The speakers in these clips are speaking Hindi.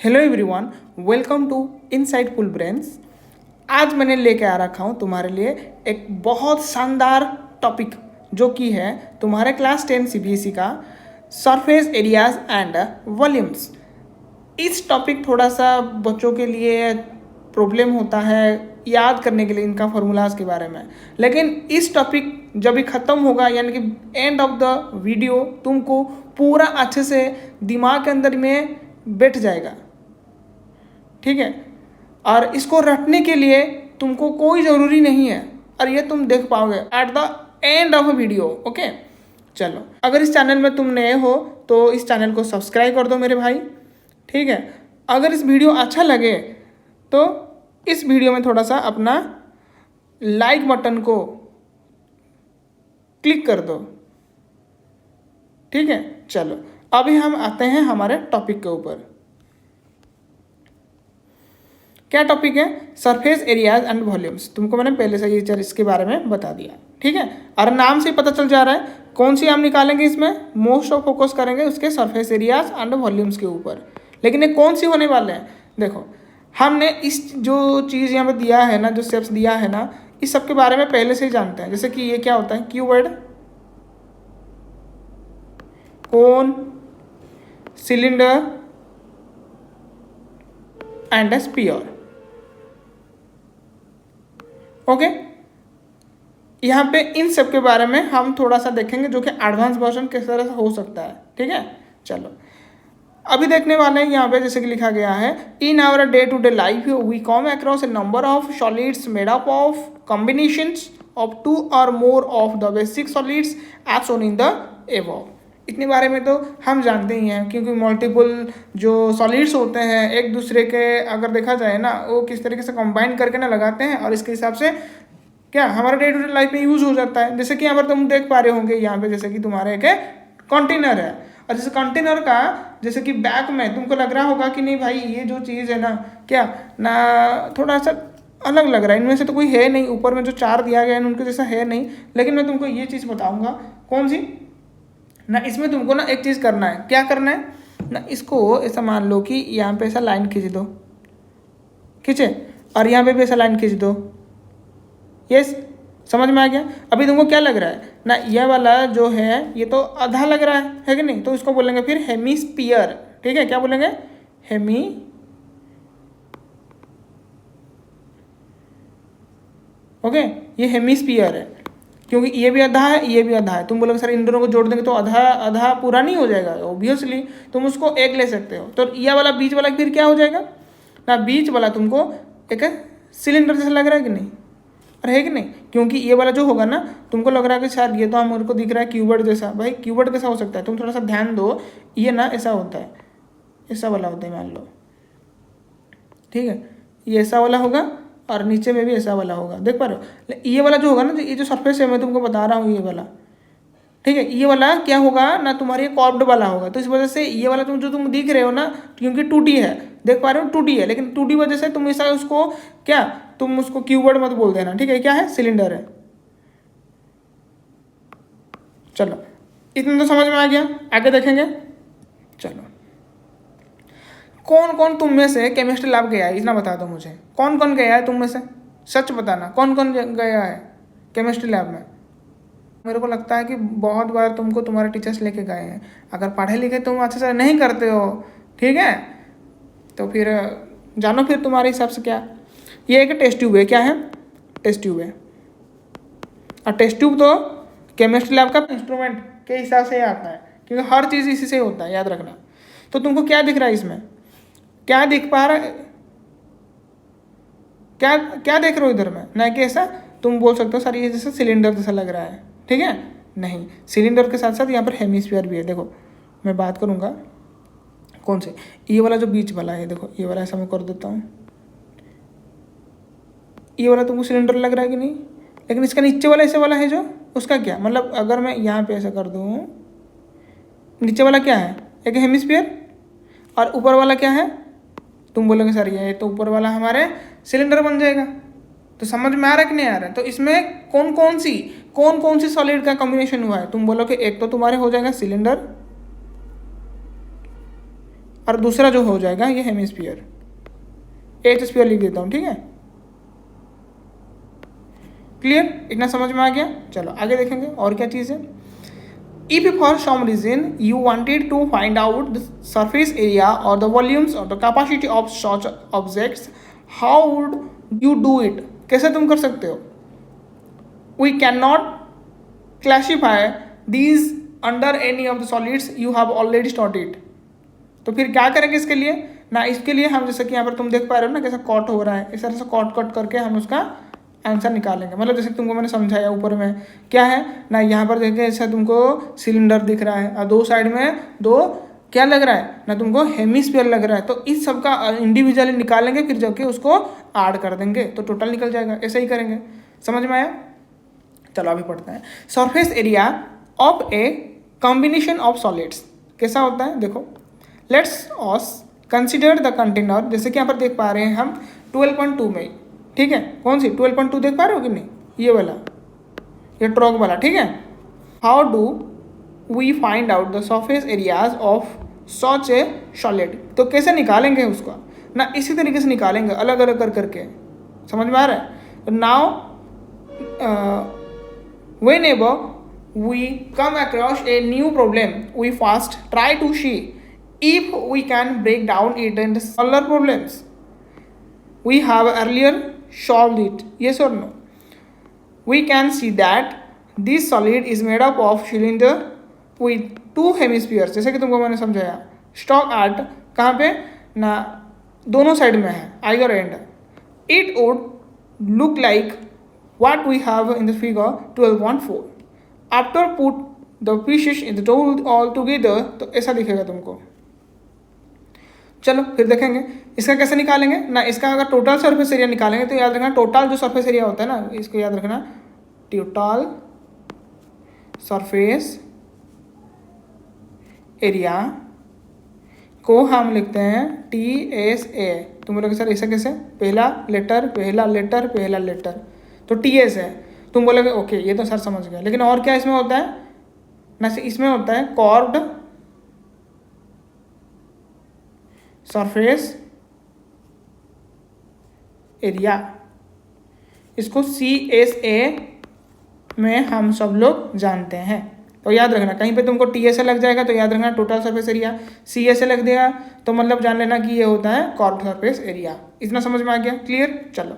Hello everyone, welcome to insightful brains. आज मैंने लेके आ रखा हूँ तुम्हारे लिए एक बहुत शानदार टॉपिक जो कि है तुम्हारे क्लास 10 सीबीएसई का सरफेस एरियाज एंड वॉल्यूम्स। इस टॉपिक थोड़ा सा बच्चों के लिए प्रॉब्लम होता है याद करने के लिए इनका फार्मूलाज के बारे में, लेकिन इस टॉपिक जब भी ख़त्म होगा यानी कि एंड ऑफ द वीडियो तुमको पूरा अच्छे से दिमाग के अंदर में बैठ जाएगा, ठीक है। और इसको रटने के लिए तुमको कोई ज़रूरी नहीं है और ये तुम देख पाओगे at the end of a video. Okay, चलो, अगर इस चैनल में तुम नए हो तो इस चैनल को सब्सक्राइब कर दो मेरे भाई, ठीक है। अगर इस वीडियो अच्छा लगे तो इस वीडियो में थोड़ा सा अपना लाइक बटन को क्लिक कर दो, ठीक है। चलो, अभी हम आते हैं हमारे टॉपिक के ऊपर। क्या टॉपिक है? Surface areas and volumes. तुमको मैंने पहले से ये इसके बारे में बता दिया, ठीक है। और नाम से पता चल जा रहा है कौन सी हम निकालेंगे इसमें। मोस्ट ऑफ फोकस करेंगे उसके सरफेस एरियाज एंड वॉल्यूम्स के ऊपर, लेकिन ये कौन सी होने वाले हैं? देखो, हमने इस जो चीज़ यहाँ पे दिया है ना, जो स्टेप्स दिया है ना, इस सब के बारे में पहले से ही जानते हैं। जैसे कि ये क्या होता है, cuboid, cone, cylinder and sphere. Okay, यहाँ पे इन सब के बारे में हम थोड़ा सा देखेंगे जो कि एडवांस वर्जन किस तरह से हो सकता है, ठीक है। चलो, अभी देखने वाले हैं यहाँ पे जैसे कि लिखा गया है, in our day to day life we come across a number of solids made up of combinations of two or more of the basic solids as shown in the above. इतने बारे में तो हम जानते ही हैं, क्योंकि मल्टीपल जो सॉलिड्स होते हैं एक दूसरे के अगर देखा जाए ना, वो किस तरीके से कंबाइन करके ना लगाते हैं और इसके हिसाब से क्या हमारा डे टू डे लाइफ में यूज़ हो जाता है। जैसे कि यहाँ पर तुम देख पा रहे होंगे, यहाँ पे जैसे कि तुम्हारे एक कंटेनर है, और जैसे कंटेनर का जैसे कि बैक में तुमको लग रहा होगा कि नहीं भाई ये जो चीज़ है ना, क्या ना थोड़ा सा अलग लग रहा है, इनमें से तो कोई है नहीं, ऊपर में जो चार दिया गया है उनके जैसा है नहीं। लेकिन मैं तुमको ये चीज़ बताऊँगा, कौन सी ना, इसमें तुमको ना एक चीज़ करना है। क्या करना है ना, इसको ऐसा मान लो कि यहाँ पे ऐसा लाइन खींच दो, खींचे, और यहाँ पे भी ऐसा लाइन खींच दो। यस, समझ में आ गया? अभी तुमको क्या लग रहा है ना, यह वाला जो है ये तो आधा लग रहा है कि नहीं, तो इसको बोलेंगे फिर हेमीस्फीयर, ठीक है। क्या बोलेंगे? हेमी, ओके, ये हेमीस्फीयर है, क्योंकि ये भी आधा है ये भी आधा है। तुम बोलोगे सर इन दोनों को जोड़ देंगे तो आधा आधा पूरा नहीं हो जाएगा, ऑब्वियसली तुम उसको एक ले सकते हो। तो ये वाला बीच वाला फिर क्या हो जाएगा ना, बीच वाला तुमको एक सिलेंडर जैसा लग रहा है कि नहीं, अरे है कि नहीं? क्योंकि ये वाला जो होगा ना, तुमको लग रहा है कि शायद ये तो हमारे को दिख रहा है क्यूबॉइड जैसा। भाई क्यूबॉइड कैसा हो सकता है? तुम थोड़ा सा ध्यान दो, ये ना ऐसा होता है, ऐसा वाला होता है मान लो, ठीक है। ये ऐसा वाला होगा और नीचे में भी ऐसा वाला होगा, देख पा रहे हो? ये वाला जो होगा ना, ये जो सरफेस है मैं तुमको बता रहा हूँ, ये वाला, ठीक है, ये वाला क्या होगा ना, तुम्हारे कॉर्ब्ड वाला होगा। तो इस वजह से ये वाला तुम दिख रहे हो ना, क्योंकि 2D है, देख पा रहे हो 2D है, लेकिन 2D वजह से तुम ऐसा उसको क्या, तुम उसको क्यूबॉइड मत बोल देना, ठीक है। क्या है? सिलेंडर है। चलो, इतना तो समझ में आ गया, आगे देखेंगे। चलो, कौन कौन तुम में से केमिस्ट्री लैब गया है, इतना बता दो मुझे। कौन कौन गया है तुम में से? सच बताना, कौन कौन गया है केमिस्ट्री लैब में? मेरे को लगता है कि बहुत बार तुमको तुम्हारे टीचर्स लेके गए हैं। अगर पढ़े लिखे तुम अच्छे से नहीं करते हो, ठीक है, तो फिर जानो फिर तुम्हारे हिसाब से क्या। ये एक टेस्ट ट्यूब है, क्या है? टेस्ट ट्यूब है। और टेस्ट ट्यूब तो केमिस्ट्री लैब का इंस्ट्रूमेंट के हिसाब से आता है, क्योंकि हर चीज़ इसी से होता है, याद रखना। तो तुमको क्या दिख रहा है इसमें? क्या दिख पा रहा है? क्या क्या देख रहे हो इधर में? ना कि ऐसा तुम बोल सकते हो सर ये जैसे सिलेंडर जैसा लग रहा है, ठीक है। नहीं, सिलेंडर के साथ साथ यहाँ पर हेमीस्फीयर भी है। देखो, मैं बात करूँगा कौन से, ये वाला जो बीच वाला है, देखो ये वाला ऐसा मैं कर देता हूँ, ये वाला तुमको सिलेंडर लग रहा है कि नहीं? लेकिन इसका नीचे वाला ऐसे वाला है जो, उसका क्या मतलब? अगर मैं यहाँ पे ऐसा कर दूँ, नीचे वाला क्या है? एक हेमीस्फीयर, और ऊपर वाला क्या है? तुम बोलोगे सर ये तो ऊपर वाला हमारे सिलेंडर बन जाएगा। तो समझ में आ रहा है कि नहीं आ रहा है? तो इसमें कौन कौन सी सॉलिड का कॉम्बिनेशन हुआ है? तुम बोलोगे एक तो तुम्हारे हो जाएगा सिलेंडर, और दूसरा जो हो जाएगा ये हेमिस्फीयर, एच स्फीयर लिख देता हूँ, ठीक है। क्लियर, इतना समझ में आ गया। चलो आगे देखेंगे और क्या चीज़ है। If for some reason you wanted to find out the surface area or the volumes or the capacity of such objects, how would you do it? कैसे तुम कर सकते हो? We cannot classify these under any of the solids you have already studied. तो फिर क्या करेंगे इसके लिए ना, इसके लिए हम जैसे कि यहाँ पर तुम देख पा रहे हो ना कैसा कॉट हो रहा है, इस तरह से कॉट कट करके हम उसका आंसर निकालेंगे। मतलब जैसे तुमको मैंने समझाया ऊपर में क्या है ना, यहाँ पर देखें ऐसा तुमको सिलेंडर दिख रहा है और दो साइड में दो क्या लग रहा है ना, तुमको हेमिस्फीयर लग रहा है। तो इस सब का इंडिविजुअली निकालेंगे, फिर जाके उसको ऐड कर देंगे तो टोटल निकल जाएगा। ऐसे ही करेंगे, समझ में आया। चलो अभी पढ़ते हैं। Surface area of a combination of solids कैसा होता है, देखो। लेट्स ऑस कंसिडर द कंटेनर, जैसे कि यहाँ पर देख पा रहे हैं हम 12.2 में, ठीक है। कौन सी 12.2 देख पा रहे हो कि नहीं, ये वाला, ये ट्रॉक वाला, ठीक है। How do we find out the surface areas of such a solid, तो कैसे निकालेंगे उसका ना, इसी तरीके से निकालेंगे अलग अलग कर करके, समझ में आ रहा है। Now whenever we come across a new problem, we first try to see if we can break down it into smaller problems we have earlier solved it. Yes or no? We can see that this solid is made up of cylinder with two hemispheres, जैसे कि तुमको मैंने समझाया। स्टॉक आर्ट कहाँ पे ना, दोनों साइड में है, either and. It would look like what we have in the figure 12.4. After put the pieces in the tool all together, तो ऐसा दिखेगा तुमको। चलो फिर देखेंगे इसका कैसे निकालेंगे ना। इसका अगर टोटल सरफेस एरिया निकालेंगे तो याद रखना, टोटल जो सरफेस एरिया होता है ना, इसको याद रखना, टोटल सरफेस एरिया को हम लिखते हैं TSA। तुम बोलोगे सर ऐसा कैसे, पहला लेटर पहला लेटर पहला लेटर, तो TS है। तुम बोलोगे ओके ये तो सर समझ गया, लेकिन और क्या इसमें होता है ना, इसमें होता है कॉर्व्ड सरफेस एरिया, इसको CSA में हम सब लोग जानते हैं। तो याद रखना, कहीं पे तुमको TSA लग जाएगा तो याद रखना टोटल सरफेस एरिया, CSA लग देगा तो मतलब जान लेना कि ये होता है कॉर्व्ड सरफेस एरिया। इतना समझ में आ गया, क्लियर। चलो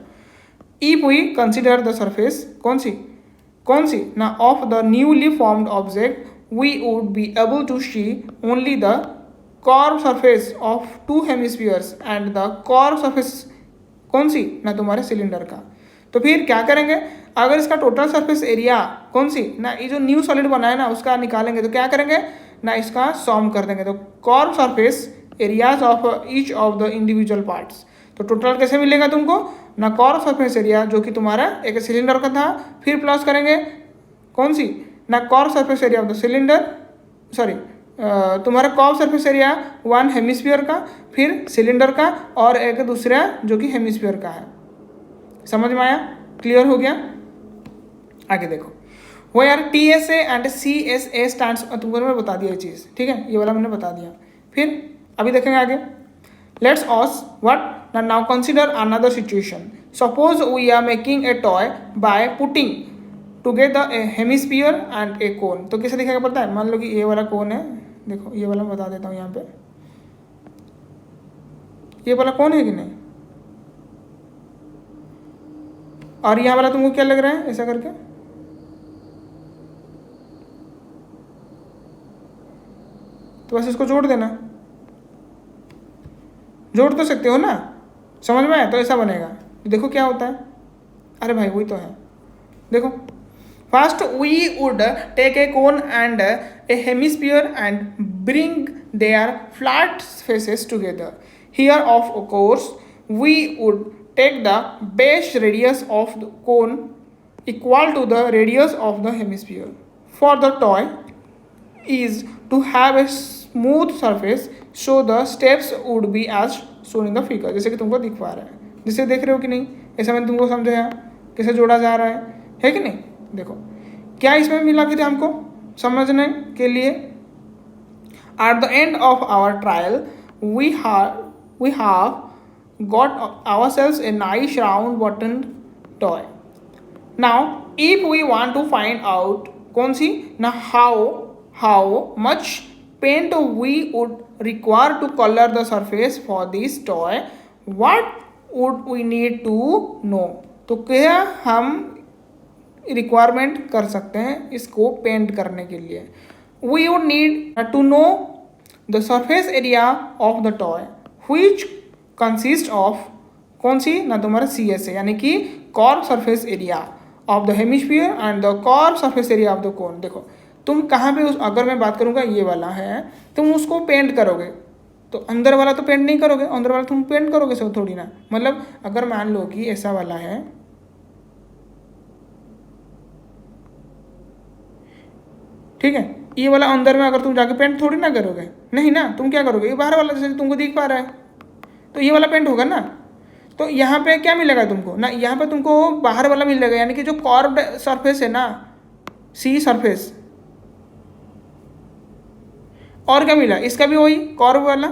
if we consider the surface कौन सी ना of the newly formed object, we would be able to see only the curved surface of two hemispheres and the curved surface कौन सी ना तुम्हारे सिलेंडर का। तो फिर क्या करेंगे, अगर इसका टोटल सरफेस एरिया कौन सी ना, ये जो न्यू सॉलिड बना है ना उसका निकालेंगे तो क्या करेंगे ना, इसका सॉम कर देंगे, तो curve surface areas of each of the individual parts. तो टोटल कैसे मिलेगा तुमको ना, कर्व सरफेस एरिया जो कि तुम्हारा एक सिलेंडर का था, फिर प्लस करेंगे कौन सी ना, curve surface area of the cylinder, sorry तुम्हारा curve surface area one hemisphere का, फिर सिलेंडर का और एक दूसरा जो कि हेमिस्फीयर का है। समझ में आया, क्लियर हो गया। आगे देखो, where TSA and CSA stands, तुमको मैंने बता दिया ये चीज़, ठीक है, ये वाला मैंने बता दिया। फिर अभी देखेंगे आगे। Let's ask what now consider another situation. Suppose we are making a toy by putting together a hemisphere and a cone. तो कैसे दिखेगा पता है, मान लो कि ये वाला कोन है, देखो ये वाला मैं बता देता हूँ यहाँ पे, ये वाला कौन है कि नहीं, और यहाँ वाला तुमको क्या लग रहा है ऐसा करके, तो बस इसको जोड़ देना, जोड़ तो सकते हो ना, समझ में आया। तो ऐसा बनेगा, देखो क्या होता है, अरे भाई वही तो है, देखो। First we would take a cone and a hemisphere and bring their flat faces together. Here of course we would take the base radius of the cone equal to the radius of the hemisphere. For the toy is to have a smooth surface, so the steps would be as shown in the figure। जैसे कि तुमको दिख पा रहा है, जिसे देख रहे हो कि नहीं, ऐसा मैंने तुमको समझाया कैसे जोड़ा जा रहा है कि नहीं। देखो क्या इसमें मिला फिर हमको समझने के लिए। At the end of our trial we have got ourselves a nice round button toy. Now if we want to find out कौन सी ना how much paint we would require to color the surface for this toy, what would we need to know. तो क्या हम रिक्वायरमेंट कर सकते हैं इसको पेंट करने के लिए. We would need to know the surface area of the toy which consists of कौन सी ना तुम्हारा CSA यानी कि curve surface area of the hemisphere and the curve surface area of the कोन. देखो तुम कहाँ पे अगर मैं बात करूँगा ये वाला है तुम उसको पेंट करोगे तो अंदर वाला तो पेंट नहीं करोगे, अंदर वाला तुम पेंट करोगे सब थोड़ी ना. मतलब अगर मान लो कि ऐसा वाला है ठीक है, ये वाला अंदर में अगर तुम जाके पेंट थोड़ी ना करोगे, नहीं ना. तुम क्या करोगे, ये बाहर वाला जैसे तुमको दिख पा रहा है तो ये वाला पेंट होगा ना. तो यहाँ पे क्या मिलेगा तुमको ना, यहाँ पे तुमको बाहर वाला मिलेगा यानी कि जो कर्व्ड सरफेस है ना सी सरफेस. और क्या मिला, इसका भी वही कर्व वाला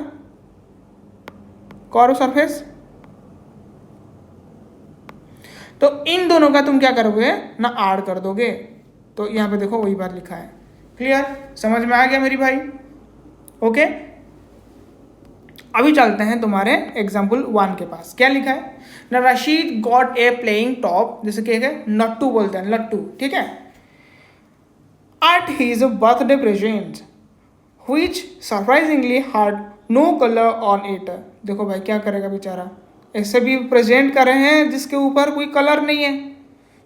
कर्व सरफेस. तो इन दोनों का तुम क्या करोगे ना ऐड कर दोगे. तो यहाँ पे देखो वही बात लिखा है. क्लियर, समझ में आ गया मेरी भाई. ओके अभी चलते हैं तुम्हारे एग्जाम्पल 1 के पास. क्या लिखा है ना, Rashid got a playing top, जैसे क्या है नट्टू बोलते हैं लट्टू, ठीक है, at his birthday present which surprisingly had no colour on it. देखो भाई क्या करेगा बेचारा, ऐसे भी प्रेजेंट कर रहे हैं जिसके ऊपर कोई कलर नहीं है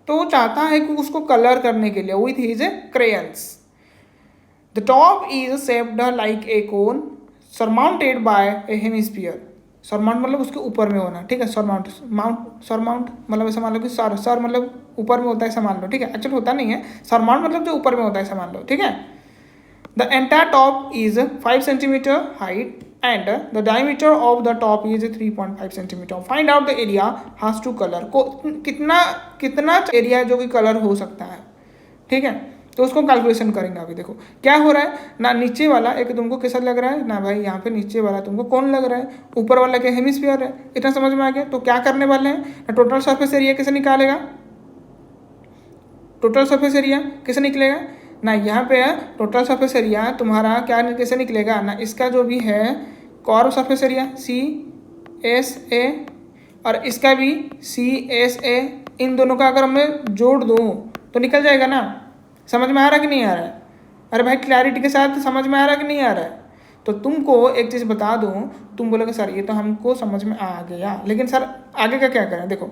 तो वो चाहता है कि उसको कलर करने के लिए with his crayons. The top is shaped like a cone surmounted by A hemisphere. Surmount मतलब उसके ऊपर में होना, ठीक है. सरमाउंट मतलब ऐसा मान लो कि सर मतलब ऊपर में होता है ऐसा मान लो, ठीक है. एक्चुअली होता नहीं है, सरमाउंट मतलब जो ऊपर में होता है ऐसा मान लो, ठीक है. The entire top is 5 centimetre height and the diameter of the top is 3.5 centimetre. Find out the area has to colour. को कितना एरिया है जो कि कलर हो सकता है, ठीक है. तो उसको कैलकुलेशन करेंगे. अभी देखो क्या हो रहा है ना, नीचे वाला एक तुमको कैसा लग रहा है ना भाई, यहाँ पे नीचे वाला तुमको कौन लग रहा है, ऊपर वाला क्या हेमिस्फीयर है. इतना समझ में आ गया. तो क्या करने वाले हैं, टोटल सरफेस एरिया कैसे निकालेगा, टोटल सरफेस एरिया कैसे निकलेगा ना. यहाँ पे टोटल सरफेस एरिया तुम्हारा क्या कैसे निकलेगा ना, इसका जो भी है कर्व सरफेस एरिया CSA और इसका भी CSA, इन दोनों का अगर मैं जोड़ दूँ तो निकल जाएगा ना. समझ में आ रहा कि नहीं आ रहा है. अरे भाई क्लैरिटी के साथ समझ में आ रहा कि नहीं आ रहा है. तो तुमको एक चीज़ बता दूं, तुम बोलोगे सर ये तो हमको समझ में आ गया लेकिन सर आगे का क्या करें. देखो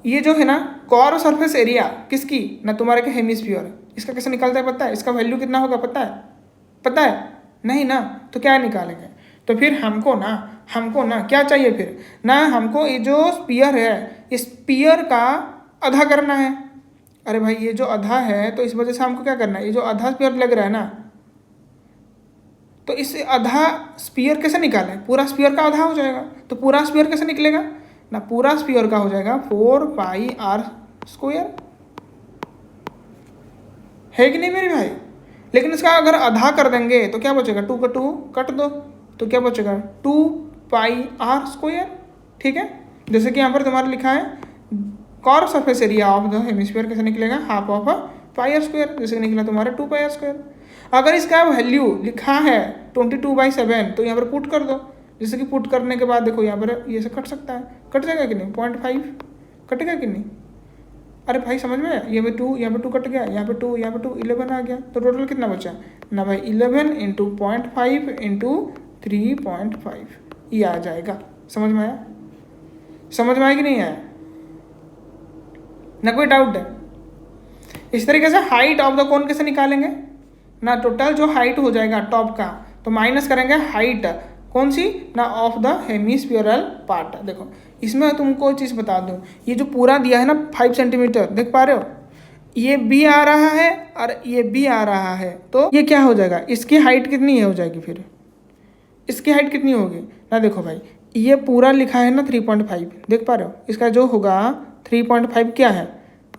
ये जो है ना कर्व सरफेस एरिया किसकी ना तुम्हारे के हेमिस्फीयर, इसका कैसे निकलता है पता है, इसका वैल्यू कितना होगा पता है नहीं ना. तो क्या निकालेंगे, तो फिर हमको ना क्या चाहिए फिर ना, हमको ये जो स्पीयर है इस स्पीयर का आधा करना है. अरे भाई ये जो आधा है तो इस वजह से हमको क्या करना है, ये जो आधा स्पीयर लग रहा है ना तो इस आधा स्पीयर कैसे निकालें, पूरा स्पीयर का आधा हो जाएगा. तो पूरा स्पीयर कैसे निकलेगा ना, पूरा स्पीयर का हो जाएगा 4πr², है कि नहीं मेरे भाई. लेकिन इसका अगर आधा कर देंगे तो क्या बचेगा, 2 का 2 कट दो तो क्या बचेगा 2πr², ठीक है. जैसे कि यहाँ पर तुम्हारा लिखा है curve surface area of the hemisphere कैसे निकलेगा, हाफ ऑफ πr², जैसे निकला तुम्हारा 2πr². अगर इसका वैल्यू लिखा है 22/7 तो यहाँ पर पुट कर दो. जैसे कि पुट करने के बाद देखो यहाँ पर ये से कट सकता है, कट जाएगा कि नहीं, 0.5 कटेगा कि नहीं. अरे भाई समझ में, ये पे 2 यहाँ पे 2 कट गया, यहाँ पे 2 यहाँ पे 2 11 आ गया. तो टोटल कितना बचा ना भाई 11 × 0.5 × 3.5 ये आ जाएगा. समझ में आया कि नहीं आया ना, कोई डाउट है. इस तरीके से हाइट ऑफ द कोन कैसे निकालेंगे ना, टोटल जो हाइट हो जाएगा टॉप का तो माइनस करेंगे हाइट कौन सी ना ऑफ द हेमिस्फीयरल पार्ट. देखो इसमें तुमको चीज़ बता दूं, ये जो पूरा दिया है ना 5 सेंटीमीटर देख पा रहे हो, ये भी आ रहा है और ये भी आ रहा है. तो ये क्या हो जाएगा, इसकी हाइट कितनी हो जाएगी, फिर इसकी हाइट कितनी होगी ना. देखो भाई ये पूरा लिखा है ना 3.5 देख पा रहे हो, इसका जो होगा 3.5 क्या है,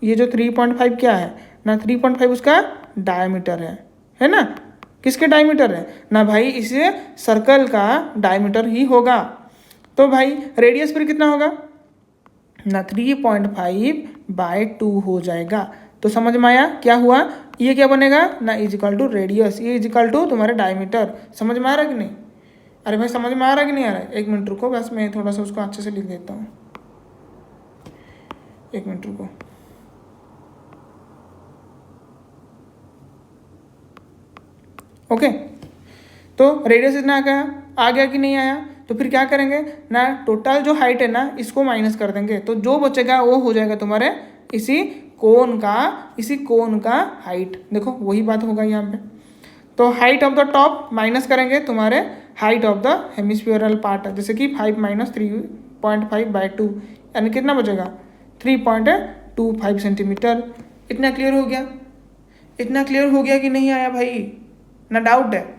ये जो 3.5 क्या है ना, 3.5 उसका डायमीटर है ना. किसके डायमीटर है ना भाई, इसे सर्कल का डायमीटर ही होगा। तो भाई रेडियस फिर कितना होगा ना 3.5/2 हो जाएगा। तो समझ में आया क्या हुआ, ये क्या बनेगा ना इजिकल टू रेडियस, ये इजिकल टू तुम्हारे डायमीटर। समझ में आ रहा है कि नहीं? अरे भाई समझ में आ रहा है कि नहीं आ रहा है? एक मिनट रुको, बस मैं थोड़ा सा उसको अच्छे से लिख देता हूँ, एक मिनट रुको। ओके, तो रेडियस इतना आ गया कि नहीं आया? तो फिर क्या करेंगे ना, टोटल जो हाइट है ना इसको माइनस कर देंगे, तो जो बचेगा वो हो जाएगा तुम्हारे इसी कोन का हाइट। देखो वही बात होगा यहाँ पे। तो height of the top minus करेंगे तुम्हारे हाइट ऑफ द हेमिस्फीयरल पार्ट, जैसे कि 5 - 3.5/2 यानी कितना बचेगा 3.25 सेंटीमीटर। इतना क्लियर हो गया? इतना क्लियर हो गया कि नहीं आया भाई, ना डाउट है?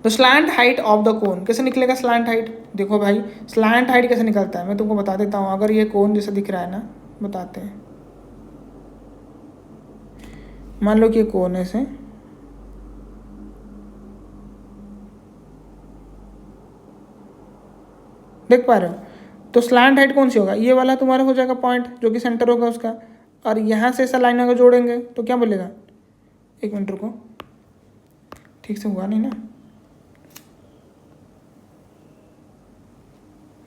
तो स्लैंट हाइट ऑफ द कोन कैसे निकलेगा? स्लैंट हाइट देखो भाई, स्लैंट हाइट कैसे निकलता है मैं तुमको बता देता हूँ। अगर ये कोन जैसा दिख रहा है ना, बताते हैं, मान लो कि ये कोन है से, देख पा रहे हो? तो स्लैंट हाइट कौन सी होगा, ये वाला तुम्हारा हो जाएगा पॉइंट जो कि सेंटर होगा उसका, और यहाँ से ऐसा लाइन अगर जोड़ेंगे तो क्या बोलेगा, एक मिनट रुको, ठीक से हुआ नहीं ना,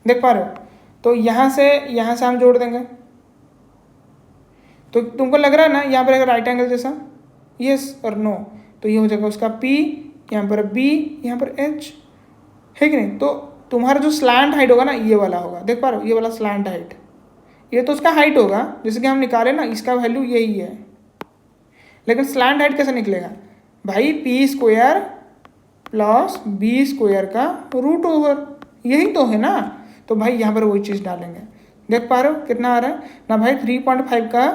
देख पा रहे हो? तो यहाँ से हम जोड़ देंगे, तो तुमको लग रहा है ना यहाँ पर राइट एंगल जैसा, यस और नो, तो ये हो जाएगा उसका P, यहाँ पर B, यहाँ पर H, है कि नहीं? तो तुम्हारा जो स्लैंट हाइट होगा ना ये वाला होगा, देख पा रहे हो? ये वाला स्लैंट हाइट, ये तो उसका हाइट होगा, जैसे कि हम निकाले ना, इसका वैल्यू यही है। लेकिन स्लैंट हाइट कैसे निकलेगा भाई, P² + B² का रूट ओवर, यही तो है ना। तो भाई यहाँ पर वही चीज़ डालेंगे, देख पा रहे हो कितना आ रहा है ना भाई, 3.5 का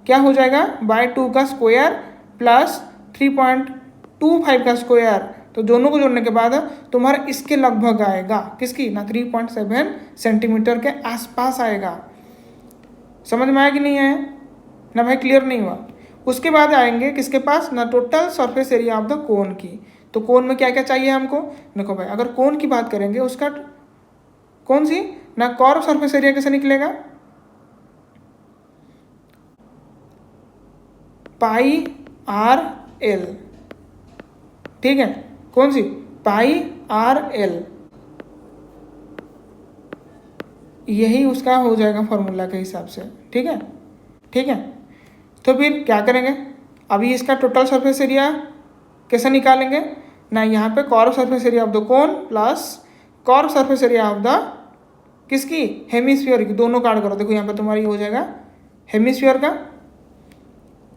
क्या हो जाएगा /2 का स्क्वायर प्लस 3.25 का स्क्वायर, तो दोनों को जोड़ने के बाद तुम्हारा इसके लगभग आएगा, किसकी ना 3.7 सेंटीमीटर के आसपास आएगा। समझ में आया कि नहीं आया ना भाई, क्लियर नहीं हुआ? उसके बाद आएंगे किसके पास ना, total surface area of the कोन की। तो कोन में क्या क्या चाहिए हमको, देखो भाई अगर कोन की बात करेंगे उसका कौन सी ना, कर्व सरफेस एरिया कैसे निकलेगा, πRL, ठीक है? कौन सी πRL, यही उसका हो जाएगा फॉर्मूला के हिसाब से, ठीक है? ठीक है, तो फिर क्या करेंगे, अभी इसका टोटल सरफेस एरिया कैसे निकालेंगे ना, यहाँ पे curve surface area of the cone plus curve surface area of the किसकी, हेमिस्फीयर की, दोनों काट करो। देखो यहाँ पे तुम्हारी हो जाएगा हेमिस्फीयर का,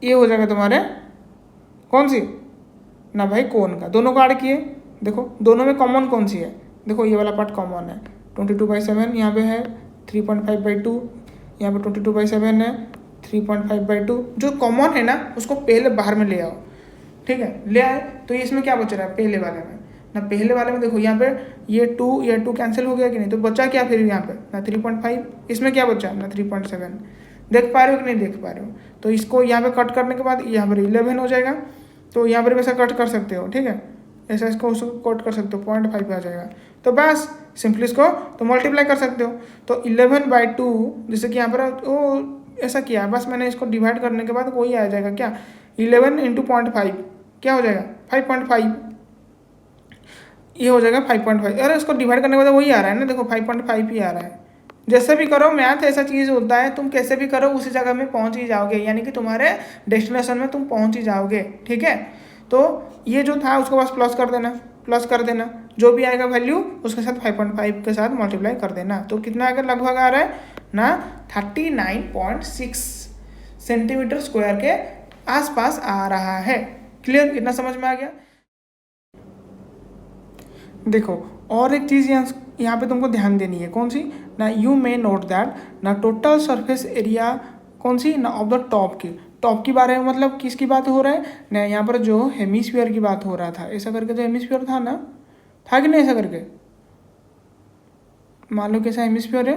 ये हो जाएगा तुम्हारे कौन सी ना भाई कोन का, दोनों काट किए। देखो दोनों में कॉमन कौन सी है, देखो ये वाला पार्ट कॉमन है, 22/7 यहाँ पे है, 3.5/2 यहाँ पे 22/7 है, 3.5/2 जो कॉमन है ना उसको पहले बाहर में ले आओ, ठीक है? ले आए तो इसमें क्या बच रहा है पहले वाले में ना, पहले वाले में देखो यहाँ पे ये 2 कैंसिल हो गया कि नहीं, तो बचा क्या फिर यहाँ पे ना 3.5, इसमें क्या बचा ना 3.7, देख पा रहे हो कि नहीं देख पा रहे हो? तो इसको यहाँ पे कट करने के बाद यहाँ पर 11 हो जाएगा, तो यहाँ पर वैसा कट कर सकते हो, ठीक है? ऐसा इसको उसको कट कर सकते हो, 0.5 पे आ जाएगा, तो बस सिंपली इसको तो मल्टीप्लाई कर सकते हो। तो 11/2 जैसे कि यहाँ पर वो ऐसा किया, बस मैंने इसको डिवाइड करने के बाद वही आ जाएगा क्या, 11 × 0.5 क्या हो जाएगा 5.5, ये हो जाएगा 5.5। अरे इसको डिवाइड करने के बाद वही आ रहा है ना, देखो 5.5 ही आ रहा है। जैसे भी करो मैथ ऐसा चीज़ होता है, तुम कैसे भी करो उसी जगह में पहुंच ही जाओगे, यानी कि तुम्हारे डेस्टिनेशन में तुम पहुंच ही जाओगे, ठीक है? तो ये जो था उसको बस प्लस कर देना, जो भी आएगा वैल्यू उसके साथ 5.5 के साथ मल्टीप्लाई कर देना, तो कितना आएगा लगभग आ रहा है ना 39.6 सेंटीमीटर स्क्वायर के आसपास आ रहा है। क्लियर, इतना समझ में आ गया? देखो और एक चीज़ यहाँ पे तुमको ध्यान देनी है, कौन सी ना, यू मे नोट दैट ना टोटल सरफेस एरिया कौन सी ना ऑफ द टॉप की बारे में, मतलब किसकी बात हो रहा है ना, यहाँ पर जो हेमिस्फीयर की बात हो रहा था, ऐसा करके जो हेमिस्फीयर था ना, था कि नहीं ऐसा करके, मान लो कैसा हेमिस्फीयर है,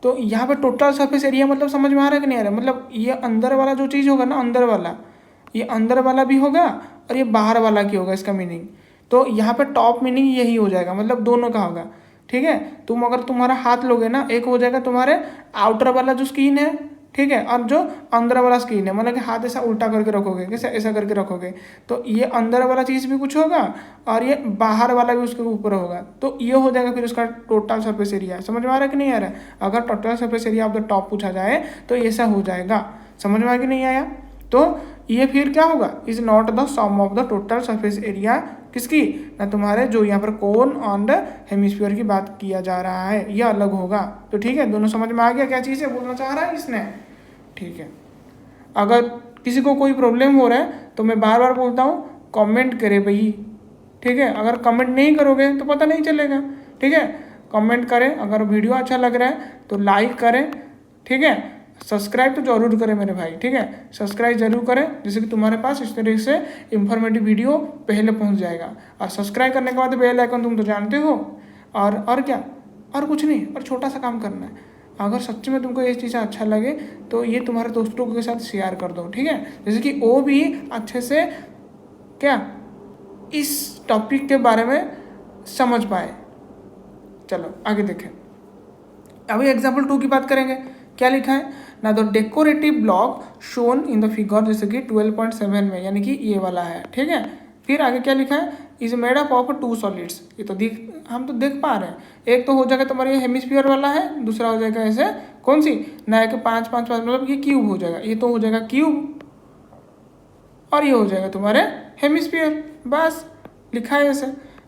तो यहाँ पर टोटल सरफेस एरिया मतलब समझ में आ रहा है कि नहीं आ रहा है, मतलब ये अंदर वाला जो चीज़ होगा ना, अंदर वाला, ये अंदर वाला भी होगा और ये बाहर वाला की होगा इसका मीनिंग। तो यहाँ पे टॉप मीनिंग यही हो जाएगा, मतलब दोनों का होगा, ठीक है। तुम अगर तुम्हारा हाथ लोगे ना, एक हो जाएगा तुम्हारे आउटर वाला जो स्किन है, ठीक है, और जो अंदर वाला स्किन है, मतलब कि हाथ ऐसा उल्टा करके रखोगे, कैसे ऐसा करके रखोगे, तो ये अंदर वाला चीज़ भी कुछ होगा और ये बाहर वाला भी उसके ऊपर होगा। तो ये हो जाएगा फिर उसका टोटल सरफेस एरिया। समझ में आ रहा है कि नहीं आ रहा है? अगर total surface area of the top पूछा जाए तो ऐसा हो जाएगा। समझ में आया कि नहीं आया? तो ये फिर क्या होगा, is not the sum of the total surface area किसकी, ना तुम्हारे जो यहाँ पर कोन ऑन द हेमिस्फीयर की बात किया जा रहा है, यह अलग होगा। तो ठीक है, दोनों समझ में आ गया क्या चीज़ है बोलना चाह रहा है इसने, ठीक है। अगर किसी को कोई प्रॉब्लम हो रहा है तो मैं बार बार बोलता हूँ कमेंट करे भाई, ठीक है। अगर कमेंट नहीं करोगे तो पता नहीं चलेगा, ठीक है। कमेंट करें, अगर वीडियो अच्छा लग रहा है तो लाइक करें, ठीक है। सब्सक्राइब तो जरूर करें मेरे भाई, ठीक है, सब्सक्राइब जरूर करें, जैसे कि तुम्हारे पास इस तरीके से इंफॉर्मेटिव वीडियो पहले पहुंच जाएगा। और सब्सक्राइब करने के बाद बेल आइकन तुम तो जानते हो, और क्या, और कुछ नहीं, और छोटा सा काम करना है। अगर सच्ची में तुमको ये चीज़ अच्छा लगे तो ये तुम्हारे दोस्तों के साथ शेयर कर दो, ठीक है, जैसे कि वो भी अच्छे से क्या इस टॉपिक के बारे में समझ पाए। चलो आगे देखें, अभी एग्जाम्पल 2 की बात करेंगे। क्या लिखा है ना, the decorative block shown in the figure, जैसे कि 12.7 में, यानी कि ये वाला है, ठीक है। फिर आगे क्या लिखा है, is made up of 2 solids. ये तो हम तो देख पा रहे हैं। एक तो हो जाएगा तुम्हारे ये हेमिस्फीयर वाला है, दूसरा हो जाएगा ऐसे कौन सी ना कि 5-5-5, मतलब ये क्यूब हो जाएगा। ये तो हो जाएगा क्यूब और ये हो जाएगा तुम्हारे हेमिस्फीयर, बस लिखा है ऐसे।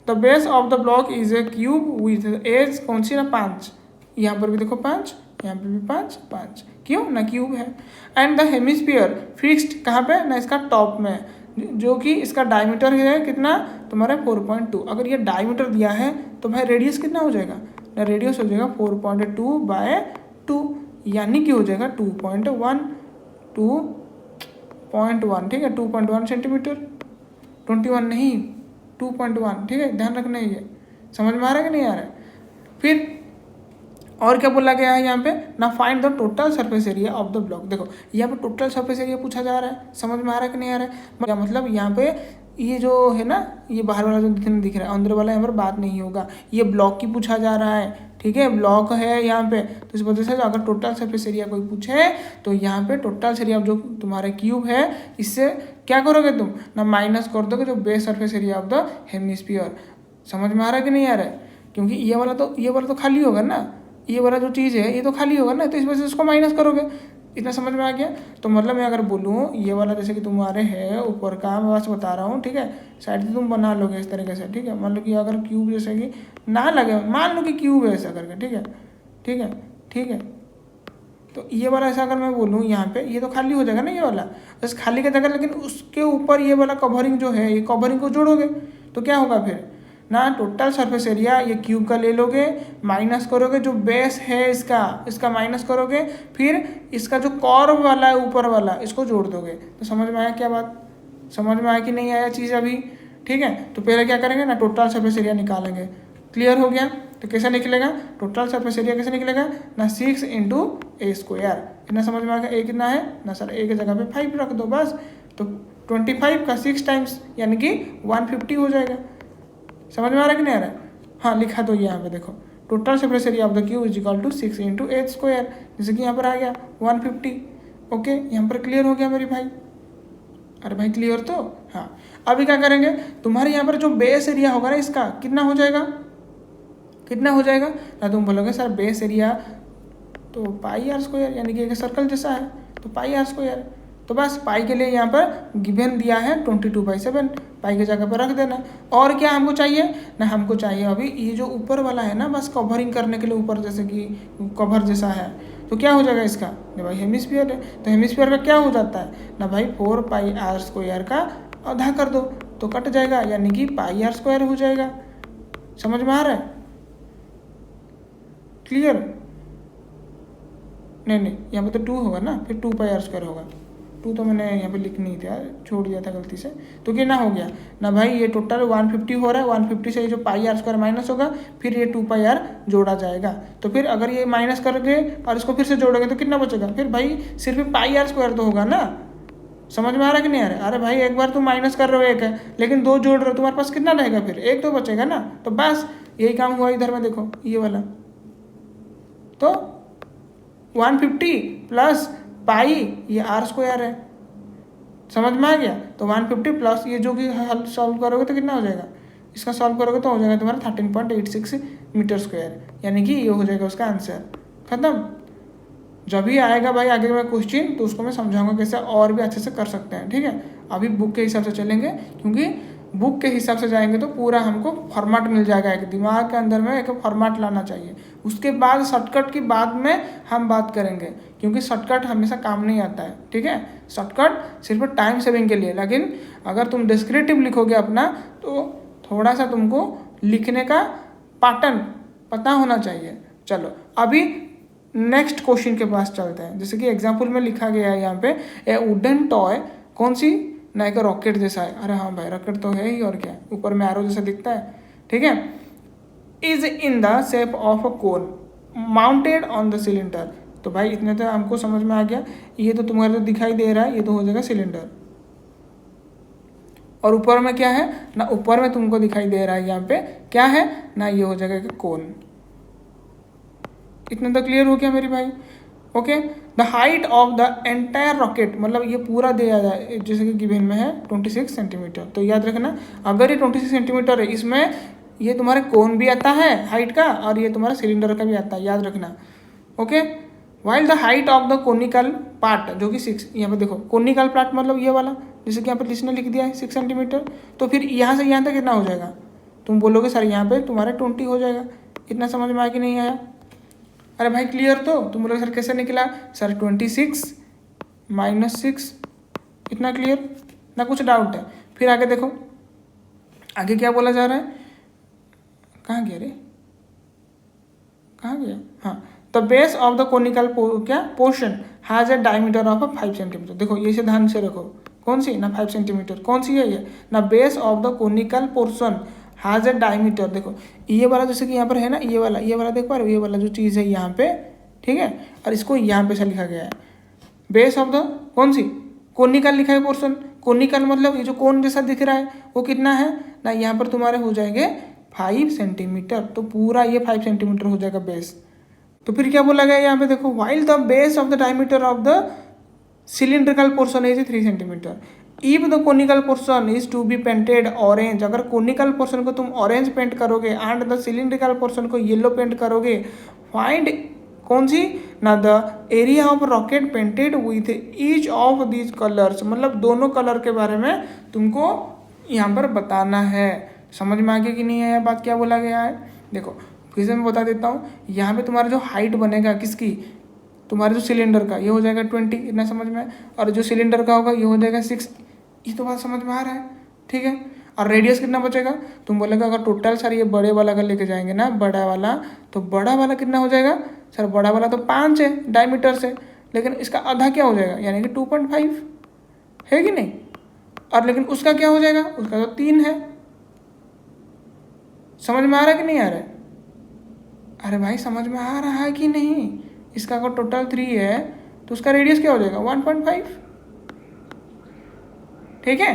The base of the block is a cube with edge कौन सी ना 5, यहाँ पर भी देखो 5, यहाँ पे भी 5-5, क्यों ना क्यूब है। एंड द हेमिस्फीयर फिक्स्ड कहाँ पे ना, इसका टॉप में, जो कि इसका डायमीटर है कितना तुम्हारा 4.2। अगर ये डायमीटर दिया है तो भाई रेडियस कितना हो जाएगा ना, रेडियस हो जाएगा 4.2/2, यानी कि हो जाएगा 2.1, ठीक है, 2.1 सेंटीमीटर, 21 नहीं 2.1, ठीक है, ध्यान रखना है। ये समझ में आ रहा है कि नहीं आ रहा है? फिर और क्या बोला गया है यहाँ पे ना, find the total surface area of the block. देखो यहाँ पे टोटल सरफेस एरिया पूछा जा रहा है, समझ में आ रहा है कि नहीं आ रहा है? मतलब यहाँ पे ये जो है ना, ये बाहर वाला जो दिख रहा है, अंदर वाला यहाँ पर बात नहीं होगा, ये ब्लॉक की पूछा जा रहा है, ठीक है, ब्लॉक है यहाँ पे। तो इस वजह से अगर टोटल सरफेस एरिया कोई पूछे तो यहाँ पे टोटल एरिया जो तुम्हारा क्यूब है, इससे क्या करोगे तुम ना, माइनस कर दोगे जो base surface area of the hemisphere. समझ में आ रहा है कि नहीं आ रहा है? क्योंकि ये वाला तो खाली होगा ना, ये वाला जो चीज़ है ये तो खाली होगा ना, तो इस वजह से इसको माइनस करोगे। इतना समझ में आ गया? तो मतलब मैं अगर बोलूँ ये वाला जैसे कि तुम्हारे है ऊपर का, मैं बस बता रहा हूँ, ठीक है, साइड से तुम बना लोगे इस तरीके से, ठीक है। मान लो कि अगर क्यूब जैसे कि ना लगे, मान लो कि क्यूब है ऐसा करके, ठीक है, ठीक है, ठीक है। तो ये वाला ऐसा अगर मैं बोलूँ यहाँ पे, ये तो खाली हो जाएगा ना ये वाला, बस खाली का जगह, लेकिन उसके ऊपर ये वाला कवरिंग जो है, ये कवरिंग को जोड़ोगे तो क्या होगा फिर ना, टोटल सरफेस एरिया ये क्यूब का ले लोगे, माइनस करोगे जो बेस है इसका माइनस करोगे, फिर इसका जो कर्व वाला है ऊपर वाला, इसको जोड़ दोगे। तो समझ में आया क्या बात? समझ में आया कि नहीं आया चीज़ अभी? ठीक है, तो पहले क्या करेंगे ना, टोटल सरफेस एरिया निकालेंगे। क्लियर हो गया? तो कैसे निकलेगा टोटल सरफेस एरिया, कैसे निकलेगा ना, 6 × a²। इतना समझ में आ गया? a कितना है ना सर, a की जगह पे 5 रख दो बस, तो 25 का 6 टाइम्स यानी कि 150 हो जाएगा। समझ में आ रहा है कि नहीं आ रहा है? हाँ, लिखा तो यहाँ पे देखो, total surface area of the cube is equal to 6 × a², जैसे कि यहाँ पर आ गया 150। ओके, यहाँ पर क्लियर हो गया मेरी भाई? अरे भाई क्लियर तो? हाँ, अभी क्या करेंगे, तुम्हारे यहाँ पर जो बेस एरिया होगा ना, इसका कितना हो जाएगा, कितना हो जाएगा ना, तुम बोलोगे सर बेस एरिया तो πr², यानी कि एक सर्कल जैसा है, तो πr²। तो बस पाई के लिए यहाँ पर गिवन दिया है 22/7, पाई की जगह पर रख देना। और क्या हमको चाहिए ना, हमको चाहिए अभी ये जो ऊपर वाला है ना, बस कवरिंग करने के लिए, ऊपर जैसे कि कवर जैसा है, तो क्या हो जाएगा इसका ना भाई, हेमिस्फीयर है, तो हेमिस्फीयर का क्या हो जाता है ना भाई, 4πr² का आधा कर दो तो कट जाएगा, यानी कि πr² हो जाएगा। समझ में आ रहा है? क्लियर? नहीं, यहाँ पे तो 2 होगा ना, फिर 2πr² होगा। 2 तो मैंने यहाँ पे लिख नहीं था, छोड़ दिया था गलती से। तो कितना हो गया ना भाई, ये टोटल 150 हो रहा है, 150 से ये जो πr² माइनस होगा, फिर ये 2πr जोड़ा जाएगा। तो फिर अगर ये माइनस करके और इसको फिर से जोड़ेंगे तो कितना बचेगा, फिर भाई सिर्फ πr² तो होगा ना। समझ में आ रहा है कि नहीं आ रहा है? अरे भाई एक बार तुम माइनस कर रहे हो एक है, लेकिन दो जोड़ रहे हो, तुम्हारे पास कितना रहेगा फिर? एक तो बचेगा ना। तो बस यही काम हुआ इधर में, देखो ये वाला। तो 150 प्लस पाई ये आर स्क्वायर है, समझ में आ गया? तो 150 प्लस ये जो कि हल सॉल्व करोगे तो कितना हो जाएगा, इसका सॉल्व करोगे तो हो जाएगा तुम्हारा 13.86 मीटर स्क्वायर, यानी कि ये हो जाएगा उसका आंसर। खत्म। जब भी आएगा भाई आगे में क्वेश्चन तो उसको मैं समझाऊंगा कैसे और भी अच्छे से कर सकते हैं, ठीक है? अभी बुक के हिसाब से चलेंगे, क्योंकि बुक के हिसाब से जाएंगे तो पूरा हमको फॉर्मेट मिल जाएगा, एक दिमाग के अंदर में एक फॉर्मेट लाना चाहिए। उसके बाद शॉर्टकट की बाद में हम बात करेंगे, क्योंकि शॉर्टकट हमेशा काम नहीं आता है, ठीक है? शॉर्टकट सिर्फ टाइम सेविंग के लिए, लेकिन अगर तुम डिस्क्रिप्टिव लिखोगे अपना तो थोड़ा सा तुमको लिखने का पैटर्न पता होना चाहिए। चलो अभी नेक्स्ट क्वेश्चन के पास चलते हैं। जैसे कि एग्जाम्पल में लिखा गया है यहाँ पे, ए वुडन टॉय, कौन सी ना, एक रॉकेट जैसा है। अरे हाँ भाई रॉकेट तो है ही, और क्या, ऊपर में एरो जैसा दिखता है, ठीक है? Is in the shape of a cone mounted on the cylinder. तो भाई इतने तो हमको समझ में आ गया, ये तो तुम्हारे जो दिखाई दे रहा है ये तो हो जाएगा सिलेंडर, और ऊपर में क्या है ना, ऊपर में तुमको दिखाई दे रहा है यहाँ पे क्या है ना, ये हो जाएगा कोन। इतना तो क्लियर हो गया मेरे भाई? Okay. The height of the entire rocket, मतलब ये पूरा दिया जाए जैसे कि गिवन में है 26 सेंटीमीटर। तो याद रखना अगर ये 26 सेंटीमीटर है, इसमें ये तुम्हारे कोन भी आता है हाइट का, और ये तुम्हारा सिलेंडर का भी आता है, याद रखना। Okay. While the height of the conical part, जो कि 6, यहाँ पे देखो कोनिकल पार्ट मतलब ये वाला, जैसे कि यहाँ पर लिखने लिख दिया है 6 सेंटीमीटर। तो फिर यहाँ से यहाँ तक कितना हो जाएगा? तुम बोलोगे सर यहाँ पे तुम्हारे 20 हो जाएगा। इतना समझ में आया कि नहीं आया? अरे भाई क्लियर? तो तुम बोलोगे सर कैसे निकला? सर 26 - 6, इतना क्लियर ना? कुछ डाउट है? फिर आगे देखो, आगे क्या बोला जा रहा है, कहाँ गया रे, कहाँ गया? हाँ, the base of the conical क्या portion has a diameter of 5 centimetre. देखो ये से ध्यान से रखो, कौन सी ना 5 सेंटीमीटर, कौन सी है ये ना, base of the conical portion has a diameter. देखो ये वाला जैसे कि यहाँ पर है ना, ये वाला देख पा रहे हो, ये वाला जो चीज़ है यहाँ पे, ठीक है? और इसको यहाँ पे से लिखा गया है बेस ऑफ द कौन सी कोनिकल लिखा है पोर्शन। कोनिकल मतलब ये जो कोन जैसा दिख रहा है वो कितना है ना, यहाँ पर तुम्हारे हो जाएंगे 5 सेंटीमीटर। तो पूरा ये 5 सेंटीमीटर हो जाएगा बेस। तो फिर क्या बोला गया यहाँ पे देखो, while the base of the diameter of the cylindrical portion is 3 centimetre. If the conical portion is to be painted orange, अगर कोनिकल पोर्शन को तुम ऑरेंज पेंट करोगे एंड द सिलिंड्रिकल पोर्शन को येलो पेंट करोगे, फाइंड कौन सी ना the area of rocket painted with each of these colours, मतलब दोनों कलर के बारे में तुमको यहाँ पर बताना है। समझ में आ गया कि नहीं आया बात, क्या बोला गया है? देखो फिर से मैं बता देता हूँ, यहाँ पे तुम्हारा जो हाइट बनेगा किसकी, तुम्हारे जो सिलेंडर का, ये हो जाएगा 20, इतना समझ में, और जो सिलेंडर का होगा ये हो जाएगा 6। ये तो बात समझ में आ रहा है, ठीक है? और रेडियस कितना बचेगा? तुम बोलेगा अगर टोटल सर ये बड़े वाला का लेके जाएंगे ना, बड़ा वाला, तो बड़ा वाला कितना हो जाएगा? सर बड़ा वाला तो 5 है डायमीटर से, लेकिन इसका आधा क्या हो जाएगा, यानी कि 2.5 है कि नहीं? और लेकिन उसका क्या हो जाएगा? उसका तो 3 है। समझ में आ रहा है कि नहीं आ रहा है? अरे भाई समझ में आ रहा है कि नहीं? इसका अगर टोटल 3 है तो उसका रेडियस क्या हो जाएगा? 1.5, ठीक है?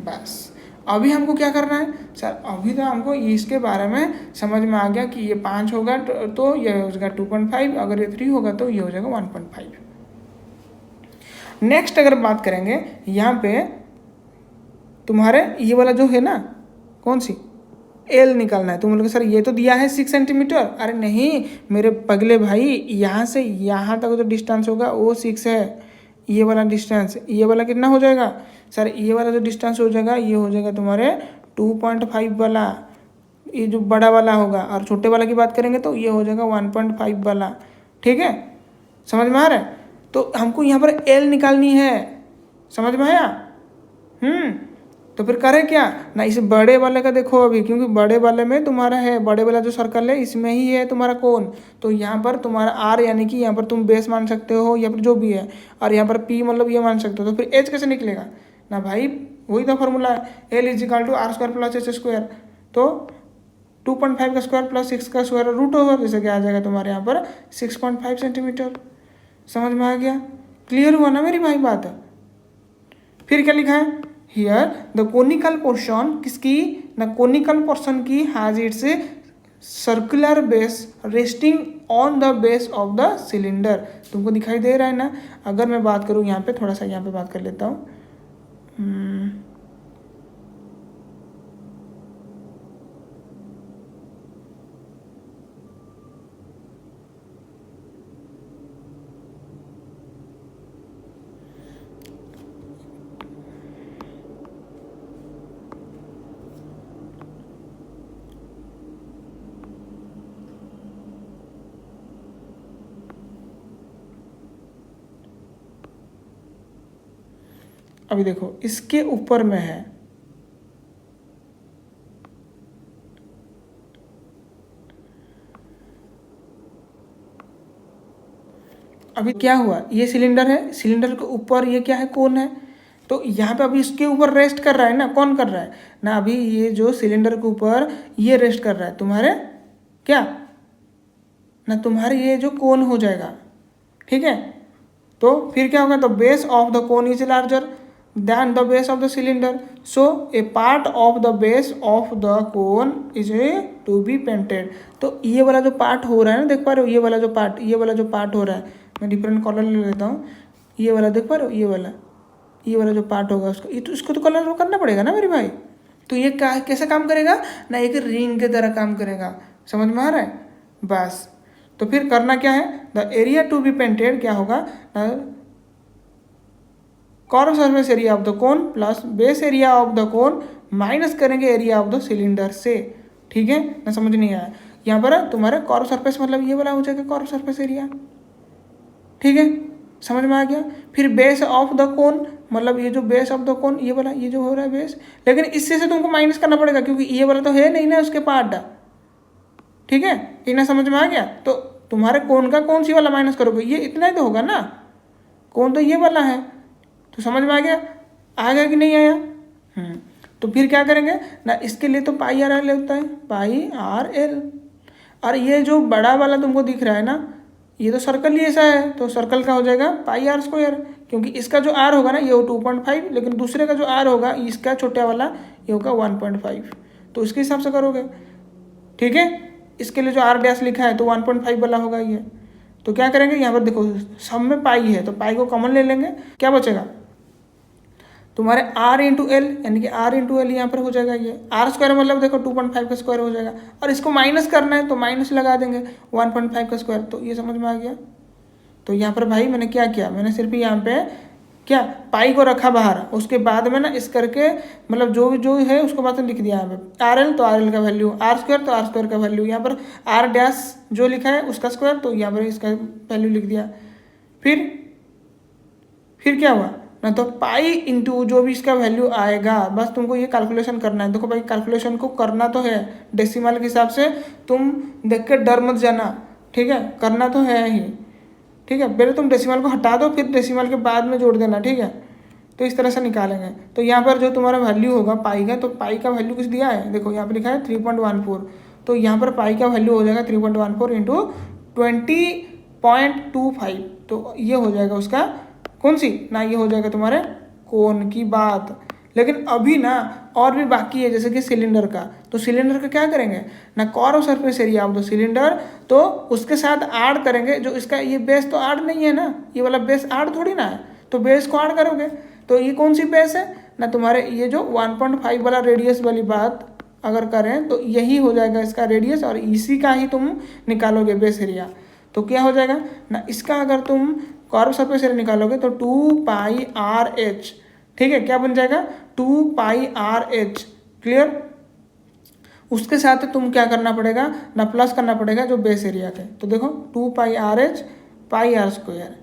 बस अभी हमको क्या करना है सर, अभी तो हमको इसके बारे में समझ में आ गया कि ये 5 होगा तो ये हो जाएगा 2.5, अगर ये 3 होगा तो ये हो जाएगा 1.5। नेक्स्ट अगर बात करेंगे यहाँ पे तुम्हारे ये वाला जो है ना, कौन सी एल निकालना है। तुम लोग सर ये तो दिया है 6 सेंटीमीटर। अरे नहीं मेरे पगले भाई, यहाँ से यहाँ तक जो डिस्टेंस होगा वो 6 है। ये वाला डिस्टेंस, ये वाला कितना हो जाएगा सर? ये वाला जो डिस्टेंस हो जाएगा ये हो जाएगा तुम्हारे 2.5 वाला, ये जो बड़ा वाला होगा। और छोटे वाला की बात करेंगे तो ये हो जाएगा 1.5 वाला, ठीक है? समझ में आ रहा है? तो हमको यहाँ पर एल निकालनी है, समझ में आया? तो फिर करें क्या ना, इस बड़े वाले का देखो अभी, क्योंकि बड़े वाले में तुम्हारा है, बड़े वाला जो सर्कल है इसमें ही है तुम्हारा कोन। तो यहाँ पर तुम्हारा आर यानी कि यहाँ पर तुम बेस मान सकते हो या फिर जो भी है, और यहाँ पर पी मतलब ये मान सकते हो। तो फिर एच कैसे निकलेगा ना भाई? वही तो फॉर्मूला है, l is equal to r square plus h square. तो 2.5 का स्क्वायर प्लस 6 का स्क्वायर रूट ओवर, जैसे कि आ जाएगा तुम्हारे यहाँ पर 6.5 सेंटीमीटर। समझ में आ गया? क्लियर हुआ ना मेरी भाई बात? फिर क्या लिखा है हियर द कोनिकल पोर्शन किसकी, द कोनिकल पोर्शन की has its circular base resting on the base of the cylinder. तुमको दिखाई दे रहा है ना। अगर मैं बात करूँ यहाँ पे, थोड़ा सा यहाँ पे बात कर लेता हूँ। अभी देखो इसके ऊपर में है, अभी क्या हुआ, ये सिलेंडर है, सिलेंडर के ऊपर ये क्या है, कोन है। तो यहाँ पे अभी इसके ऊपर रेस्ट कर रहा है ना, कौन कर रहा है ना, अभी ये जो सिलेंडर के ऊपर ये रेस्ट कर रहा है तुम्हारे क्या ना, तुम्हारे ये जो कोन हो जाएगा, ठीक है। तो फिर क्या होगा, the base of the cone is larger than the base of the cylinder, so a part of the base of the cone is to be painted. तो ये वाला जो पार्ट हो रहा है ना, देख पा रहे हो, ये वाला जो पार्ट, ये वाला जो पार्ट हो रहा है, मैं डिफरेंट कलर ले लेता हूँ। ये वाला देख पा रहे हो, ये वाला जो पार्ट होगा उसको, ये तो इसको तो कलर करना पड़ेगा ना मेरे भाई। तो ये कैसे काम करेगा ना, एक रिंग की तरह काम करेगा, समझ में आ रहा है बस। तो फिर करना क्या है, the area to be painted क्या होगा, curve surface area of the cone plus base area of the cone minus करेंगे एरिया ऑफ द सिलेंडर से, ठीक है ना। समझ नहीं आया, यहाँ पर तुम्हारा कर्व सरफेस मतलब ये वाला हो जाएगा कर्व सरफेस एरिया, ठीक है, समझ में आ गया। फिर बेस ऑफ द कोन मतलब ये जो बेस ऑफ द कोन, ये वाला, ये जो हो रहा है बेस, लेकिन इससे से तुमको माइनस करना पड़ेगा क्योंकि ये वाला तो है नहीं ना उसके पार्ट, ठीक है, इतना समझ में आ गया। तो तुम्हारे कोन का कौन सी वाला माइनस करोगे, ये इतना ही तो होगा ना, कोन तो ये वाला है। तो समझ में आ गया कि नहीं आया। तो फिर क्या करेंगे ना, इसके लिए तो पाई आर एल होता है, पाई आर एल। और ये जो बड़ा वाला तुमको दिख रहा है ना, ये तो सर्कल ही ऐसा है, तो सर्कल का हो जाएगा पाई आर स्क्वायर, क्योंकि इसका जो आर होगा ना ये 2.5, लेकिन दूसरे का जो आर होगा इसका छोटा वाला ये होगा 1.5, तो इसके हिसाब से करोगे, ठीक है। इसके लिए जो आर डैश लिखा है तो 1.5 वाला होगा ये। तो क्या करेंगे, यहाँ पर देखो सब में पाई है तो पाई को कॉमन ले लेंगे, क्या बचेगा तुम्हारे r इंटू एल, यानी कि r इंटू एल यहाँ पर हो जाएगा, ये आर स्क्वायर मतलब देखो 2.5 का स्क्वायर हो जाएगा, और इसको माइनस करना है तो माइनस लगा देंगे 1.5 का स्क्वायर। तो ये समझ में आ गया। तो यहाँ पर भाई मैंने क्या किया, मैंने सिर्फ यहाँ पे क्या पाई को रखा बाहर, उसके बाद में ना इस करके मतलब जो है उसको बाद में लिख दिया यहाँ पे आर एल, तो आर एल का वैल्यू, आर स्क्वायर तो आर स्क्वायर का वैल्यू, यहाँ पर आर डैश जो लिखा है उसका स्क्वायर, तो यहाँ पर इसका वैल्यू लिख दिया। फिर क्या हुआ ना, तो पाई इंटू जो भी इसका वैल्यू आएगा, बस तुमको ये कैलकुलेशन करना है। देखो भाई कैलकुलेशन को करना तो है डेसिमल के हिसाब से, तुम देख के डर मत जाना, ठीक है, करना तो है ही, ठीक है। पहले तुम डेसिमल को हटा दो, फिर डेसिमल के बाद में जोड़ देना, ठीक है। तो इस तरह से निकालेंगे। तो यहाँ पर जो तुम्हारा वैल्यू होगा पाई का, तो पाई का वैल्यू कुछ दिया है, देखो यहाँ पर लिखा है 3.14, तो यहाँ पर पाई का वैल्यू हो जाएगा 3.14 इंटू 20.25, तो ये हो जाएगा उसका कौन सी ना, ये हो जाएगा तुम्हारे कोन की बात। लेकिन अभी ना और भी बाकी है, जैसे कि सिलेंडर का, तो सिलेंडर का क्या करेंगे ना, curve surface area of the cylinder, तो उसके साथ ऐड करेंगे जो इसका ये बेस तो ऐड नहीं है ना, ये वाला बेस ऐड थोड़ी ना है, तो बेस को ऐड करोगे। तो ये कौन सी बेस है ना, तुम्हारे ये जो 1.5 वाला रेडियस वाली बात अगर करें तो यही हो जाएगा इसका रेडियस, और इसी का ही तुम निकालोगे बेस एरिया। तो क्या हो जाएगा ना, इसका अगर तुम कर्व सरफेस एरिया निकालोगे तो 2πr/h, ठीक है, क्या बन जाएगा 2πr/h, क्लियर। उसके साथ तुम क्या करना पड़ेगा ना, प्लस करना पड़ेगा जो बेस एरिया थे। तो देखो 2πr/h पाई आर स्क्वायर,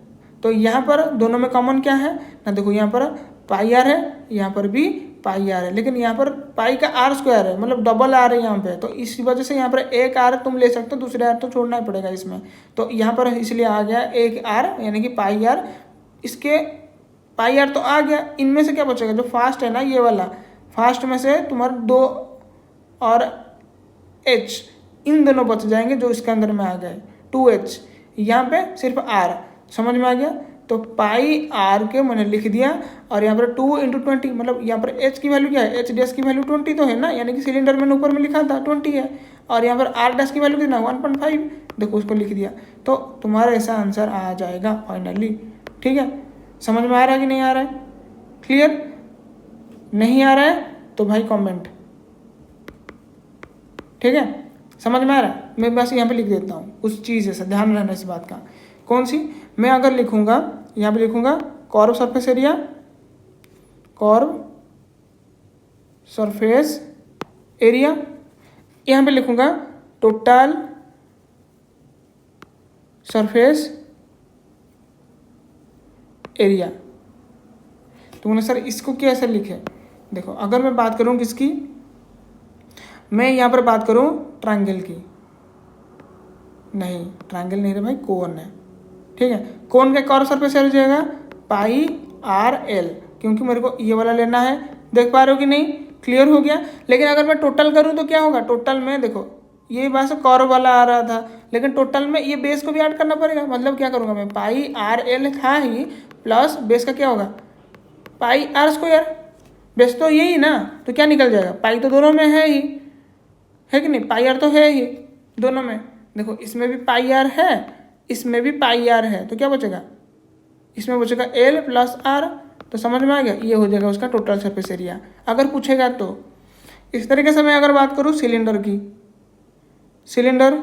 तो यहाँ पर दोनों में कॉमन क्या है ना, देखो यहाँ पर पाई आर है, यहाँ पर भी पाई आर है, लेकिन यहाँ पर पाई का आर स्क्वायर है, मतलब डबल आर है यहाँ पे, तो इसी वजह से यहाँ पर एक आर तुम ले सकते हो, दूसरे आर तो छोड़ना ही पड़ेगा इसमें। तो यहाँ पर इसलिए आ गया एक आर, यानी कि पाई आर। इसके पाई आर तो आ गया, इनमें से क्या बचेगा, जो फास्ट है ना ये वाला, फास्ट में से तुम्हारे 2 और h, इन दोनों बच जाएंगे जो इसके अंदर में आ गए, 2h, यहाँ पे सिर्फ r, समझ में आ गया। तो पाई आर के मैंने लिख दिया, और यहाँ पर 2 × 20 मतलब यहाँ पर एच की वैल्यू क्या है, एच डैश की वैल्यू 20 तो है ना, यानी कि सिलेंडर मैंने ऊपर में लिखा था 20 है, और यहाँ पर आर डैश की वैल्यू कितना 1.5, देखो उसको लिख दिया, तो तुम्हारा ऐसा आंसर आ जाएगा फाइनली। ठीक है, समझ में आ रहा है कि नहीं आ रहा है? क्लियर? नहीं आ रहा है तो भाई कमेंट। ठीक है, समझ में आ रहा है? मैं बस यहाँ पे लिख देता हूँ उस चीज़ से, ध्यान रहना इस बात का। कौन सी? मैं अगर लिखूँगा यहाँ पे लिखूँगा curve surface area, curve surface area, यहाँ पे लिखूँगा टोटल सरफेस एरिया। तो मैंने सर इसको कैसे लिखे? देखो अगर मैं बात करूँ किसकी, मैं यहाँ पर बात करूँ ट्रायंगल की, नहीं ट्रायंगल नहीं रे भाई, कोन है। ठीक है, कोन का कर्व सरफेस एरिया जाएगा पाई आर एल, क्योंकि मेरे को ये वाला लेना है। देख पा रहे हो कि नहीं? क्लियर हो गया। लेकिन अगर मैं टोटल करूँ तो क्या होगा? टोटल में देखो ये बात से कर्व वाला आ रहा था, लेकिन टोटल में ये बेस को भी ऐड करना पड़ेगा। मतलब क्या करूँगा मैं, पाई आर एल था ही, प्लस बेस का क्या होगा पाई आर स्क्वायर, बेस तो यही ना, तो क्या निकल जाएगा, पाई तो दोनों में है ही, है कि नहीं, पाई आर तो है ही दोनों में। देखो इसमें भी पाई आर है, इसमें भी पाई आर है, तो क्या बचेगा, इसमें बचेगा एल प्लस आर। तो समझ में आ गया, ये हो जाएगा उसका टोटल सरफेस एरिया अगर पूछेगा तो। इस तरीके से मैं अगर बात करूँ सिलेंडर की, सिलेंडर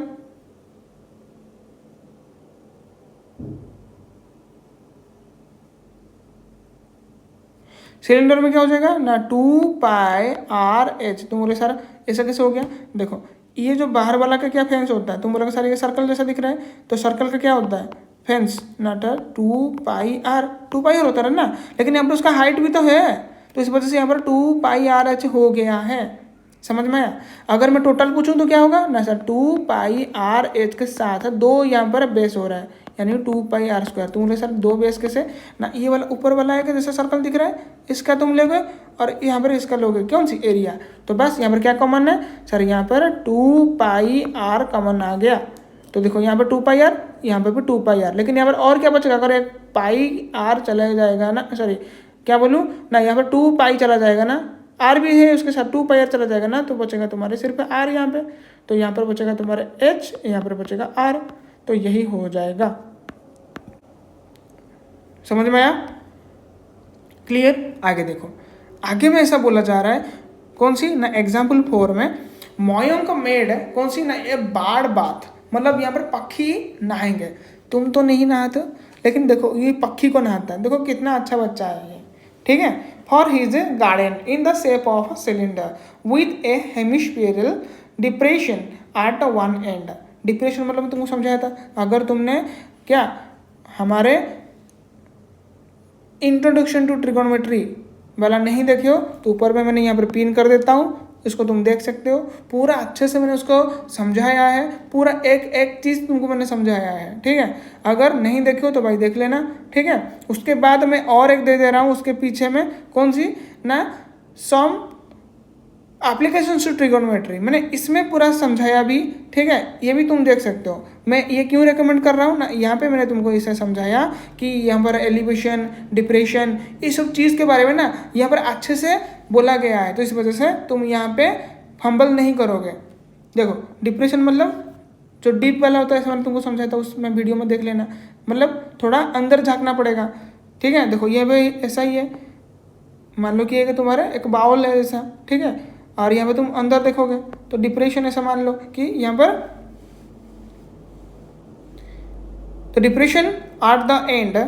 सिलेंडर में क्या हो जाएगा ना, 2πr/h। तुम बोले सर ऐसा कैसे हो गया? देखो ये जो बाहर वाला का क्या फेंस होता है, तुम बोलोगे सर ये सर्कल जैसा दिख रहा है, तो सर्कल का क्या होता है फेंस, नॉट 2πr, 2πr होता है ना, लेकिन यहाँ पर उसका हाइट भी तो है, तो इस वजह से यहाँ पर 2πr/h हो गया है। समझ में आया? अगर मैं टोटल पूछूं तो क्या होगा ना सर, 2πr/h के साथ 2 यहाँ पर बेस हो रहा है, यानी 2πr²। तुम बोले सर 2 बेस कैसे ना, ये वाला ऊपर वाला है कि जैसे सर्कल दिख रहा है इसका तुम लोगे, और यहाँ पर इसका लोगे कौन सी एरिया। तो बस यहाँ पर क्या कॉमन है सर, यहाँ पर 2πr कॉमन आ गया। तो देखो यहाँ पर 2πr, यहाँ पर भी 2πr, लेकिन यहाँ पर और क्या बचेगा, अगर एक पाई आर चला जाएगा ना, सॉरी क्या बोलूँ ना, यहाँ पर 2π चला जाएगा ना, आर भी है उसके साथ 2πr चला जाएगा ना, तो बचेगा तुम्हारे सिर्फ आर यहाँ पे, तो यहाँ पर बचेगा तुम्हारे एच, यहाँ पर बचेगा आर, तो यही हो जाएगा। समझ में आया? क्लियर? आगे देखो, आगे में ऐसा बोला जा रहा है कौन सी ना, एग्जाम्पल 4 में मॉयंक मेड है कौन सी ना, ये बाढ़ बात, मतलब यहाँ पर पक्षी नहाएंगे। तुम तो नहीं नहाते, लेकिन देखो ये पक्षी को नहाता है, देखो कितना अच्छा बच्चा है ये। ठीक है, for his garden in the shape of cylinder with a hemispherical depression at one end. Depression मतलब तुमको समझाया था, अगर तुमने क्या हमारे इंट्रोडक्शन टू ट्रिगोनोमेट्री वाला नहीं देखे हो तो ऊपर में मैंने यहाँ पर पिन कर देता हूँ, इसको तुम देख सकते हो। पूरा अच्छे से मैंने उसको समझाया है, पूरा एक एक चीज़ तुमको मैंने समझाया है। ठीक है, अगर नहीं देखे हो तो भाई देख लेना। ठीक है, उसके बाद मैं और एक दे रहा हूँ उसके पीछे में, कौन सी ना, सम एप्लीकेशन टू ट्रिगोनोमेट्री, मैंने इसमें पूरा समझाया भी। ठीक है, ये भी तुम देख सकते हो। मैं ये क्यों रेकमेंड कर रहा हूँ ना, यहाँ पे मैंने तुमको इसे समझाया कि यहाँ पर एलिवेशन, डिप्रेशन, इस सब चीज़ के बारे में ना यहाँ पर अच्छे से बोला गया है, तो इस वजह से तुम यहाँ पे फंबल नहीं करोगे। देखो डिप्रेशन मतलब जो डीप वाला होता है, ऐसा मैंने तुमको समझाया था, उसमें वीडियो में देख लेना, मतलब थोड़ा अंदर झाँकना पड़ेगा। ठीक है, देखो ये भी ऐसा ही है, मान लो कि एक तुम्हारा एक बाउल है ऐसा, ठीक है, और यहाँ पे तुम अंदर देखोगे तो डिप्रेशन ऐसा मान लो कि यहाँ पर, तो डिप्रेशन एट द एंड,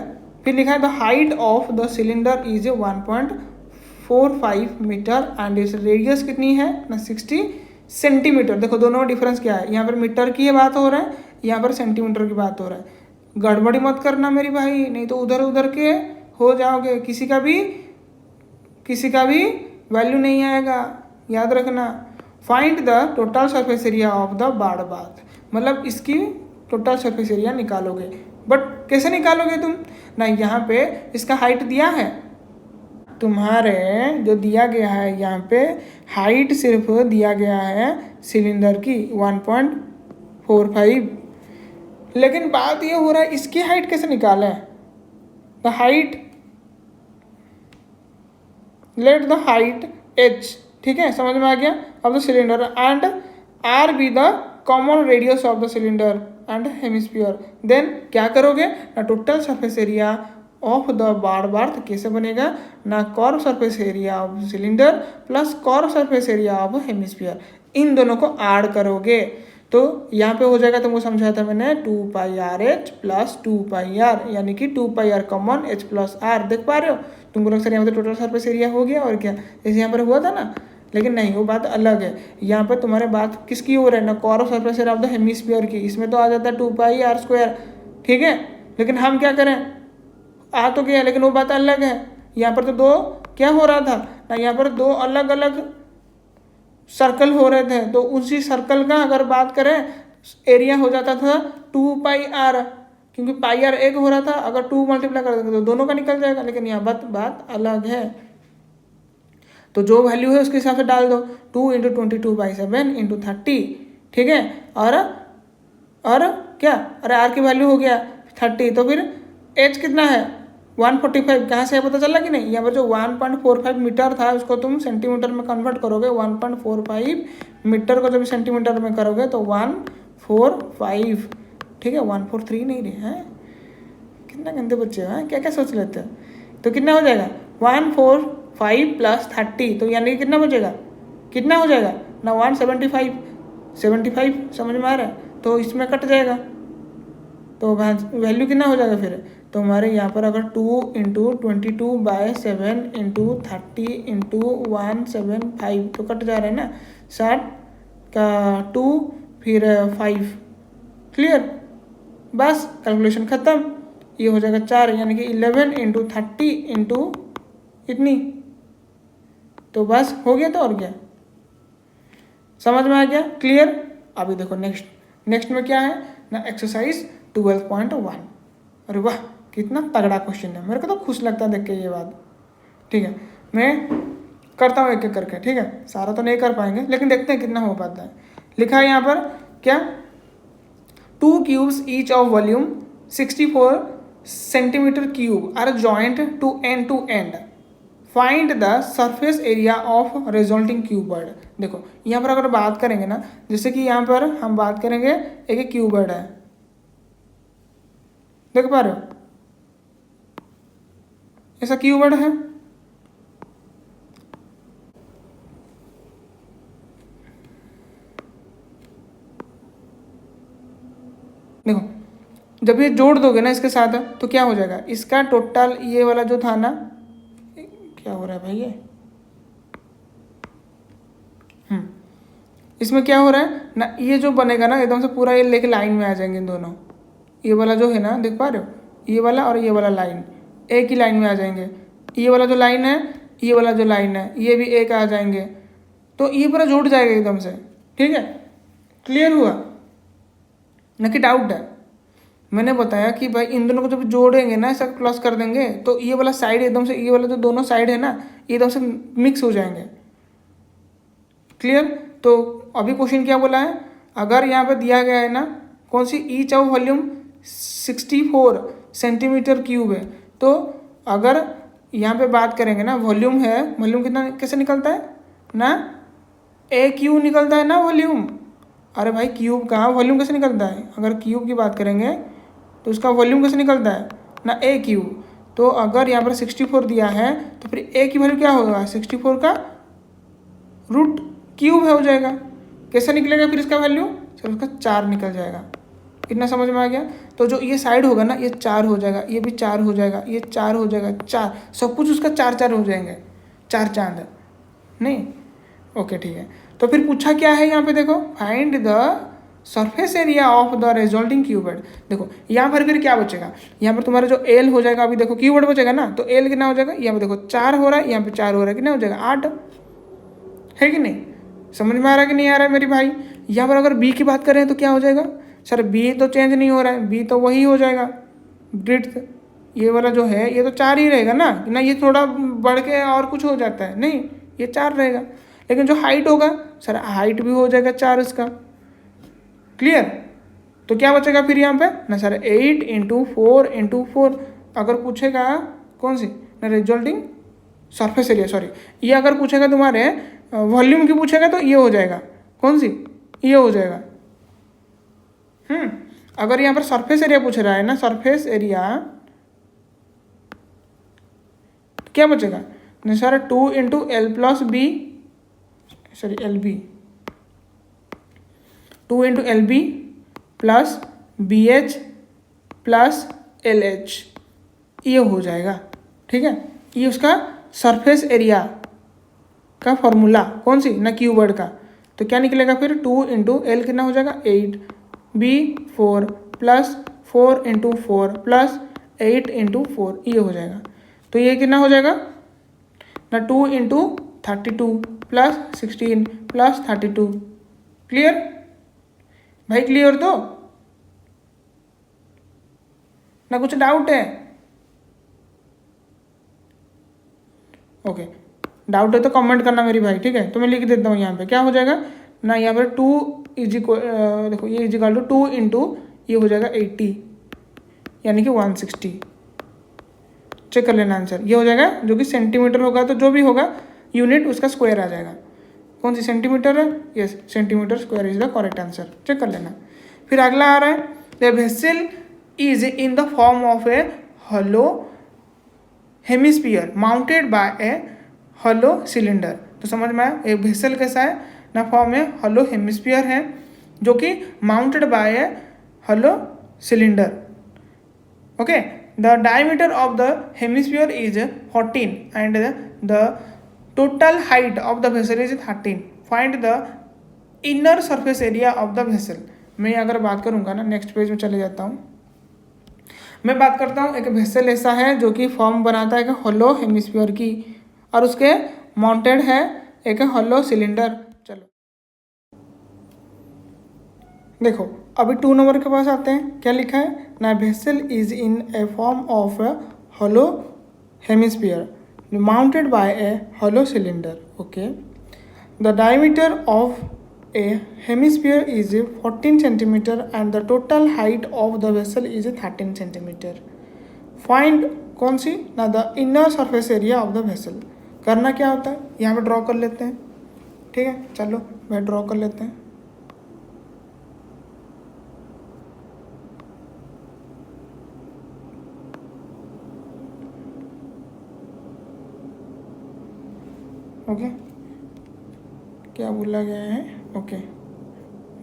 फिर लिखा है the height of the cylinder is 1.45 metre and इस रेडियस कितनी है ना 60 सेंटीमीटर। देखो दोनों में डिफरेंस क्या है, यहाँ पर मीटर की बात हो रहा है, यहाँ पर सेंटीमीटर की बात हो रहा है। गड़बड़ी मत करना मेरी भाई, नहीं तो उधर उधर के हो जाओगे, किसी का भी वैल्यू नहीं आएगा, याद रखना। Find the total surface area of the बाढ़ बाथ, मतलब इसकी टोटल सरफेस एरिया निकालोगे। बट कैसे निकालोगे तुम ना, यहाँ पे इसका हाइट दिया है तुम्हारे, जो दिया गया है यहाँ पे हाइट सिर्फ दिया गया है सिलेंडर की 1.45, लेकिन बात ये हो रहा है इसकी हाइट कैसे निकालें। The height, let the height h, ठीक है, समझ में आ गया, of the cylinder and r be the common radius of the cylinder and hemisphere, then क्या करोगे ना, total surface area of the बार बार, तो कैसे बनेगा ना, curve surface area of cylinder plus curve surface area of hemisphere, इन दोनों को ऐड करोगे तो यहाँ पे हो जाएगा, तुमको समझाया था मैंने 2πr/h प्लस 2πr, यानी कि 2πr common h plus r, देख पा रहे हो, तुमको लग सर यहाँ पे टोटल सरफेस एरिया हो गया और क्या, जैसे यहाँ पर हुआ था ना, लेकिन नहीं, वो बात अलग है। यहाँ पर तुम्हारे बात किसकी हो रहा है ना, curve surface area of the hemisphere की, इसमें तो आ जाता है 2πr², ठीक है, लेकिन हम क्या करें, आ तो गया, लेकिन वो बात अलग है। यहाँ पर तो दो क्या हो रहा था ना, यहाँ पर दो अलग अलग सर्कल हो रहे थे, तो उसी सर्कल का अगर बात करें एरिया हो जाता था 2πr, क्योंकि πr एक हो रहा था, अगर 2 मल्टीप्लाई कर देंगे तो दोनों का निकल जाएगा, लेकिन यहाँ बात अलग है। तो जो वैल्यू है उसके हिसाब से डाल दो, 2 × 22/7 × 30, ठीक है, और क्या, अरे r की वैल्यू हो गया 30, तो फिर h कितना है 145, कहाँ से पता चला कि नहीं, यहाँ पर जो 1.45 मीटर था उसको तुम सेंटीमीटर में कन्वर्ट करोगे, 1.45 मीटर को जब सेंटीमीटर में करोगे तो 145, ठीक है, 143 नहीं रहे हैं, कितना गंदे बच्चे हैं, क्या क्या सोच लेते हैं, तो कितना हो जाएगा 145 प्लस 30, तो यानी कितना बचेगा, कितना हो जाएगा ना 175 समझ में आ रहा है, तो इसमें कट जाएगा, तो वैल्यू कितना हो जाएगा फिर, तो हमारे यहाँ पर अगर 2 × 22/7 × 30 × 175, तो कट जा रहा है ना 60 का 2 फिर 5, क्लियर, बस कैलकुलेशन ख़त्म, ये हो जाएगा 4, यानी कि 11 × 30 × इतनी, तो बस हो गया, तो और क्या, समझ में आ गया, क्लियर। अभी देखो नेक्स्ट में क्या है ना, एक्सरसाइज 12.1, अरे वाह कितना तगड़ा क्वेश्चन है, मेरे को तो खुश लगता है देख के ये बात, ठीक है, मैं करता हूँ एक एक करके, ठीक है, सारा तो नहीं कर पाएंगे लेकिन देखते हैं कितना हो पाता है। लिखा है यहाँ पर क्या, 2 cubes each of volume 64 cm³ are joined to end, find the surface area of resulting cuboid. देखो यहाँ पर अगर बात करेंगे ना, जैसे कि यहाँ पर हम बात करेंगे एक क्यूबॉइड है, देख पा रहे हो, ऐसा क्यूबॉइड है, देखो जब ये जोड़ दोगे ना इसके साथ तो क्या हो जाएगा, इसका टोटल ये वाला जो था ना, क्या हो रहा है भाई ये, इसमें क्या हो रहा है ना, ये जो बनेगा ना एकदम से पूरा ये लेके लाइन में आ जाएंगे दोनों, ये वाला जो है ना, देख पा रहे हो, ये वाला और ये वाला लाइन एक ही लाइन में आ जाएंगे, ये वाला जो लाइन है, ये वाला जो लाइन है, ये भी एक आ जाएंगे, तो ये पूरा जुड़ जाएगा एकदम से, ठीक है, क्लियर हुआ ना कि डाउट है। मैंने बताया कि भाई इन दोनों को जब जोड़ेंगे ना, ऐसा प्लस कर देंगे तो ये वाला साइड एकदम से, ये वाला जो दोनों साइड है ना, ये एकदम से मिक्स हो जाएंगे, क्लियर। तो अभी क्वेश्चन क्या बोला है, अगर यहाँ पे दिया गया है ना, कौन सी, ईच ऑफ वॉल्यूम 64 cm³ है, तो अगर यहाँ पे बात करेंगे ना, वॉल्यूम है, वॉल्यूम कितना कैसे निकलता है ना, AQ निकलता है ना वॉल्यूम, अरे भाई क्यूब कहाँ, वॉल्यूम कैसे निकलता है, अगर क्यूब की बात करेंगे तो उसका वॉल्यूम कैसे निकलता है ना, AQ, तो अगर यहाँ पर 64 दिया है तो फिर A की वैल्यू क्या होगा, 64 का √³ हो जाएगा, कैसे निकलेगा फिर इसका वैल्यू, चलो उसका 4 निकल जाएगा, इतना समझ में आ गया। तो जो ये साइड होगा ना, ये 4 हो जाएगा, ये भी 4 हो जाएगा, ये 4 हो जाएगा, 4 सब कुछ उसका 4 हो जाएंगे, 4 चांद नहीं, ओके ठीक है। तो फिर पूछा क्या है यहाँ पे, देखो find the surface area of the resulting cuboid. देखो यहाँ पर फिर क्या बचेगा, यहाँ पर तुम्हारा जो एल हो जाएगा, अभी देखो क्यूबॉइड बचेगा ना, तो एल कितना हो जाएगा, यहाँ पे देखो 4 हो रहा है, यहाँ पे 4 हो रहा है, कितना हो जाएगा 8, है कि नहीं, समझ में आ रहा है कि नहीं आ रहा है मेरी भाई। यहाँ पर अगर बी की बात करें तो क्या हो जाएगा, सर बी तो चेंज नहीं हो रहा है, बी तो वही हो जाएगा ब्रिथ, ये वाला जो है ये तो 4 ही रहेगा ना, ये थोड़ा बढ़ के और कुछ हो जाता है, नहीं ये 4 रहेगा, लेकिन जो हाइट होगा सर हाइट भी हो जाएगा 4 इसका, क्लियर। तो क्या बचेगा फिर यहाँ पे ना सर 8 × 4 × 4, अगर पूछेगा कौन सी ना रिजल्टिंग सरफेस एरिया, सॉरी ये अगर पूछेगा तुम्हारे वॉल्यूम की पूछेगा तो ये हो जाएगा कौन सी, ये हो जाएगा। अगर यहाँ पर सरफेस एरिया पूछ रहा है ना, सरफेस एरिया, क्या बचेगा नहीं sir 2 into l plus b, sorry l b, 2 into l b plus b h plus l h, ये हो जाएगा। ठीक है, ये उसका सरफेस एरिया का फॉर्मूला, कौन सी ना क्यूबर्ड का। तो क्या निकलेगा फिर 2 इंटू एल कितना हो जाएगा 8, b 4 plus 4 into 4 plus 8 into 4, ये हो जाएगा। तो ये कितना हो जाएगा ना 2 इंटू 32 प्लस 16 प्लस 32। क्लियर भाई, क्लियर तो ना कुछ डाउट है? ओके, डाउट है तो कमेंट करना मेरी भाई। ठीक है, तो मैं लिख देता हूँ यहाँ पे क्या हो जाएगा ना, यहाँ पर 2 इज इक्वल, देखो ये इज इक्वल टू 2 इंटू ये हो जाएगा 80 यानी कि 160। चेक कर लेना आंसर, ये हो जाएगा जो कि सेंटीमीटर होगा, तो जो भी होगा यूनिट उसका स्क्वायर आ जाएगा। कौन सी सेंटीमीटर है, yes centimetre square is the correct answer. Check कर लेना। फिर अगला आ रहा है the vessel is in the form of a hollow hemisphere mounted by a hollow cylinder. तो समझ में आया, एक वेसल कैसा है ना, फॉर्म में हॉलो हेमिस्फीयर है जो कि mounted by a hollow cylinder. Okay, the diameter of the hemisphere is 14 and the total height of the vessel is 13। Find the inner surface area of the vessel. मैं अगर बात करूंगा ना, नेक्स्ट पेज में चले जाता हूँ, मैं बात करता हूँ एक वेसल ऐसा है जो कि फॉर्म बनाता है एक हॉलो हेमिस्फीयर की, और उसके माउंटेड है एक हॉलो सिलेंडर। चलो देखो अभी 2 नंबर के पास आते हैं, क्या लिखा है ना, vessel is in a form of hollow hemisphere mounted by a hollow cylinder. Okay, the diameter of a hemisphere is 14 centimetre and the total height of the vessel is 13 centimetre. Find कौन सी ना, the inner surface area of the vessel. करना क्या होता है, यहाँ पे ड्रॉ कर लेते हैं। ठीक है, चलो मैं ड्रॉ कर लेते हैं। ओके, क्या बोला गया है, okay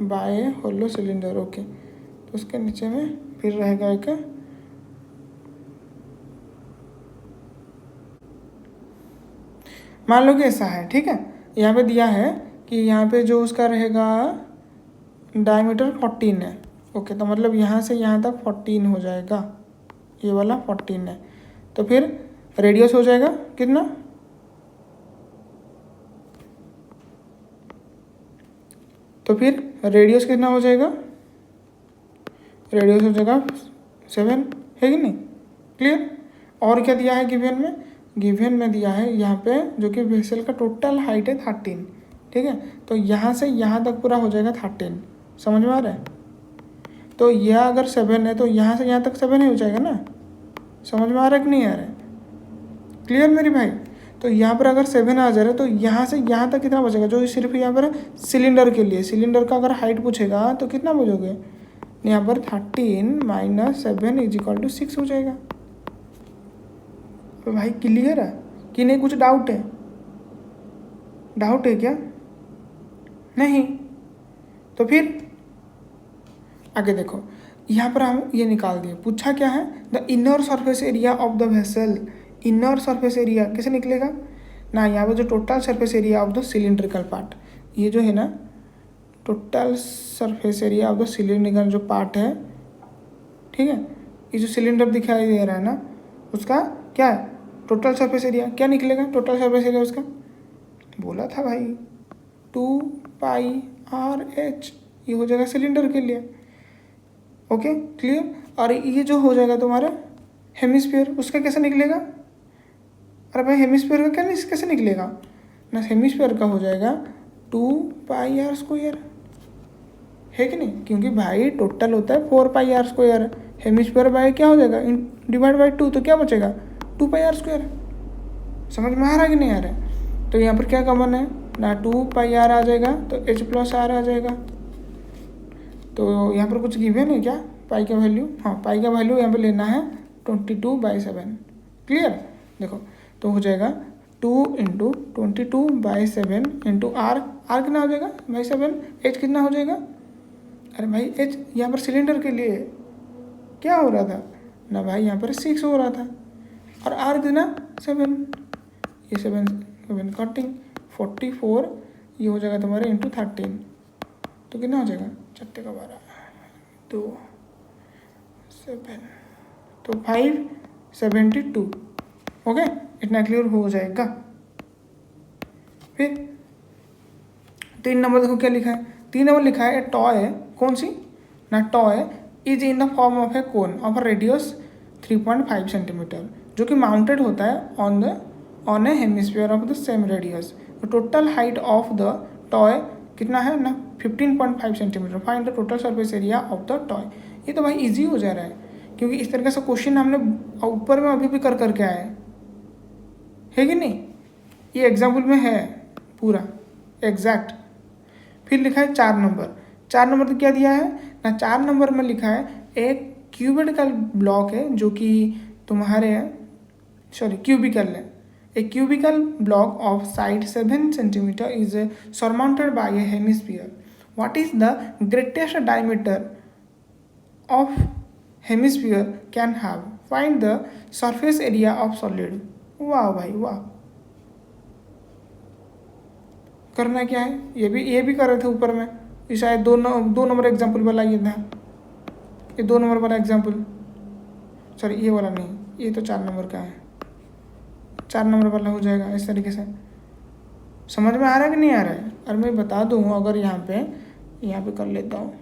by hollow cylinder. Okay, तो उसके नीचे में फिर रहेगा एक मान लो कि ऐसा है। ठीक है, यहाँ पे दिया है कि यहाँ पे जो उसका रहेगा डायमीटर 14 है। ओके, तो मतलब यहाँ से यहाँ तक 14 हो जाएगा, ये वाला 14 है। तो फिर रेडियस हो जाएगा कितना, तो फिर रेडियस कितना हो जाएगा, रेडियस हो जाएगा 7, है कि नहीं। क्लियर। और क्या दिया है गिवन में, गिवन में दिया है यहाँ पे जो कि वेसल का टोटल हाइट है 13। ठीक है, तो यहाँ से यहाँ तक पूरा हो जाएगा 13। समझ में आ रहा है। तो यह अगर 7 है तो यहाँ से यहाँ तक 7 ही हो जाएगा ना। समझ में आ रहा है कि नहीं आ रहा है, क्लियर मेरी भाई। तो यहाँ पर अगर 7 आ जा रहा है तो यहाँ से यहाँ तक कितना बचेगा, जो सिर्फ यहाँ पर सिलेंडर के लिए, सिलेंडर का अगर हाइट पूछेगा तो कितना बचोगे, यहाँ पर 13 माइनस 7 इज इक्वल टू 6 हो जाएगा। तो भाई क्लियर है कि नहीं, कुछ डाउट है, डाउट है क्या, नहीं। तो फिर आगे देखो, यहाँ पर हम ये निकाल दिए, पूछा क्या है the inner surface area of the vessel. Inner surface area कैसे निकलेगा ना, यहाँ पर जो total surface area of the cylindrical part, ये जो है ना total surface area of the cylindrical जो पार्ट है, ठीक है, ये जो सिलेंडर दिखाई दे रहा है ना, उसका क्या है टोटल सरफेस एरिया, क्या निकलेगा टोटल सरफेस एरिया उसका, बोला था भाई 2πr/h, ये हो जाएगा सिलेंडर के लिए। Okay clear. और ये जो हो जाएगा तुम्हारा हेमिस्फीयर, उसका कैसे निकलेगा, अरे भाई हेमिस्फीयर का क्या नहीं कैसे निकलेगा ना, हेमिस्फीयर का हो जाएगा 2πr², है कि नहीं, क्योंकि भाई टोटल होता है 4πr², हेमिस्फीयर बाय क्या हो जाएगा, डिवाइड बाई 2, तो क्या बचेगा 2πr²। समझ में आ रहा है कि नहीं आ रहा है? तो यहाँ पर क्या कॉमन है ना, 2πr आ जाएगा तो h+r आ जाएगा। तो यहाँ पर कुछ गिवन है क्या पाई का वैल्यू? हाँ, पाई का वैल्यू यहाँ पर लेना है 22/7। क्लियर? देखो तो हो जाएगा 2 × 22/7 × r कितना हो जाएगा भाई 7, h कितना हो जाएगा, अरे भाई h यहाँ पर सिलेंडर के लिए क्या हो रहा था ना भाई, यहाँ पर 6 हो रहा था, और r कितना 7, ये 7 कटिंग 44, ये हो जाएगा तुम्हारे × 13, तो कितना हो जाएगा 4 का 12 2 7, तो 572। ओके, इतना क्लियर हो जाएगा। फिर 3 नंबर देखो क्या लिखा है, 3 नंबर लिखा है टॉय, कौन सी ना, toy is in the form of A cone of a radius 3.5 centimetre, जो कि माउंटेड होता है on a hemisphere of the same radius. Total height of the toy कितना है ना 15.5 centimetre. Find the total surface area of the toy. ये तो भाई इजी हो जा रहा है, क्योंकि इस तरीके से क्वेश्चन हमने ऊपर में अभी भी कर करके आए है कि नहीं, ये एग्जाम्पल में है पूरा एग्जैक्ट। फिर लिखा है 4 नंबर, 4 नंबर तो क्या दिया है ना, 4 नंबर में लिखा है एक क्यूबिकल ब्लॉक है जो कि तुम्हारे क्यूबिकल है। A cubical block of side 7 cm is surmounted by a hemisphere. What is the greatest diameter of hemisphere can have? Find the surface area of solid. वाह भाई वाह, करना क्या है, ये भी कर रहे थे ऊपर में, ये शायद 2 नंबर एग्जाम्पल वाला ये था, ये 2 नंबर वाला एग्जाम्पल, सॉरी ये वाला नहीं, ये तो 4 नंबर का है, 4 नंबर वाला हो जाएगा इस तरीके से। समझ में आ रहा है कि नहीं आ रहा है? और मैं बता दूँ, अगर यहाँ पे कर लेता हूँ,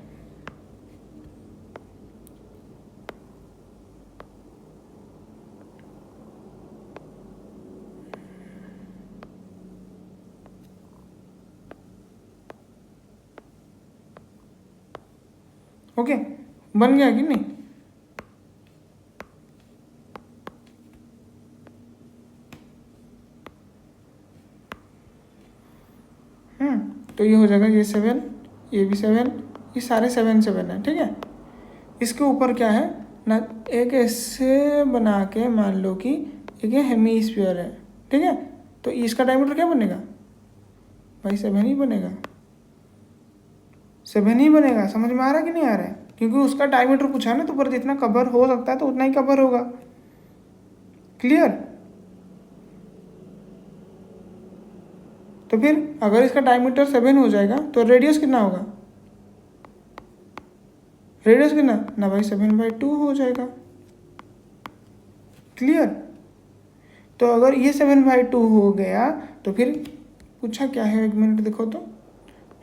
ओके बन गया कि नहीं? तो ये हो जाएगा, ये 7, ये भी 7, ये सारे 7 है, ठीक है। इसके ऊपर क्या है ना, एक ऐसे बना के मान लो कि एक हेमिस्फीयर है, ठीक है, तो इसका डायमीटर क्या बनेगा भाई 7 ही बनेगा, 7 ही बनेगा। समझ में आ रहा है कि नहीं आ रहा है? क्योंकि उसका डायमीटर पूछा ना, तो ऊपर जितना कवर हो सकता है तो उतना ही कवर होगा। क्लियर? तो फिर अगर इसका डायमीटर 7 हो जाएगा तो रेडियस कितना होगा, रेडियस कितना ना भाई 7/2 हो जाएगा। क्लियर? तो अगर ये 7/2 हो गया तो फिर पूछा क्या है, 1 मिनट देखो तो,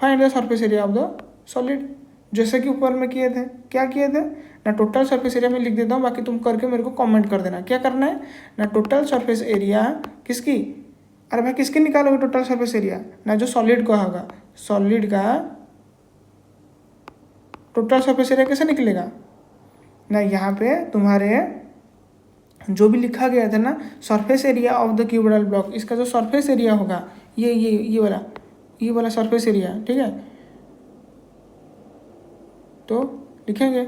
find the surface area of the solid, जैसे कि ऊपर में किए थे। क्या किए थे ना, टोटल सरफेस एरिया में लिख देता हूँ, बाकी तुम करके मेरे को कमेंट कर देना क्या करना है ना। टोटल सरफेस एरिया किसकी, अरे भाई किसकी निकालोगे टोटल सरफेस एरिया ना, जो सॉलिड का होगा, सॉलिड का टोटल सरफेस एरिया कैसे निकलेगा ना, यहाँ पे तुम्हारे जो भी लिखा गया था ना, surface area of the cubical block, इसका जो सरफेस एरिया होगा ये वाला सरफेस एरिया, ठीक है। तो लिखेंगे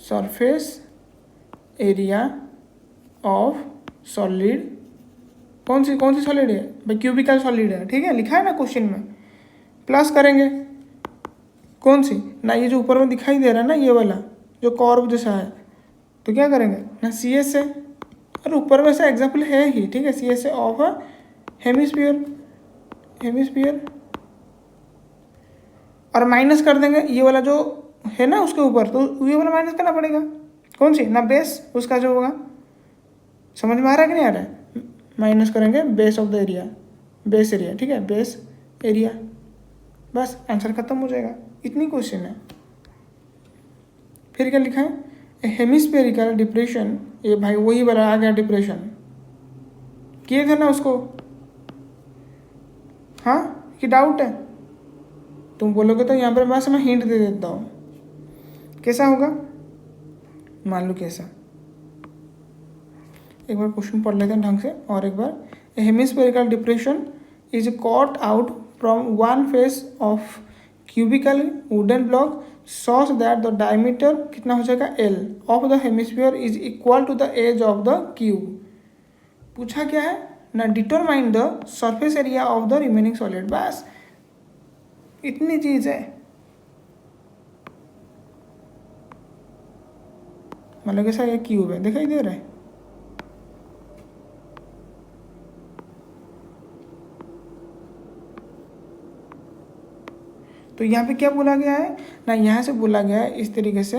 सरफेस एरिया ऑफ सॉलिड, कौन सी सॉलिड है भाई, क्यूबिकल सॉलिड है, ठीक है, लिखा है ना क्वेश्चन में। प्लस करेंगे कौन सी ना, ये जो ऊपर में दिखाई दे रहा है ना, ये वाला जो कर्व जैसा है, तो क्या करेंगे ना CS से, और ऊपर में से एग्जाम्पल है ही, ठीक है, CS से ऑफ हेमिस्फीयर, और माइनस कर देंगे ये वाला जो है ना उसके ऊपर, तो ये वाला माइनस करना पड़ेगा, कौन सी ना बेस उसका जो होगा। समझ में आ रहा है कि नहीं आ रहा है? माइनस करेंगे base of the area, base area, ठीक है, बेस एरिया, बस आंसर खत्म हो जाएगा। इतनी क्वेश्चन है। फिर क्या लिखा है, हेमिस्फेरिकल डिप्रेशन, ये भाई वही वाला आ गया डिप्रेशन, किए थे ना उसको, हाँ कि डाउट है? तुम बोलोगे तो यहाँ पर बस मैं हिंट दे देता हूँ, कैसा होगा मान लो कैसा, एक बार क्वेश्चन पढ़ लेते हैं ढंग से और एक बार। Hemispherical depression is cut out from one face of cubical wooden block such that the diameter कितना हो जाएगा L of the hemisphere is equal to the edge of the cube. पूछा क्या है ना, determine the surface area of the remaining solid. बस इतनी चीज है। मतलब कैसा ये क्यूब है, दिखाई दे रहा है। तो यहाँ पे क्या बोला गया है ना, यहाँ से बोला गया है इस तरीके से,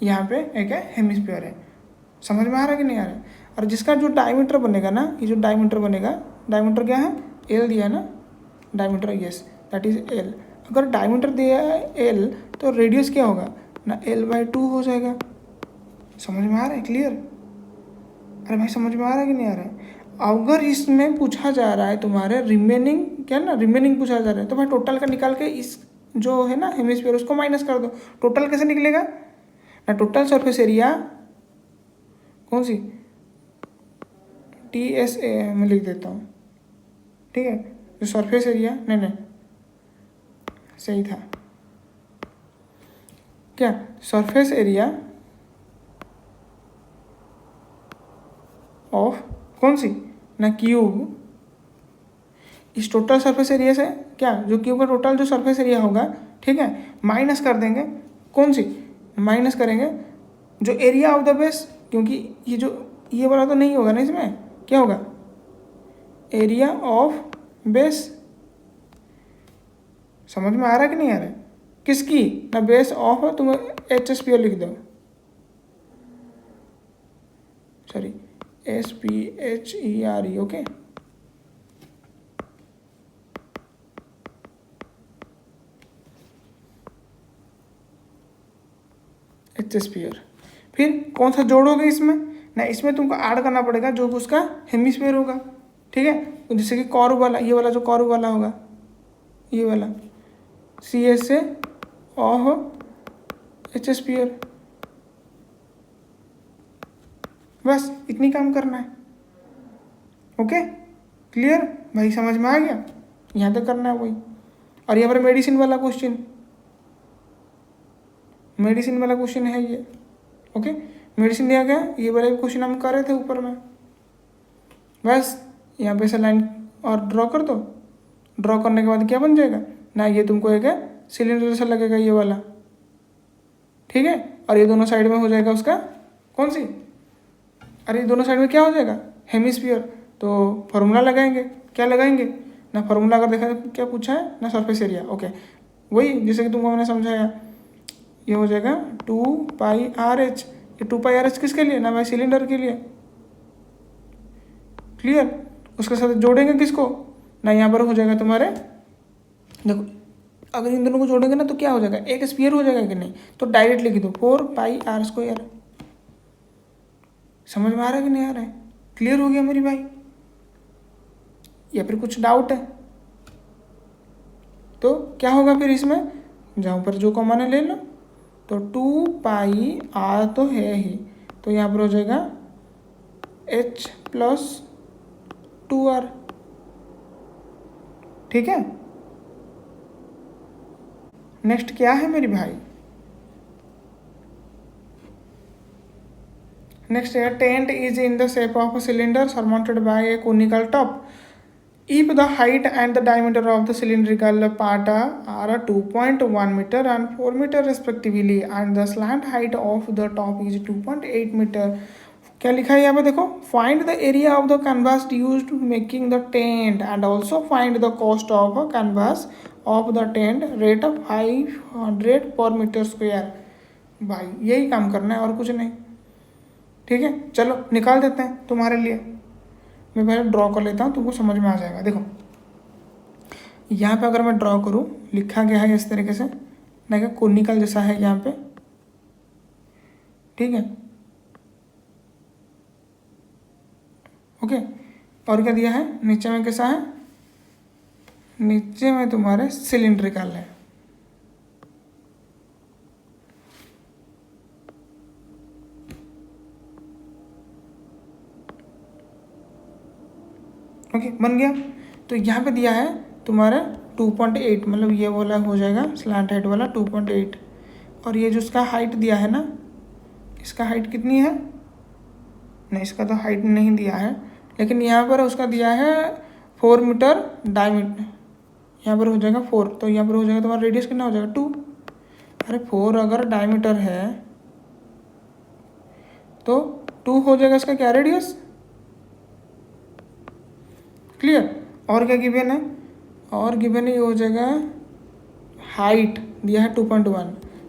यहाँ पे एक है हेमिस्फीयर है। समझ में आ रहा है कि नहीं आ रहा है? और जिसका जो डायमीटर बनेगा ना, ये जो डायमीटर बनेगा, डायमीटर क्या है एल दिया है ना, diameter yes that is L. अगर डायमीटर दिया है एल तो रेडियस क्या होगा ना, L/2 हो जाएगा। समझ में आ रहा है? क्लियर? अरे भाई समझ में आ रहा है कि नहीं आ रहा है? अगर इसमें पूछा जा रहा है तुम्हारे रिमेनिंग, क्या ना रिमेनिंग पूछा जा रहा है, तो भाई टोटल का निकाल के इस जो है ना हेमिस्फीयर उसको माइनस कर दो। टोटल कैसे निकलेगा ना, टोटल सरफेस एरिया कौन सी TSA में लिख देता हूँ, ठीक है। जो सरफेस एरिया, नहीं सही था क्या, सरफेस एरिया ऑफ कौन सी ना क्यूब, इस टोटल सरफेस एरिया से क्या, जो क्यूब का टोटल जो सरफेस एरिया होगा, ठीक है, माइनस कर देंगे कौन सी, माइनस करेंगे जो एरिया ऑफ द बेस, क्योंकि ये जो ये वाला तो नहीं होगा ना, इसमें क्या होगा एरिया ऑफ बेस। समझ में आ रहा है कि नहीं आ रहा है? किसकी ना, बेस ऑफ तुम HSPR लिख दो, सॉरी SPHERE, ओके। HSPR फिर कौन सा जोड़ोगे इसमें ना, इसमें तुमको ऐड करना पड़ेगा जो उसका हेमिस्फीयर होगा, ठीक है। जैसे कि कॉर्व वाला, ये वाला जो कॉर्व वाला होगा, ये वाला CSA ऑफ HSPR। बस इतनी काम करना है, ओके। क्लियर भाई, समझ में आ गया? यहाँ तक करना है वही। और यहाँ पर मेडिसिन वाला क्वेश्चन, मेडिसिन वाला क्वेश्चन है ये, ओके। मेडिसिन दिया गया, ये वाला क्वेश्चन हम कर रहे थे ऊपर में। बस यहाँ पे से लाइन और ड्रॉ कर दो। ड्रॉ करने के बाद क्या बन जाएगा ना, ये तुमको एक सिलेंडर जैसा लगेगा ये वाला, ठीक है। और ये दोनों साइड में हो जाएगा उसका कौन सी, अरे दोनों साइड में क्या हो जाएगा हेमिस्फीयर। तो फार्मूला लगाएंगे, क्या लगाएंगे ना, फार्मूला अगर देखा क्या पूछा है ना, सरफेस एरिया, ओके। वही जैसे कि तुमको मैंने समझाया, ये हो जाएगा 2πRH। ये 2πRH किसके लिए ना भाई, सिलेंडर के लिए। क्लियर? उसके साथ जोड़ेंगे किसको ना, यहाँ पर हो जाएगा तुम्हारे, देखो अगर इन दोनों को जोड़ेंगे ना तो क्या हो जाएगा, एक स्फीयर हो जाएगा कि नहीं। तो डायरेक्ट लिख दो 4πr²। समझ में आ रहा है कि नहीं आ रहा है? क्लियर हो गया मेरी भाई, या फिर कुछ डाउट है? तो क्या होगा फिर इसमें, जहाँ पर जो कॉमन है ले लो। तो 2πr तो है ही, तो यहाँ पर हो जाएगा H+2r, ठीक है। नेक्स्ट क्या है मेरी भाई, नेक्स्ट है tent is in the shape of a cylinder surmounted by a conical top. If the height and the diameter of the cylindrical part are 2.1 meter and 4 meter respectively and the slant height of the top is 2.8 meter, क्या लिखा है यहाँ पे देखो, find the area of the canvas used making the tent and also find the cost of canvas of the tent rate of 500 पर मीटर स्क्वायर। भाई यही काम करना है और कुछ नहीं, ठीक है। चलो निकाल देते हैं तुम्हारे लिए, मैं पहले ड्रॉ कर लेता हूँ, तुमको समझ में आ जाएगा। देखो यहाँ पे अगर मैं ड्रॉ करूँ, लिखा गया है इस तरीके से, देखो कोनिकल जैसा है यहाँ पे, ठीक है, ओके। और क्या दिया है नीचे में, कैसा है, नीचे में तुम्हारे सिलिंड्रिकल है, ओके, बन गया। तो यहाँ पे दिया है तुम्हारा 2.8, मतलब ये वाला हो जाएगा स्लैंट हाइट वाला 2.8, और ये जो इसका हाइट दिया है ना, इसका हाइट कितनी है, नहीं इसका तो हाइट नहीं दिया है, लेकिन यहाँ पर उसका दिया है 4 मीटर डायमीटर, यहाँ पर हो जाएगा 4, तो यहाँ पर हो जाएगा तुम्हारा रेडियस कितना हो जाएगा 2। अरे 4 अगर डायमीटर है तो 2 हो जाएगा इसका क्या रेडियस। क्लियर। और क्या गिवन है, और गिवन ये हो जाएगा हाइट दिया है 2.1,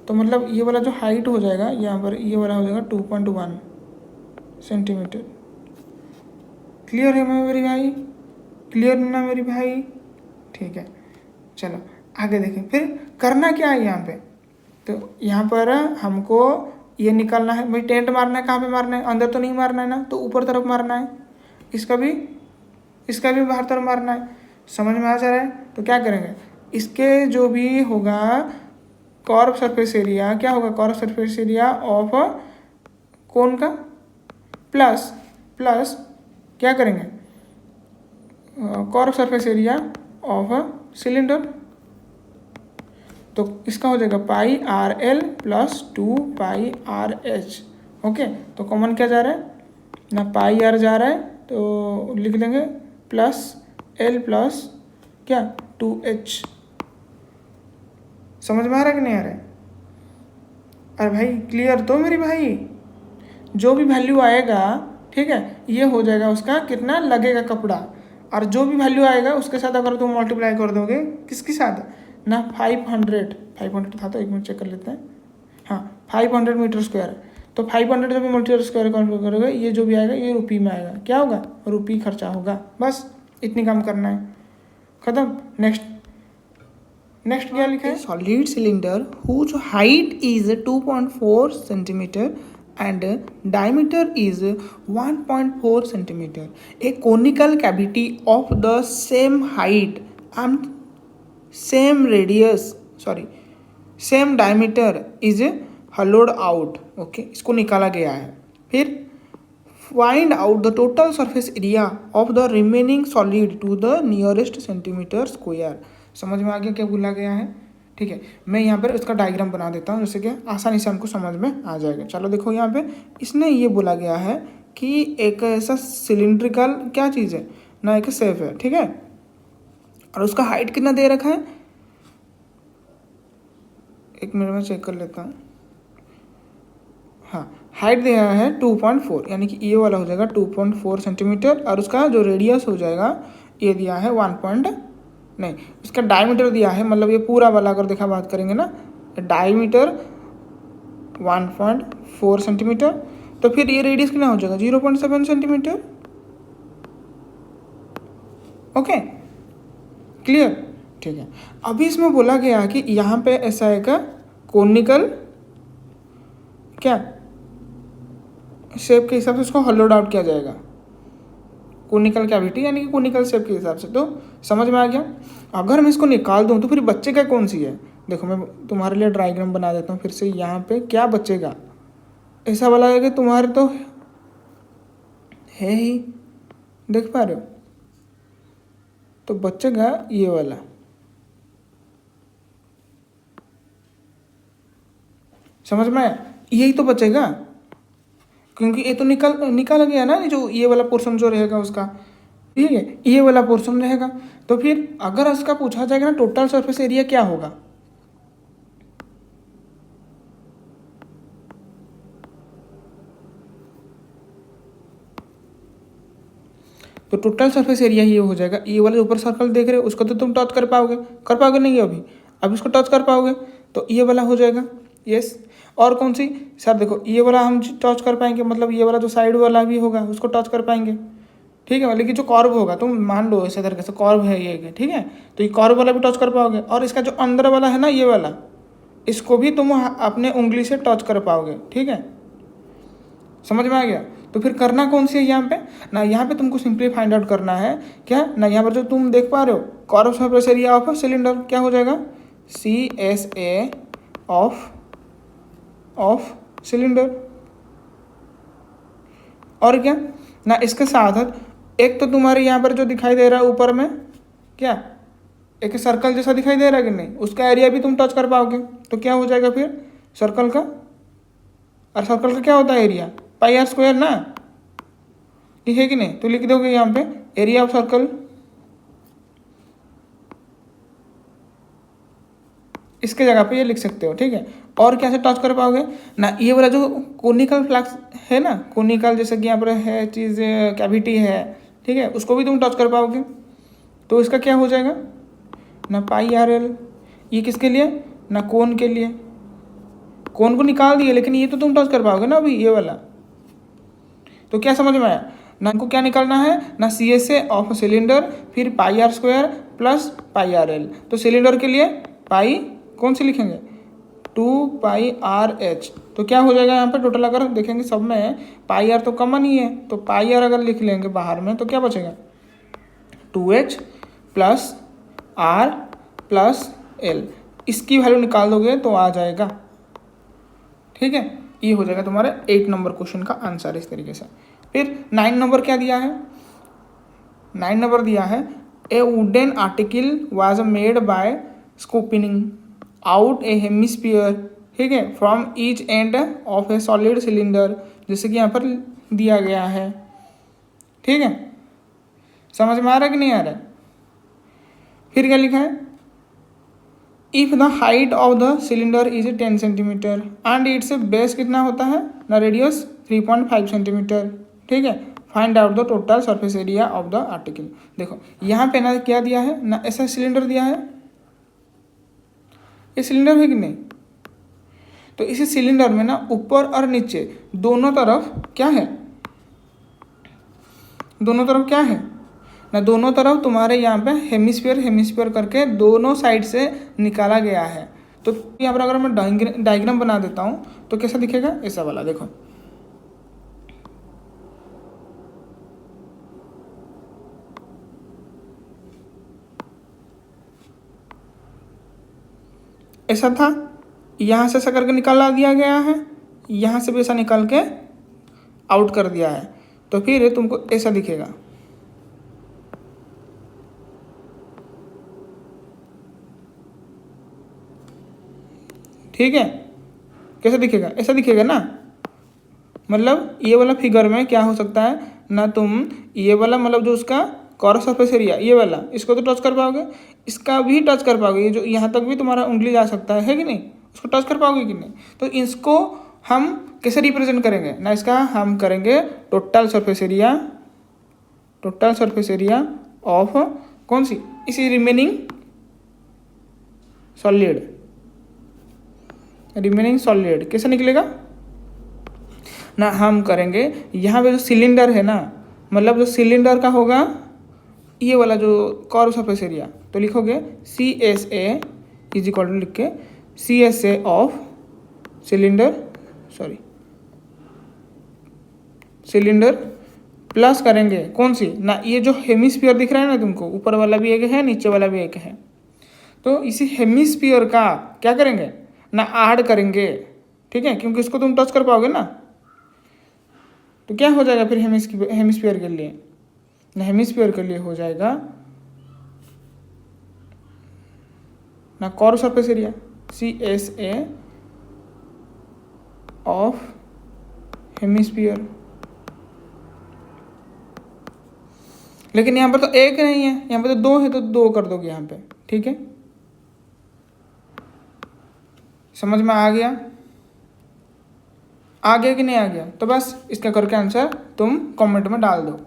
तो मतलब ये वाला जो हाइट हो जाएगा यहाँ पर, ये वाला हो जाएगा 2.1 सेंटीमीटर। क्लियर है मेरी भाई, क्लियर ना मेरी भाई, ठीक है। चलो आगे देखें, फिर करना क्या है यहाँ पे, तो यहाँ पर हमको ये निकालना है भाई, टेंट मारना है, कहाँ पे मारना है, अंदर तो नहीं मारना है ना, तो ऊपर तरफ मारना है, इसका भी बाहर तरफ मारना है। समझ में आ जा रहा है। तो क्या करेंगे, इसके जो भी होगा कॉर्ब सरफेस एरिया, क्या होगा, कॉर्ब सरफेस एरिया ऑफ कोन का प्लस क्या करेंगे, कॉर्ब सरफेस एरिया ऑफ सिलेंडर, तो इसका हो जाएगा पाई आर एल प्लस 2 पाई आर एच। ओके, तो कॉमन क्या जा रहा है ना, पाई आर जा रहा है, तो लिख देंगे प्लस एल प्लस क्या 2h। समझ में आ रहा है कि नहीं आ रहा है। अरे भाई क्लियर तो मेरी भाई, जो भी वैल्यू आएगा ठीक है, ये हो जाएगा उसका कितना लगेगा कपड़ा, और जो भी वैल्यू आएगा उसके साथ अगर तुम मल्टीप्लाई कर दोगे, किसके साथ ना 500 था, तो एक मिनट चेक कर लेते हैं, हाँ 500 मीटर स्क्वायर, तो 500 जब भी मीटर स्क्वायर कॉन्वर्ट करोगे, ये जो भी आएगा ये रुपये में आएगा, क्या होगा, रुपये खर्चा होगा, बस इतनी काम करना है, खत्म। नेक्स्ट क्या लिखा है, solid cylinder whose height is 2.4 centimetre and diameter is 1.4 centimeter. A conical cavity of the same height and same diameter is hollowed out. Okay, इसको निकाला गया है। फिर find out the total surface area of the remaining solid to the nearest centimeter square. समझ में आ गया क्या बोला गया है, ठीक है। मैं यहाँ पर इसका डायग्राम बना देता हूँ, जैसे कि आसानी से हमको समझ में आ जाएगा। चलो देखो, यहाँ पे इसने ये बोला गया है कि एक ऐसा सिलिंड्रिकल क्या चीज़ है ना, एक शेप है, ठीक है, और उसका हाइट कितना दे रखा है, एक मिनट में चेक कर लेता हूँ, हाँ हाइट दिया है 2.4, यानी कि ये वाला हो जाएगा 2.4 सेंटीमीटर, और उसका जो रेडियस हो जाएगा ये दिया है उसका डायमीटर दिया है, मतलब ये पूरा वाला अगर देखा बात करेंगे ना, डायमीटर 1.4 सेंटीमीटर, तो फिर ये रेडियस कितना हो जाएगा 0.7 सेंटीमीटर। ओके क्लियर, ठीक है। अभी इसमें बोला गया कि यहाँ पे ऐसा एक कोनिकल क्या शेप के हिसाब से उसको होलोड आउट किया जाएगा, कोनिकल कैविटी यानी कि कोनिकल शेप के हिसाब से, तो समझ में आ गया। अगर मैं इसको निकाल दूं तो फिर बचेगा कौन सी है, देखो मैं तुम्हारे लिए डायग्राम बना देता हूँ फिर से। यहाँ पे क्या बचेगा, ऐसा वाला है कि तुम्हारे तो है ही, देख पा रहे हो, तो बचेगा ये वाला, समझ में आया, यही तो बचेगा, क्योंकि ये तो निकाल गया ना, जो ये वाला पोर्शन जो रहेगा उसका, ठीक है, ये वाला पोर्शन रहेगा। तो फिर अगर उसका पूछा जाएगा ना टोटल सरफेस एरिया क्या होगा, तो टोटल सरफेस एरिया ये हो जाएगा, ये वाला ऊपर सर्कल देख रहे हो उसको तो तुम टच कर पाओगे नहीं, अभी इसको टच कर पाओगे, तो ये वाला हो जाएगा, यस। और कौन सी सर, देखो ये वाला हम टच कर पाएंगे, मतलब ये वाला जो साइड वाला भी होगा उसको टच कर पाएंगे, ठीक है। लेकिन जो कॉर्व होगा, तुम मान लो ऐसे तरीके से कॉर्व है ये, ठीक है, तो ये कॉर्व वाला भी टच कर पाओगे, और इसका जो अंदर वाला है ना ये वाला, इसको भी तुम अपने उंगली से टच कर पाओगे, ठीक है, समझ में आ गया। तो फिर करना कौन सी है यहाँ पे ना, यहाँ पे तुमको सिंपली फाइंड आउट करना है क्या ना, यहाँ पर जो तुम देख पा रहे हो कॉर्व सरफेस एरिया ऑफ सिलेंडर क्या हो जाएगा, CSA ऑफ सिलेंडर, और क्या ना इसके साथ एक तो तुम्हारे यहाँ पर जो दिखाई दे रहा है ऊपर में क्या एक सर्कल जैसा दिखाई दे रहा है कि नहीं, उसका एरिया भी तुम टच कर पाओगे। तो क्या हो जाएगा फिर सर्कल का, और सर्कल का क्या होता है एरिया, पाई आर स्क्वायर ना, ये है कि नहीं। तो लिख दोगे यहाँ पे एरिया ऑफ सर्कल, इसके जगह पे ये लिख सकते हो, ठीक है। और क्या से टच कर पाओगे ना, ये वाला जो कोनिकल फ्लैक्स है ना, कोनिकल जैसे कि यहाँ पर है चीज़ कैविटी है, ठीक है, उसको भी तुम टच कर पाओगे। तो इसका क्या हो जाएगा ना पाई आर एल, ये किसके लिए ना कोन के लिए, कोन को निकाल दिए लेकिन ये तो तुम टच कर पाओगे ना अभी ये वाला। तो क्या समझ में आया ना, हमको क्या निकालना है ना C S A of cylinder, फिर pi r square plus pi r l. तो सिलेंडर के लिए पाई कौन सी लिखेंगे 2 पाई आर एच। तो क्या हो जाएगा यहाँ पे टोटल अगर देखेंगे सब में पाई आर तो कॉमन ही है, तो पाई आर अगर लिख लेंगे बाहर में तो क्या बचेगा 2h plus r plus l, इसकी वैल्यू निकाल दोगे तो आ जाएगा, ठीक है। ये हो जाएगा तुम्हारे 8 नंबर क्वेश्चन का आंसर इस तरीके से। फिर 9 नंबर क्या दिया है, 9 नंबर दिया है ए wooden article was made by scooping out A hemisphere, ठीक है, from each end of A solid cylinder, जैसे कि यहाँ पर दिया गया है, ठीक है। समझ में आ रहा है कि नहीं आ रहा है। फिर क्या लिखा है if the height of the cylinder is 10 centimetre and it's base कितना होता है ना रेडियस 3.5 सेंटीमीटर, ठीक है, find out the total surface area of the article. देखो यहाँ पे ना क्या दिया है ना, ऐसा सिलेंडर दिया है, ये सिलेंडर है कि नहीं। तो इसी सिलेंडर में ना ऊपर और नीचे दोनों तरफ क्या है, दोनों तरफ क्या है ना, दोनों तरफ तुम्हारे यहाँ पे हेमिस्फीयर हेमिस्फीयर करके दोनों साइड से निकाला गया है। तो यहाँ पर अगर मैं डायग्राम बना देता हूँ तो कैसा दिखेगा, ऐसा वाला देखो, ऐसा था, यहाँ से ऐसा करके निकाला दिया गया है, यहाँ से भी ऐसा निकाल के आउट कर दिया है, तो फिर तुमको ऐसा दिखेगा, ठीक है। कैसे दिखेगा, ऐसा दिखेगा ना, मतलब ये वाला फिगर में क्या हो सकता है ना, तुम ये वाला मतलब जो उसका कॉर्नर सरफेस एरिया ये वाला इसको तो टच कर पाओगे, इसका भी टच कर पाओगे, ये जो यहाँ तक भी तुम्हारा उंगली जा सकता है कि नहीं, उसको टच कर पाओगे कि नहीं। तो इसको हम कैसे रिप्रेजेंट करेंगे ना, इसका हम करेंगे total surface area, total surface area of कौन सी इसी रिमेनिंग सॉलिड, रिमेनिंग सॉलिड कैसे निकलेगा ना, हम करेंगे यहाँ पे जो सिलेंडर है ना, मतलब जो सिलेंडर का होगा ये वाला जो कर्व सरफेस एरिया, तो लिखोगे c S a is equal to लिख के c S A of cylinder, sorry cylinder plus करेंगे कौन सी ना, ये जो हेमिस्फीयर दिख रहा है ना तुमको, ऊपर वाला भी एक है नीचे वाला भी एक है, तो इसी हेमिस्फीयर का क्या करेंगे ना ऐड करेंगे, ठीक है, क्योंकि इसको तुम टच कर पाओगे ना। तो क्या हो जाएगा फिर हेमिस्फीयर के लिए ना, हेमिस्फीयर के लिए हो जाएगा ना curve surface area c S A of hemisphere, लेकिन यहाँ पर तो एक नहीं है, यहाँ पर तो 2 है, तो 2 कर दोगे यहाँ पे, ठीक है। समझ में आ गया कि नहीं आ गया, तो बस इसका करके आंसर तुम कमेंट में डाल दो।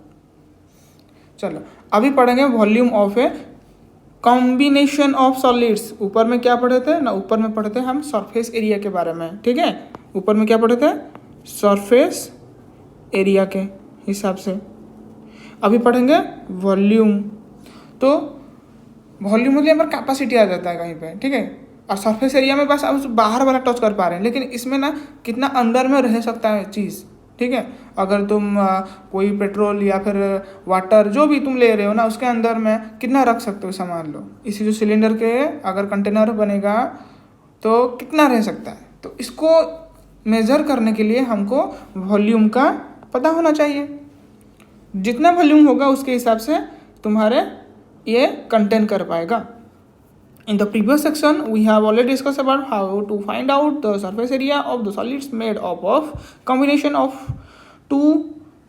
चलो अभी पढ़ेंगे volume of a combination of solids. ऊपर में क्या पढ़े थे ना, ऊपर में पढ़े थे हम सरफेस एरिया के बारे में, ठीक है, ऊपर में क्या पढ़े थे सरफेस एरिया के हिसाब से। अभी पढ़ेंगे वॉल्यूम, तो वॉल्यूम में यहाँ पर कैपेसिटी आ जाता है कहीं पे, ठीक है, और सरफेस एरिया में बस अब बाहर वाला टच कर पा रहे हैं, लेकिन इसमें ना कितना अंदर में रह सकता है चीज़, ठीक है। अगर तुम कोई पेट्रोल या फिर वाटर जो भी तुम ले रहे हो ना, उसके अंदर में कितना रख सकते हो सामान लो, इसी जो सिलेंडर के अगर कंटेनर बनेगा तो कितना रह सकता है। तो इसको मेज़र करने के लिए हमको वॉल्यूम का पता होना चाहिए। जितना वॉल्यूम होगा उसके हिसाब से तुम्हारे ये कंटेन कर पाएगा। In the previous section, we have already discussed about how to find out the surface area of the solids made up of combination of two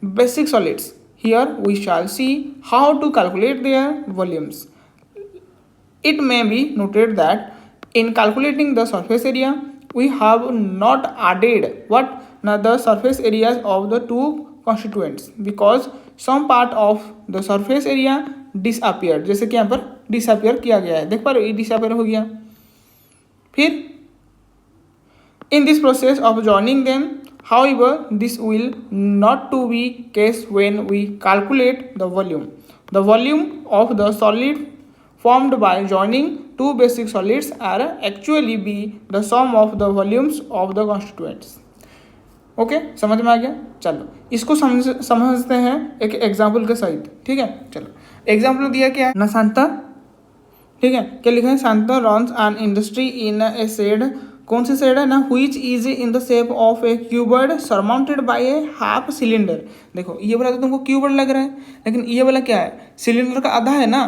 basic solids. Here we shall see how to calculate their volumes. It may be noted that in calculating the surface area, we have not added the surface areas of the two constituents because some part of the surface area disappeared। जैसे कि यहाँ पर डिसअपियर किया गया है, देख पा रहे हो, ये डिसअपियर हो गया। फिर in this process of joining them, however, this will not to be case when we calculate the volume. The volume of the solid formed by joining two basic solids are actually be the sum of the volumes of the constituents. Okay समझ में आ गया। चलो इसको समझते हैं एक एग्जाम्पल के सहित, ठीक है। चलो एग्जाम्पल दिया क्या है ना, शांता, ठीक है। क्या लिखा है, Shanta runs an industry in a shed, कौन सी शेड है ना, which is in the shape of a cuboid surmounted by a half cylinder. देखो ये वाला तो तुमको क्यूबर्ड लग रहा है, लेकिन ये वाला क्या है, सिलेंडर का आधा है ना,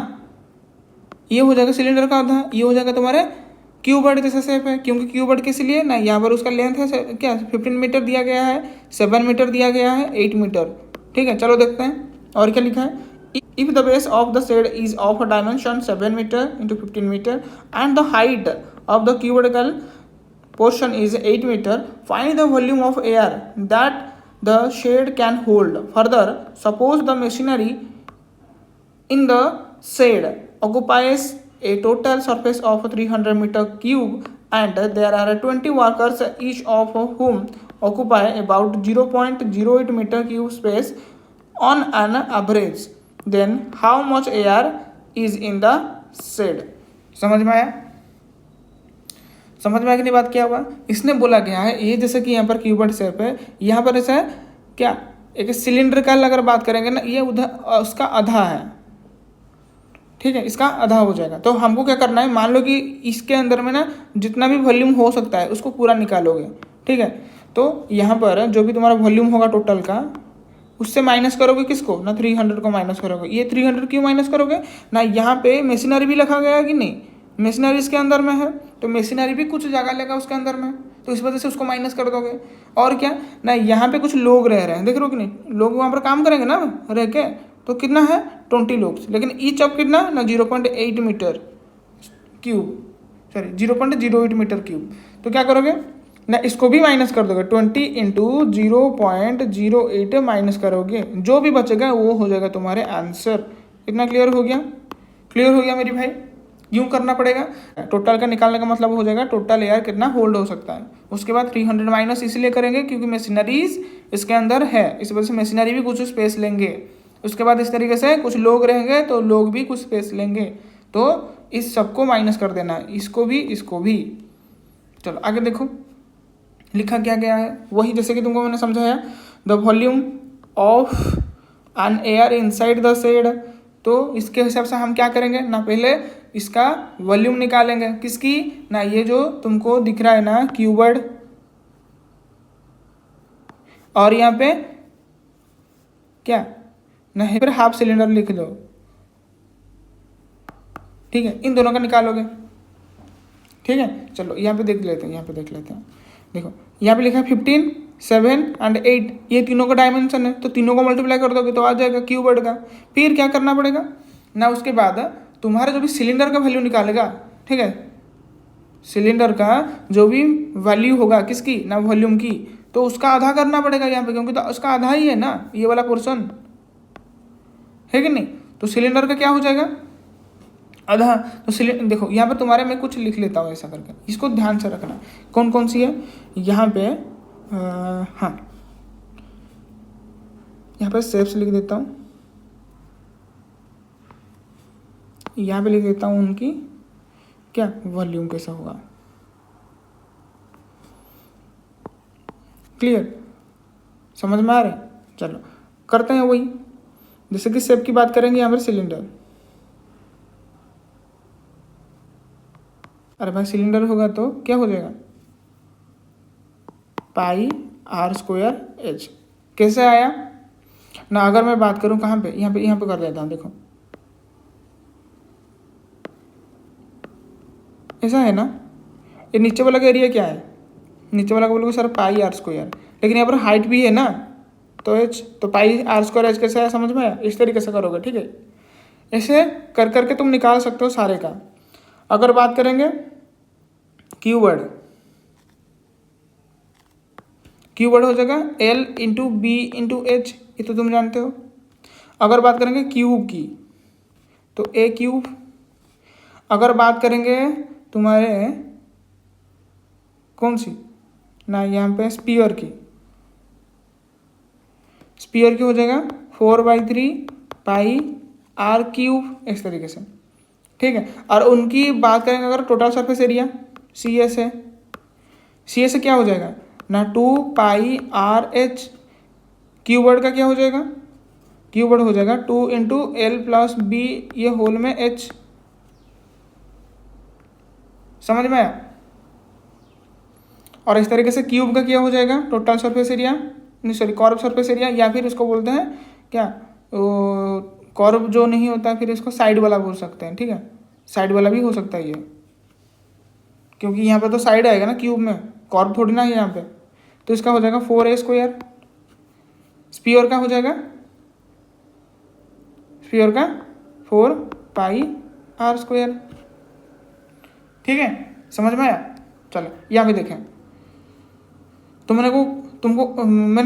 ये हो जाएगा सिलेंडर का आधा, ये हो जाएगा तुम्हारे क्यूबर्ड जैसा शेप है, क्योंकि क्यूबर्ड किस लिए ना, यहाँ पर उसका लेंथ है क्या 15 मीटर दिया गया है, 7 मीटर दिया गया है, 8 मीटर, ठीक है। चलो देखते हैं और क्या लिखा है। If the base of the shed is of a dimension 7 metre into 15 metre and the height of the cuboidal portion is 8 metre, find the volume of air that the shed can hold. Further suppose the machinery in the shed occupies a total surface of 300 meter cube and there are 20 workers, each of whom occupy about 0.08 meter cube space on an average. Then how much air is in the shed? समझ में आया, समझ में आया कि नहीं बात क्या हुआ। इसने बोला गया है ये जैसे कि यहाँ पर क्यूबर्ड शेप है, यहाँ पर ऐसा है क्या, एक सिलेंडर का अगर बात करेंगे ना, ये उधर उसका आधा है, ठीक है, इसका आधा हो जाएगा। तो हमको क्या करना है, मान लो कि इसके अंदर में ना जितना भी वॉल्यूम हो सकता है उसको पूरा निकालोगे, ठीक है। तो यहाँ पर जो भी तुम्हारा वॉल्यूम होगा टोटल का, उससे माइनस करोगे किसको ना, 300 को माइनस करोगे। ये 300 क्यों माइनस करोगे ना, यहाँ पे मशीनरी भी लिखा गया है कि नहीं, मशीनरी इसके अंदर में है, तो मशीनरी भी कुछ जगह लेगा उसके अंदर में, तो इस वजह से उसको माइनस कर दोगे। और क्या ना, यहाँ पे कुछ लोग रह रहे हैं, देख रहे हो कि नहीं, लोग वहाँ पर काम करेंगे ना रह के, तो कितना है 20 लोग, लेकिन ईच ऑफ कितना ना 0.8 metre cube, sorry 0.08 metre cube. तो क्या करोगे ना, इसको भी माइनस कर दोगे, 20 इंटू 0.08 माइनस करोगे, जो भी बचेगा वो हो जाएगा तुम्हारे आंसर। इतना क्लियर हो गया, क्लियर हो गया मेरी भाई। यूँ करना पड़ेगा, टोटल का निकालने का मतलब हो जाएगा टोटल एयर कितना होल्ड हो सकता है। उसके बाद 300 माइनस इसलिए करेंगे क्योंकि मशीनरीज इसके अंदर है, इस वजह से मशीनरी भी कुछ स्पेस लेंगे। उसके बाद इस तरीके से कुछ लोग रहेंगे तो लोग भी कुछ स्पेस लेंगे, तो इस सबको माइनस कर देना है, इसको भी इसको भी। चलो आगे देखो लिखा क्या गया है, वही जैसे कि तुमको मैंने समझाया, the volume of an air inside the shed. तो इसके हिसाब से हम क्या करेंगे ना, पहले इसका वॉल्यूम निकालेंगे, किसकी ना, ये जो तुमको दिख रहा है ना क्यूबर्ड, और यहाँ पे क्या नहीं, फिर हाफ सिलेंडर लिख दो, ठीक है, इन दोनों का निकालोगे, ठीक है। चलो यहाँ पे देख लेते हैं, यहाँ पे देख लेते हैं, देखो यहाँ पे लिखा है 15, 7 एंड 8, ये तीनों का डायमेंशन है, तो तीनों को मल्टीप्लाई कर दोगे तो आ जाएगा क्यूबर्ड का। फिर क्या करना पड़ेगा ना, उसके बाद तुम्हारा जो भी सिलेंडर का वैल्यू निकालेगा, ठीक है, सिलेंडर का जो भी वैल्यू होगा किसकी ना, वॉल्यूम की, तो उसका आधा करना पड़ेगा यहाँ पे, क्योंकि तो उसका आधा ही है ना ये वाला पोर्शन, है कि नहीं। तो सिलेंडर का क्या हो जाएगा आधा। तो सिलेंडर देखो यहाँ पर तुम्हारे मैं कुछ लिख लेता हूँ ऐसा करके, इसको ध्यान से रखना कौन कौन सी है। यहाँ पे हाँ, यहाँ पे शेप्स लिख देता हूँ, यहाँ पे लिख देता हूँ उनकी क्या वॉल्यूम कैसा होगा। क्लियर, समझ में आ रहा है। चलो करते हैं वही, जैसे कि शेप की बात करेंगे यहाँ पर सिलेंडर। अरे भाई सिलेंडर होगा तो क्या हो जाएगा, पाई r² h। कैसे आया ना अगर मैं बात करूँ कहाँ पे, यहाँ पे कर देता हूँ, देखो ऐसा है ना। ये नीचे वाला का एरिया क्या है, नीचे वाला का बोलोगे सर पाई आर स्क्वायर, लेकिन यहाँ पर हाइट भी है ना, तो एच, तो पाई आर स्क्वायर एच कैसे है, समझ में आया। इस तरीके से करोगे, ठीक है। ऐसे कर करके तुम निकाल सकते हो सारे का। अगर बात करेंगे कीवर्ड, कीवर्ड हो जाएगा l into b into h, ये तो तुम जानते हो। अगर बात करेंगे क्यूब की तो ए क्यूब। अगर बात करेंगे तुम्हारे कौन सी ना, यहाँ पे स्पीयर की, स्पीयर की हो जाएगा 4/3 पाई आर क्यूब, इस तरीके से, ठीक है। और उनकी बात करेंगे अगर total surface area c s है, सी एस क्या हो जाएगा ना 2 पाई आर एच। क्यूबर्ड का क्या हो जाएगा, क्यूबर्ड हो जाएगा 2 इंटू एल प्लस बी ये होल में एच, समझ में आया। और इस तरीके से क्यूब का क्या हो जाएगा टोटल सरफेस एरिया, नहीं सॉरी कॉर्ब सरफेस एरिया, या फिर इसको बोलते हैं क्या, कॉर्ब जो नहीं होता फिर इसको साइड वाला बोल सकते हैं, ठीक है। साइड वाला भी हो सकता है ये, क्योंकि यहाँ पे तो साइड आएगा ना क्यूब में, कॉर्ब थोड़ी ना है यहाँ पे। तो इसका हो जाएगा 4a स्क्वायर। स्पीयर का हो जाएगा, स्पीयर का 4 पाई आर स्क्वायर, ठीक है, समझ में आया। चलो यहाँ पे देखें, तो मैंने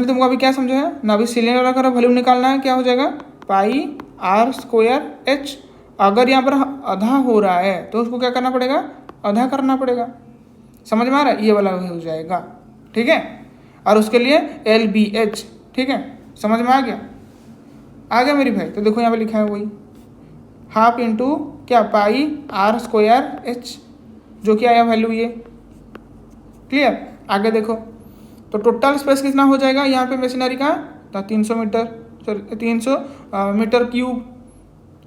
तुमको अभी क्या समझाया ना, अभी सिलेंडर का वॉल्यूम निकालना है, क्या हो जाएगा पाई आर स्क्वायर एच। अगर यहाँ पर आधा हो रहा है तो उसको क्या करना पड़ेगा, आधा करना पड़ेगा, समझ में आ रहा है, ये वाला हो जाएगा, ठीक है। और उसके लिए एल बी एच, ठीक है, समझ में आ गया मेरी भाई। तो देखो यहाँ पे लिखा है वही हाफ इंटू क्या पाई आर स्क्वायर एच, जो कि आया वैल्यू ये, क्लियर। आगे देखो, तो टोटल स्पेस कितना हो जाएगा यहाँ पे मशीनरी का, तो 300 metre, sorry 300 metre cube,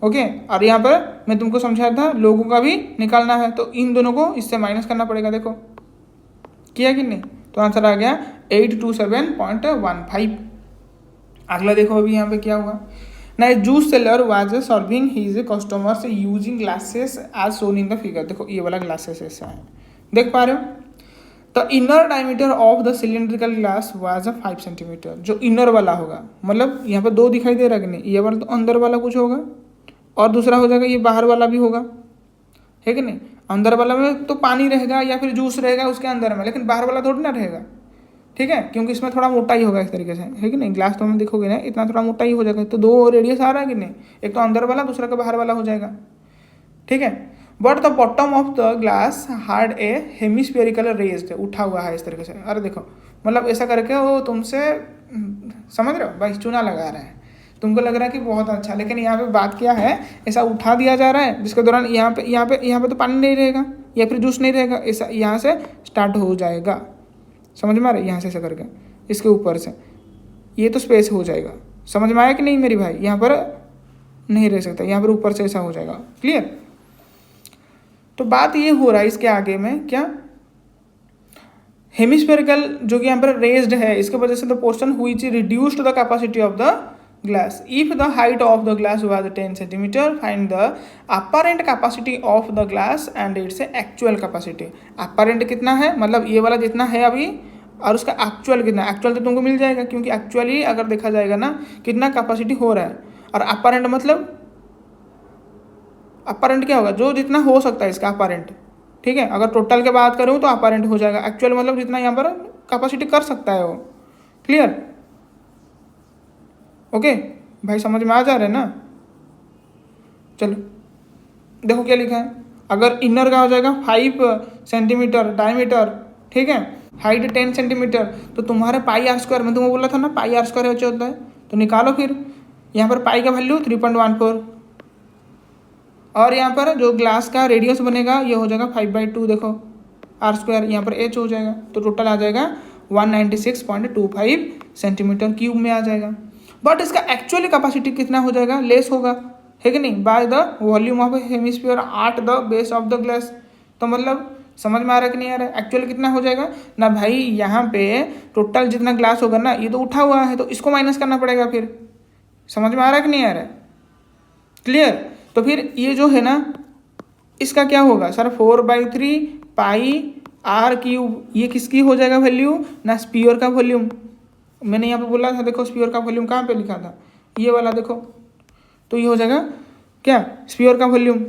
okay. और यहाँ पर मैं तुमको समझाया था लोगों का भी निकालना है, तो इन दोनों को इससे माइनस करना पड़ेगा, देखो किया कि नहीं। तो आंसर आ गया 827.15। अगला देखो अभी यहाँ पे क्या हुआ ना, juice seller was serving his customers using glasses as shown in the figure. देखो ये वाला ग्लासेस ऐसा है, देख पा रहे हो। The inner diameter of the cylindrical glass was 5 centimetre. जो इनर वाला होगा, मतलब यहाँ पे दो दिखाई दे रहा है कि नहीं, ये वाला तो अंदर वाला कुछ होगा, और दूसरा हो जाएगा ये बाहर वाला भी होगा, है कि नहीं। अंदर वाला में तो पानी रहेगा या फिर जूस रहेगा उसके अंदर में, लेकिन बाहर वाला थोड़ी ना रहेगा, ठीक है, क्योंकि इसमें थोड़ा मोटा ही होगा इस तरीके से, है कि नहीं। ग्लास तो हम देखोगे ना इतना थोड़ा मोटा ही हो जाएगा, तो दो रेडियस आ रहा है कि नहीं, एक तो अंदर वाला दूसरा का बाहर वाला हो जाएगा, ठीक है। But the bottom of the glass hard A hemispherical raised, उठा हुआ है इस तरीके से। अरे देखो, मतलब ऐसा करके वो तुमसे समझ रहे हो भाई, चूना लगा रहा है, तुमको लग रहा है कि बहुत अच्छा, लेकिन यहाँ पे बात क्या है, ऐसा उठा दिया जा रहा है जिसके दौरान यहाँ पे तो पानी नहीं रहेगा या फिर जूस नहीं रहेगा, ऐसा यहाँ से स्टार्ट हो जाएगा, समझ में आ रहा है, यहाँ से ऐसा करके इसके ऊपर से ये तो स्पेस हो जाएगा, समझ में आया कि नहीं मेरी भाई। यहाँ पर नहीं रह सकता, यहाँ पर ऊपर से ऐसा हो जाएगा, क्लियर। तो बात ये हो रहा है इसके आगे में क्या, हेमिस्फेरिकल जो कि यहाँ पर रेज्ड है, इसके वजह से the portion which reduced the capacity of the glass. If the height of the glass was 10 centimeter, find the apparent capacity of the glass and its actual capacity. apparent कितना है, मतलब ये वाला जितना है अभी, और उसका एक्चुअल कितना, एक्चुअल तो तुमको मिल जाएगा क्योंकि एक्चुअली अगर देखा जाएगा ना कितना कैपेसिटी हो रहा है, और apparent मतलब apparent क्या होगा, जो जितना हो सकता है इसका apparent, ठीक है। अगर टोटल की बात करूँ तो apparent हो जाएगा, एक्चुअल मतलब जितना यहाँ पर कैपेसिटी कर सकता है वो, क्लियर, ओके भाई, समझ में आ जा रहा है ना। चलो देखो क्या लिखा है, अगर इनर का हो जाएगा 5 सेंटीमीटर डायमीटर, ठीक है, हाइट 10 सेंटीमीटर, तो तुम्हारे पाई आर स्क्वायर, मैं तुमको बोला था ना पाई आर स्क्वायर ऐसे होता है, तो निकालो फिर। यहाँ पर पाई का वैल्यू 3.14, और यहाँ पर जो ग्लास का रेडियस बनेगा ये हो जाएगा 5/2, देखो आर स्क्वायर, यहाँ पर एच हो जाएगा, तो टोटल आ जाएगा 196.25 सेंटीमीटर क्यूब में आ जाएगा। बट इसका एक्चुअली कैपेसिटी कितना हो जाएगा, लेस होगा, है कि नहीं, by the volume of hemisphere at the base of the glass. तो मतलब समझ में आ रहा है कि नहीं आ रहा है, एक्चुअली कितना हो जाएगा ना भाई, यहाँ पे टोटल जितना ग्लास होगा ना ये तो उठा हुआ है, तो इसको माइनस करना पड़ेगा फिर, समझ में आ रहा है कि नहीं आ रहा है? क्लियर? तो फिर ये जो है ना इसका क्या होगा सर, 4/3 पाई आर क्यूब, ये किसकी हो जाएगा वैल्यू ना, स्पीयर का वॉल्यूम। मैंने यहाँ पे बोला था देखो स्पीयर का वॉल्यूम कहाँ पे लिखा था, ये वाला देखो, तो ये हो जाएगा क्या, स्पीयर का वॉल्यूम।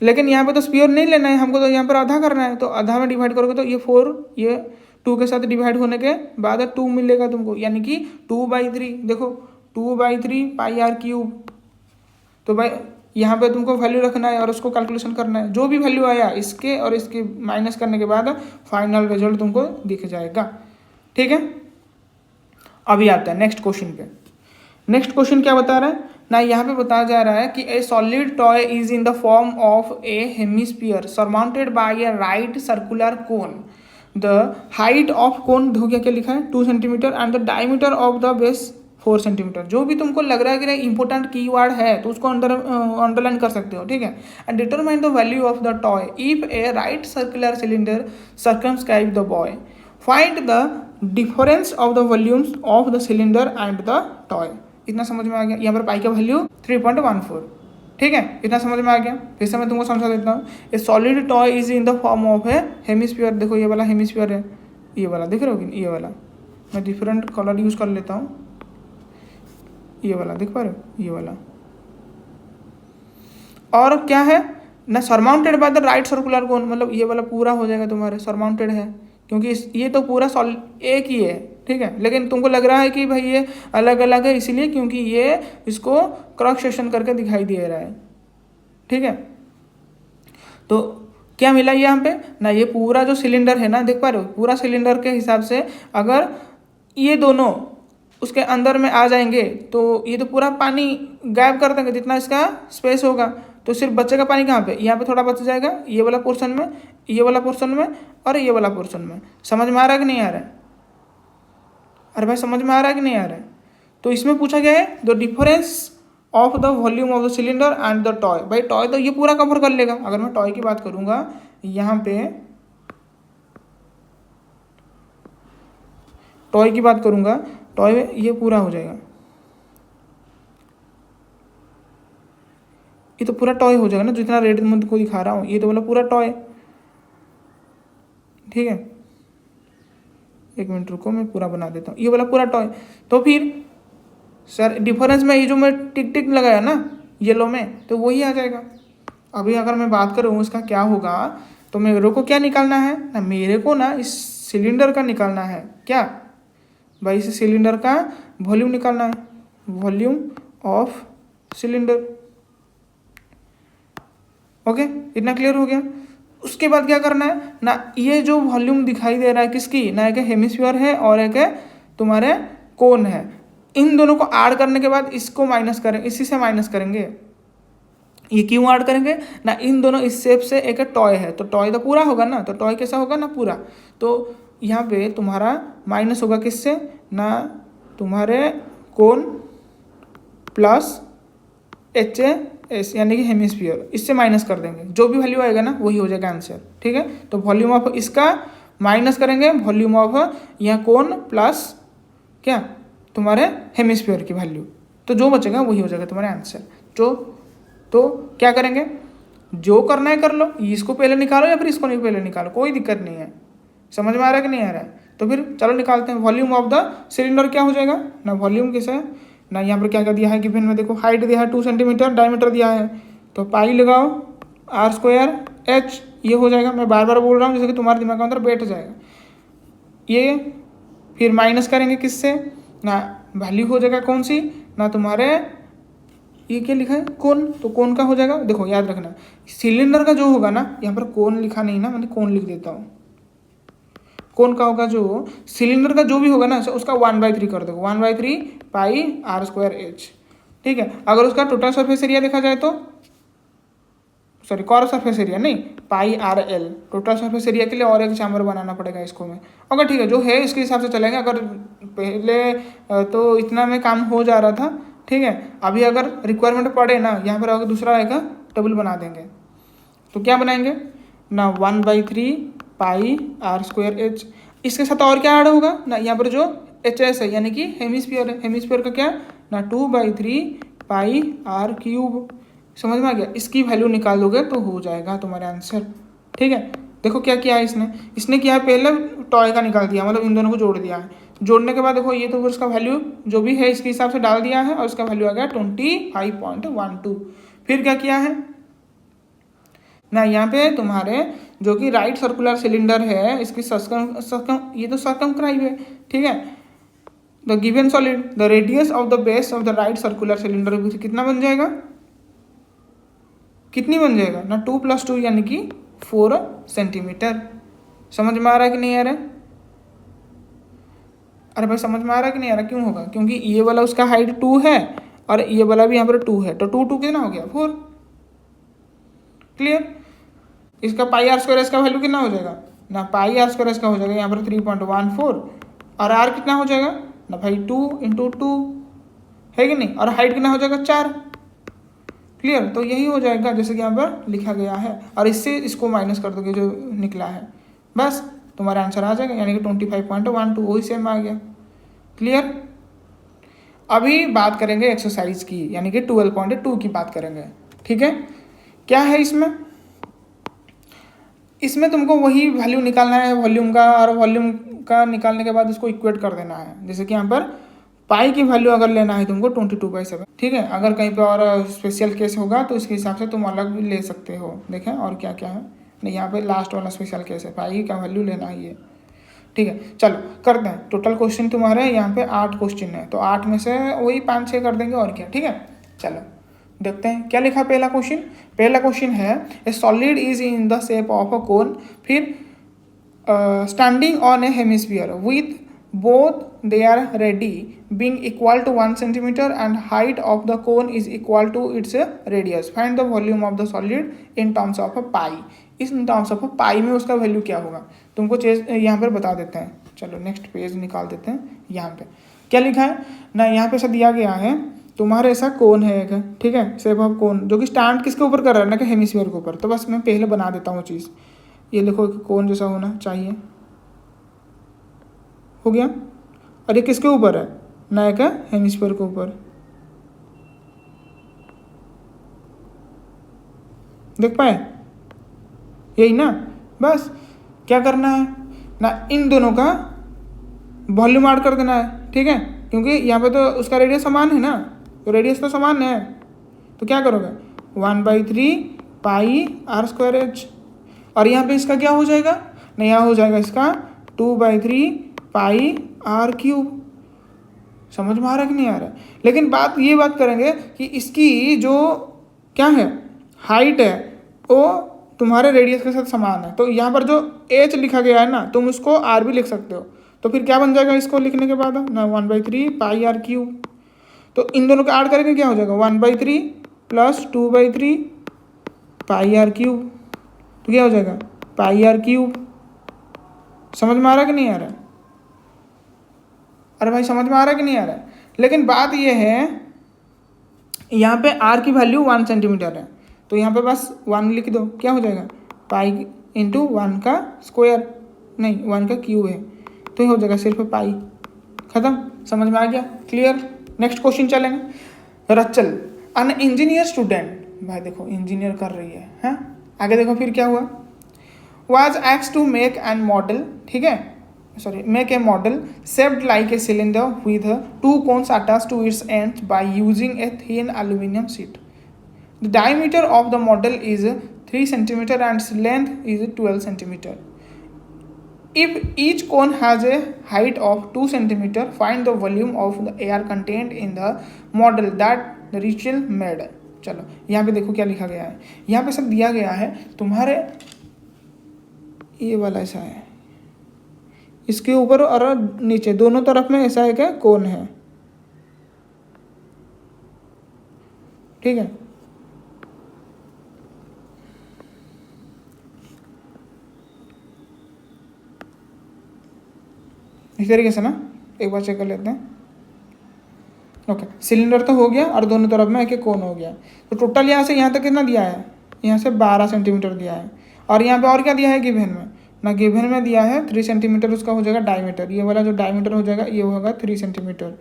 लेकिन यहाँ पे तो स्पीयर नहीं लेना है हमको, तो यहाँ पर आधा करना है, तो आधा में डिवाइड करोगे तो ये 4 ये 2 के साथ डिवाइड होने के बाद 2 मिलेगा तुमको, यानी कि 2/3 देखो 2/3 पाई आर क्यूब। तो भाई यहाँ पे तुमको वैल्यू रखना है और उसको कैलकुलेशन करना है, जो भी वैल्यू आया इसके और इसके माइनस करने के बाद फाइनल रिजल्ट तुमको दिख जाएगा। ठीक है, अभी आता है नेक्स्ट क्वेश्चन पे। नेक्स्ट क्वेश्चन क्या बता रहा है ना, यहाँ पे बताया जा रहा है कि ए solid toy is in the form of a hemisphere surmounted by A right circular cone, the height of cone हो गया क्या लिखा है 2 centimetre and the diameter of the base 4 centimetre. जो भी तुमको लग रहा है कि इंपॉर्टेंट कीवर्ड है तो उसको अंडरलाइन कर सकते हो। ठीक है, and determine the value of the toy if A right circular cylinder circumscribe the boy, find the difference of the volumes of the cylinder and the toy. इतना समझ में आ गया? यहाँ पर पाई का वैल्यू 3.14। ठीक है, इतना समझ में आ गया? फिर से मैं तुमको समझा देता हूँ। ए solid toy is in the form of a hemisphere, देखो ये वाला हेमिस्फीयर है, ये वाला दिख रहे हो कि ये वाला, मैं डिफरेंट कलर यूज कर लेता हूँ, ये वाला देख पा रहे हो, ये वाला। और क्या है ना, surmounted by the right circular cone, मतलब ये वाला पूरा हो जाएगा तुम्हारे सरमाउंटेड है, क्योंकि ये तो पूरा एक ही है। ठीक है, लेकिन तुमको लग रहा है कि भाई ये अलग अलग है, इसलिए क्योंकि ये इसको क्रॉस सेक्शन करके दिखाई दे रहा है। ठीक है, तो क्या मिला यहाँ पे ना, ये पूरा जो सिलेंडर है ना, देख पा रहे हो, पूरा सिलेंडर के हिसाब से अगर ये दोनों उसके अंदर में आ जाएंगे तो ये तो पूरा पानी गायब कर देंगे जितना इसका स्पेस होगा, तो सिर्फ बचेगा पानी कहाँ पे, यहाँ पे थोड़ा बच जाएगा, ये वाला पोर्शन में, ये वाला पोर्शन में और ये वाला पोर्शन में। समझ में आ रहा है कि नहीं आ रहा है? अरे भाई समझ में आ रहा है कि नहीं आ रहा है? तो इसमें पूछा गया है the difference of the volume of the cylinder and the toy. भाई टॉय तो ये पूरा कवर कर लेगा। अगर मैं टॉय की बात करूंगा, यहाँ पे टॉय की बात करूंगा, टॉय में ये पूरा हो जाएगा, ये तो पूरा टॉय हो जाएगा ना, जितना रेड में को दिखा रहा हूँ, ये तो बोला पूरा टॉय। ठीक है, एक मिनट रुको, मैं पूरा बना देता हूँ, ये वाला पूरा टॉय। तो फिर सर डिफरेंस में ये जो मैं टिक टिक लगाया ना येलो में, तो वही आ जाएगा। अभी अगर मैं बात करूँ इसका क्या होगा, तो मेरे को क्या निकालना है ना, मेरे को ना इस सिलेंडर का निकालना है। क्या भाई, इस सिलेंडर का वॉल्यूम निकालना है, वॉल्यूम ऑफ सिलेंडर। ओके, इतना क्लियर हो गया? उसके बाद क्या करना है ना, ये जो वॉल्यूम दिखाई दे रहा है किसकी ना, एक हेमिस्फीयर है और एक तुम्हारे कोन है, इन दोनों को ऐड करने के बाद इसको माइनस करेंगे, इसी से माइनस करेंगे। ये क्यों ऐड करेंगे ना, इन दोनों इस शेप से एक टॉय है, तो टॉय तो पूरा होगा ना, तो टॉय कैसा होगा ना पूरा, तो यहाँ पे तुम्हारा माइनस होगा किससे ना, तुम्हारे कोन प्लस HAS यानी कि हेमिस्फीयर, इससे माइनस कर देंगे, जो भी वैल्यू आएगा ना वही हो जाएगा आंसर। ठीक है, तो वॉल्यूम ऑफ इसका माइनस करेंगे वॉल्यूम ऑफ यहाँ कोन प्लस क्या तुम्हारे हेमिस्फीयर की वैल्यू, तो जो बचेगा वही हो जाएगा तुम्हारा आंसर। तो क्या करेंगे, जो करना है कर लो, इसको पहले निकालो या फिर इसको नहीं पहले निकालो, कोई दिक्कत नहीं है। समझ में आ रहा है कि नहीं आ रहा है? तो फिर चलो निकालते हैं। वॉल्यूम ऑफ द सिलेंडर क्या हो जाएगा ना, वॉल्यूम कैसे है ना, यहाँ पर क्या क्या दिया है गिवन में, देखो हाइट दिया है 2 सेंटीमीटर, डायमीटर दिया है, तो पाई लगाओ r²h, ये हो जाएगा। मैं बार बार बोल रहा हूँ जैसे कि तुम्हारे दिमाग के अंदर बैठ जाएगा ये। फिर माइनस करेंगे किससे ना, वैल्यू हो जाएगा कौन सी ना, तुम्हारे ये क्या लिखा है कोन, तो कोन का हो जाएगा। देखो याद रखना, सिलेंडर का जो होगा ना, यहाँ पर कोन लिखा नहीं ना, मैंने कोन लिख देता हूँ। कोन का होगा जो सिलेंडर का जो भी होगा ना, उसका 1/3 कर दो, 1/3 पाई r²h। ठीक है, अगर उसका टोटल सरफेस एरिया देखा जाए तो, सॉरी कॉर सरफेस एरिया नहीं, पाई RL, टोटल सरफेस एरिया के लिए और एक चैम्बर बनाना पड़ेगा इसको में। ओके ठीक है, जो है इसके हिसाब से चलेगा। अगर पहले तो इतना में काम हो जा रहा था, ठीक है, अभी अगर रिक्वायरमेंट पड़े ना, यहाँ पर अगर दूसरा आएगा टेबल बना देंगे, तो क्या बनाएंगे ना, 1/3 पाई r²h। इसके साथ और क्या ऐड होगा ना, यहाँ पर जो HS है यानी कि हेमिस्फीयर है, हेमिस्फीयर का क्या ना 2/3 पाई आर क्यूब। समझ में आ गया? इसकी वैल्यू निकाल दोगे तो हो जाएगा तुम्हारा आंसर। ठीक है, देखो क्या किया है इसने किया है, पहले टॉय का निकाल दिया, मतलब इन दोनों को जोड़ दिया है। जोड़ने के बाद देखो ये तो उसका वैल्यू जो भी है इसके हिसाब से डाल दिया है, और उसका वैल्यू आ गया 25.12। फिर क्या किया है ना, यहाँ पे तुम्हारे जो कि राइट सर्कुलर सिलेंडर है, इसकी ये तो सर्कमस्क्राइब है, ठीक है। The given solid the radius of the base of the right circular cylinder कितना बन जाएगा, कितनी बन जाएगा ना, 2 + 2 यानी कि 4 सेंटीमीटर। समझ में आ रहा है कि नहीं आ रहा है? अरे भाई समझ में आ रहा है कि नहीं आ रहा? क्यों होगा? क्योंकि ये वाला उसका हाइट 2 है और ये वाला भी यहाँ पर 2 है, तो 2 कितना हो गया 4। क्लियर? इसका πr² इसका वैल्यू कितना हो जाएगा ना, πr² इसका हो जाएगा यहाँ पर 3.14, और r कितना हो जाएगा ना भाई 2 × 2 है कि नहीं, और हाइट कितना हो जाएगा 4। क्लियर? तो यही हो जाएगा जैसे कि यहाँ पर लिखा गया है, और इससे इसको माइनस कर दोगे जो निकला है, बस तुम्हारा आंसर आ जाएगा, यानी कि 25.12 वही सेम आ गया। क्लियर? अभी बात करेंगे एक्सरसाइज की, यानी कि 12.2 की बात करेंगे। ठीक है, क्या है इसमें तुमको वही वैल्यू निकालना है वॉल्यूम का, और वॉल्यूम का निकालने के बाद उसको इक्वेट कर देना है। जैसे कि यहाँ पर पाई की वैल्यू अगर लेना है तुमको 22/7, ठीक है। अगर कहीं पे और स्पेशल केस होगा तो इसके हिसाब से तुम अलग भी ले सकते हो। देखें और क्या क्या है, नहीं यहाँ पे लास्ट वाला स्पेशल केस है, पाई का वैल्यू लेना है ये। ठीक है, चलो करते हैं। टोटल क्वेश्चन तुम्हारे यहाँ पे 8 क्वेश्चन है, तो 8 में से वही 5-6 कर देंगे और क्या। ठीक है, चलो देखते हैं क्या लिखा। पहला क्वेश्चन है a solid is in the shape of a cone, फिर standing on a hemisphere with both they are ready being equal to 1 centimeter and height of the cone is equal to its radius. Find the volume of the solid in terms of a pi. इस टर्म्स ऑफ पाई में उसका वैल्यू क्या होगा तुमको यहाँ पर बता देते हैं। चलो नेक्स्ट पेज निकाल देते हैं। यहाँ पे क्या लिखा है ना, यहाँ पे ऐसा दिया गया है तुम्हारे, ऐसा कोन है एक, ठीक है, शेप ऑफ कोन, जो कि स्टैंड किसके ऊपर कर रहा है ना, कि हेमिस्फीयर के ऊपर। तो बस मैं पहले बना देता हूँ चीज़, ये देखो कोन जैसा होना चाहिए, हो गया। और ये किसके ऊपर है ना, एक हेमिस्फीयर के ऊपर, देख पाए, यही ना। बस क्या करना है ना, इन दोनों का वॉल्यूम ऐड कर देना है, ठीक है, क्योंकि यहाँ पे तो उसका रेडियस समान है ना, तो रेडियस तो समान है, तो क्या करोगे 1/3 पाई r²h, और यहाँ पे इसका क्या हो जाएगा ना, यहाँ हो जाएगा इसका 2/3 पाई r³ समझ में आ रहा है कि नहीं आ रहा है? लेकिन ये बात करेंगे कि इसकी जो क्या है हाइट है वो तुम्हारे रेडियस के साथ समान है, तो यहाँ पर जो h लिखा गया है ना, तुम उसको r भी लिख सकते हो। तो फिर क्या बन जाएगा इसको लिखने के बाद ना, 1/3 पाई r³। तो इन दोनों को ऐड करेंगे क्या हो जाएगा 1/3 + 2/3 पाई r³, तो क्या हो जाएगा पाई r³। समझ में आ रहा है कि नहीं आ रहा है? अरे भाई समझ में आ रहा है कि नहीं आ रहा है? लेकिन बात ये है यहाँ पे r की वैल्यू 1 सेंटीमीटर है, तो यहाँ पे बस 1 लिख दो, क्या हो जाएगा पाई × 1 का स्क्वायर, नहीं 1 का क्यूब है, तो ये हो जाएगा सिर्फ पाई। खत्म, समझ में आ गया? क्लियर? नेक्स्ट क्वेश्चन चलेंगे। रचल अन इंजीनियर स्टूडेंट, भाई देखो इंजीनियर कर रही है, हाँ आगे देखो फिर क्या हुआ। was asked to make an model, ठीक है, make a model shaped like a cylinder with 2 cones attached to its ends by using a thin aluminum sheet. The diameter of the model is 3 cm and its length is 12 cm. If each cone has a height of 2 cm, find the volume of the air contained in the model that Rachel made. चलो यहाँ पे देखो क्या लिखा गया है, यहाँ पे सब दिया गया है तुम्हारे, ये वाला ऐसा है, इसके ऊपर और नीचे दोनों तरफ में ऐसा है क्या कोन है, ठीक है। इस तरीके से ना, एक बार चेक कर लेते हैं। ओके, सिलेंडर तो हो गया और दोनों तरफ में एक कोन हो गया, तो टोटल यहाँ से यहाँ तक कितना दिया है, यहाँ से 12 सेंटीमीटर दिया है। और यहाँ पे और क्या दिया है गिवन में ना, गिवन में दिया है 3 सेंटीमीटर उसका हो जाएगा डायमीटर, ये वाला जो डायमीटर हो जाएगा ये होगा 3 सेंटीमीटर,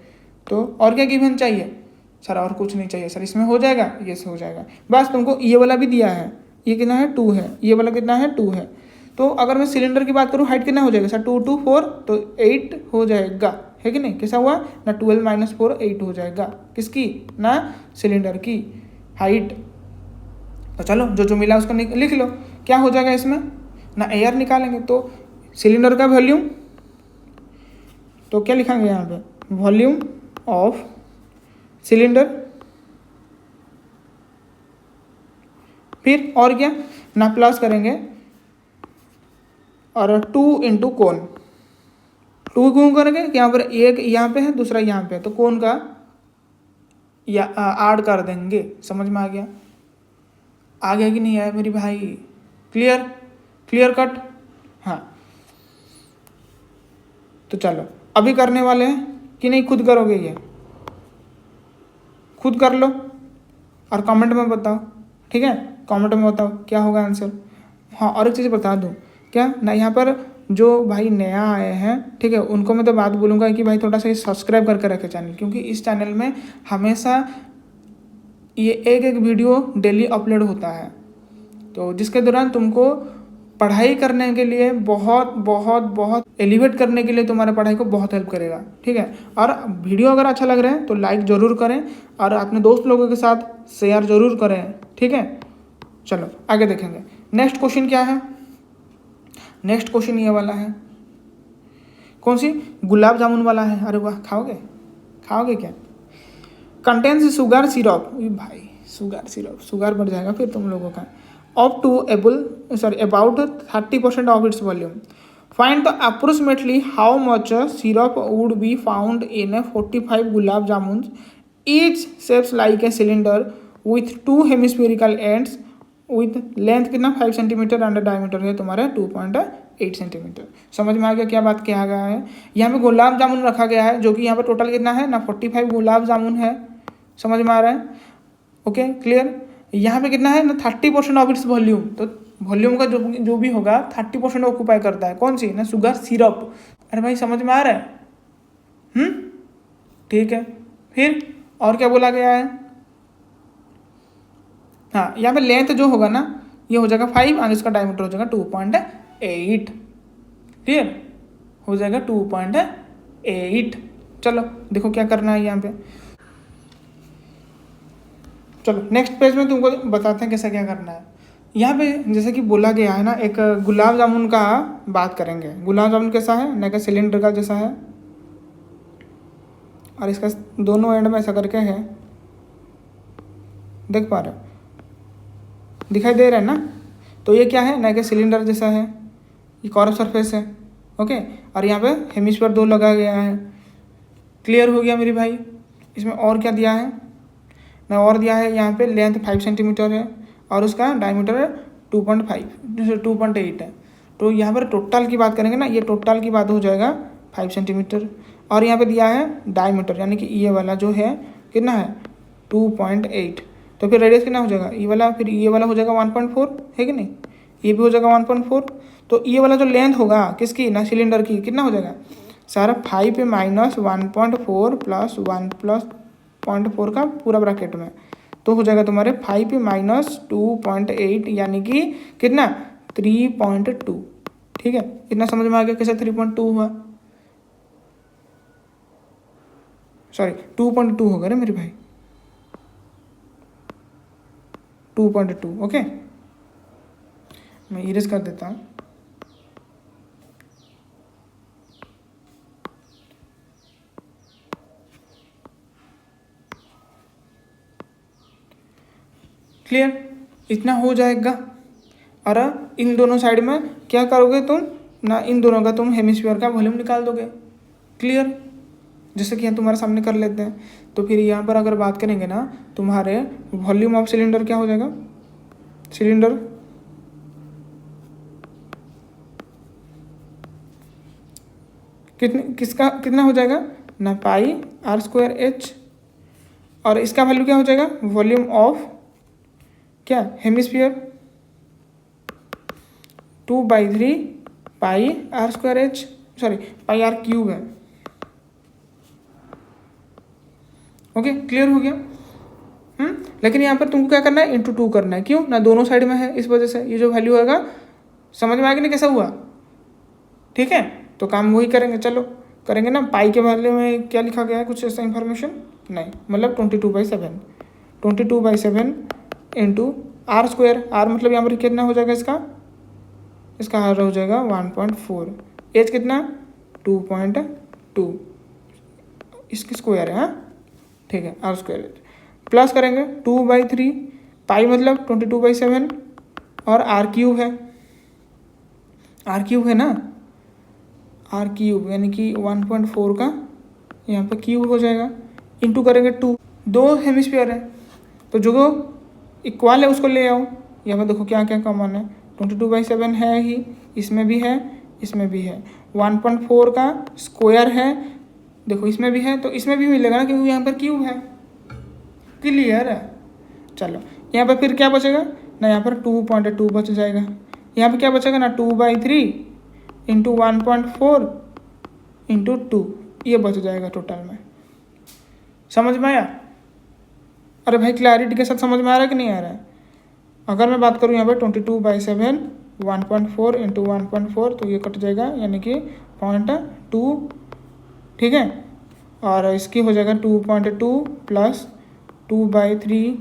तो और क्या गिवन चाहिए सर? और कुछ नहीं चाहिए सर, इसमें हो जाएगा, ये से हो जाएगा। बस तुमको ये वाला भी दिया है, ये कितना है 2 है, ये वाला कितना है 2 है। तो अगर मैं सिलेंडर की बात करूँ, हाइट कितना हो जाएगा सर? 2 2 4 तो 8 हो जाएगा, है कि नहीं? कैसा हुआ ना? 12 - 4 8 हो जाएगा, किसकी ना? सिलेंडर की हाइट। तो चलो जो जो मिला उसको लिख लो। क्या हो जाएगा इसमें ना? एयर निकालेंगे तो सिलेंडर का वॉल्यूम, तो क्या लिखेंगे यहाँ पे? Volume of cylinder. फिर और क्या ना? प्लस करेंगे और 2 इंटू कोन। 2 क्यों करेंगे कि यहाँ पर एक यहाँ पे है, दूसरा यहाँ पे है, तो कोन का या ऐड कर देंगे। समझ में आ गया? आ गया कि नहीं आया मेरी भाई? क्लियर? Clear cut? हाँ, तो चलो अभी करने वाले हैं कि नहीं? खुद करोगे? ये खुद कर लो और कमेंट में बताओ, ठीक है? कमेंट में बताओ क्या होगा आंसर। हाँ, और एक चीज़ बता दूँ क्या ना, यहाँ पर जो भाई नया आए हैं, ठीक है, उनको मैं तो बात बोलूँगा कि भाई थोड़ा सा सब्सक्राइब करके रखे चैनल, क्योंकि इस चैनल में हमेशा ये एक वीडियो डेली अपलोड होता है, तो जिसके दौरान तुमको पढ़ाई करने के लिए बहुत बहुत बहुत एलिवेट करने के लिए तुम्हारे पढ़ाई को बहुत हेल्प करेगा, ठीक है? और वीडियो अगर अच्छा लग रहा है तो लाइक ज़रूर करें और अपने दोस्त लोगों के साथ शेयर ज़रूर करें, ठीक है? चलो आगे देखेंगे। नेक्स्ट क्वेश्चन क्या है? नेक्स्ट क्वेश्चन ये वाला है, कौन सी? गुलाब जामुन वाला है। अरे वाह, खाओगे? खाओगे क्या? Contains sugar syrup. भाई शुगर सिरप, शुगर बढ़ जाएगा फिर तुम लोगों का। Up to about 30% of its volume. Find the approximately how much syrup would be found in 45 gulab jamun, each shapes like a cylinder with 2 hemispherical ends with length कितना? 5 सेंटीमीटर एंड डायमीटर है तुम्हारे 2.8 सेंटीमीटर। समझ में आ गया क्या बात किया गया है? यहाँ पे गुलाब जामुन रखा गया है, जो कि यहाँ पे टोटल कितना है ना? 45 गुलाब जामुन है। समझ में आ रहा है? Okay, clear? यहाँ पे कितना है ना? 30% ऑफ इट्स वॉल्यूम। तो वॉल्यूम का जो भी होगा 30% ऑक्यूपाई करता है। कौन सी ना? Sugar syrup. अरे भाई समझ में आ रहा है? ठीक है। फिर और क्या बोला गया है? हाँ, यहाँ पे लेंथ जो होगा ना, ये हो जाएगा 5 और इसका डायमीटर हो जाएगा 2.8। क्लियर? हो जाएगा 2.8। चलो देखो क्या करना है यहाँ पे। चलो नेक्स्ट पेज में तुमको बताते हैं कैसा क्या करना है। यहाँ पे जैसे कि बोला गया है ना, एक गुलाब जामुन का बात करेंगे। गुलाब जामुन कैसा है ना? कि सिलेंडर का जैसा है और इसका दोनों एंड में ऐसा करके है, देख पा रहे हो? दिखाई दे रहा है ना? तो ये क्या है ना? कि सिलेंडर जैसा है, ये कर्व सरफेस है, ओके। और यहाँ पे हेमिस्फीयर 2 लगा गया है। क्लियर हो गया मेरी भाई? इसमें और क्या दिया है ना? और दिया है यहाँ पे लेंथ 5 सेंटीमीटर है और उसका डायमीटर 2.8 है। तो यहाँ पर टोटल की बात करेंगे ना, ये टोटल की बात हो जाएगा 5 सेंटीमीटर। और यहाँ पे दिया है डायमीटर, यानी कि ये वाला जो है कितना है? 2.8। तो फिर रेडियस कितना हो जाएगा? ये वाला, फिर ये वाला हो जाएगा 1.4, है कि नहीं? ये भी हो जाएगा 1.4। तो ये वाला जो लेंथ होगा किसकी ना? सिलेंडर की, कितना हो जाएगा सारा? 5 - 1.4 प्लस 1 प्लस 0.4 का पूरा ब्रैकेट में, तो हो जाएगा तुम्हारे 5 - 2.8 यानी कि कितना? 3.2। ठीक है, इतना समझ में आ गया कैसे 3.2 हुआ? सॉरी 2.2 होगा ना मेरे भाई, 2.2। ओके, मैं इरेज कर देता हूँ। क्लियर? इतना हो जाएगा। और इन दोनों साइड में क्या करोगे तुम ना? इन दोनों का तुम हेमिस्फीयर का वॉल्यूम निकाल दोगे। क्लियर? जैसे कि यहाँ तुम्हारे सामने कर लेते हैं। तो फिर यहाँ पर अगर बात करेंगे ना, तुम्हारे वॉल्यूम ऑफ सिलेंडर क्या हो जाएगा? सिलेंडर कितना हो जाएगा ना? πr²h। और इसका वैल्यू क्या हो जाएगा? वॉल्यूम ऑफ क्या? हेमिस्फीयर 2/3 πr²h, सॉरी πr³ है। ओके, क्लियर हो गया। लेकिन यहाँ पर तुमको क्या करना है, इंटू 2 करना है। क्यों ना, दोनों साइड में है, इस वजह से ये जो वैल्यू होगा, समझ में आएगा नहीं कैसा हुआ। ठीक है, तो काम वही करेंगे, चलो करेंगे ना। पाई के वैल्यू में क्या लिखा गया है, कुछ ऐसा इन्फॉर्मेशन नहीं, मतलब 22/7, 22/7 इंटू आर स्क्वायर। आर मतलब यहाँ पर कितना हो जाएगा, इसका आर हो जाएगा 1.4। एज कितना, 2.2, इसकी स्क्वायर है। हाँ ठीक है, आर स्क्वायर प्लस करेंगे 2/3, पाई मतलब 22/7, और आर क्यूब है, आर क्यूब है ना, आर क्यूब यानी कि 1.4 का यहाँ पर क्यूब हो जाएगा, इंटू करेंगे 2, दो हेमिस्फीयर है तो जो इक्वल है उसको ले आओ। यहाँ पर देखो क्या क्या कॉमन है, 22/7 है ही, इसमें भी है, इसमें भी है। 1.4 का स्क्वायर है, देखो इसमें भी है, तो इसमें भी मिलेगा ना, क्योंकि यहाँ पर क्यूब है। क्लियर है, चलो यहाँ पर फिर क्या बचेगा ना, यहाँ पर 2.2 बच जाएगा। यहाँ पर क्या बचेगा ना, 2/3 इंटू 1.4 इंटू 2, ये बच जाएगा टोटल में। समझ में आया? अरे भाई क्लैरिटी के साथ समझ में आ रहा है कि नहीं आ रहा है? अगर मैं बात करूँ यहाँ पर 22/7 1.4 इंटू 1.4, तो ये कट जाएगा, यानी कि 0.2, ठीक है। और इसकी हो जाएगा 2.2 प्लस 2/3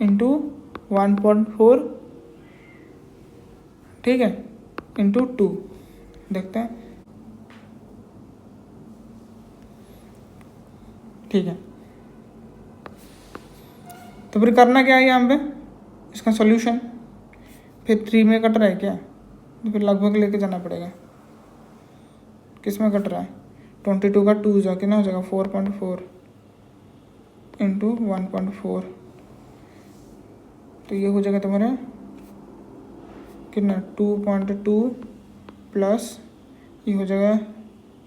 इंटू 1.4, ठीक है, इंटू 2। देखते हैं, ठीक है। तो फिर करना क्या है यहाँ पे, इसका सॉल्यूशन। फिर 3 में कट रहा है क्या, तो फिर लगभग लेके जाना पड़ेगा। किस में कट रहा है, 22 का 2 जा कितना हो जाएगा, 4.4 इंटू 1.4, तो ये हो जाएगा तुम्हारा कितना, 2.2 प्लस ये हो जाएगा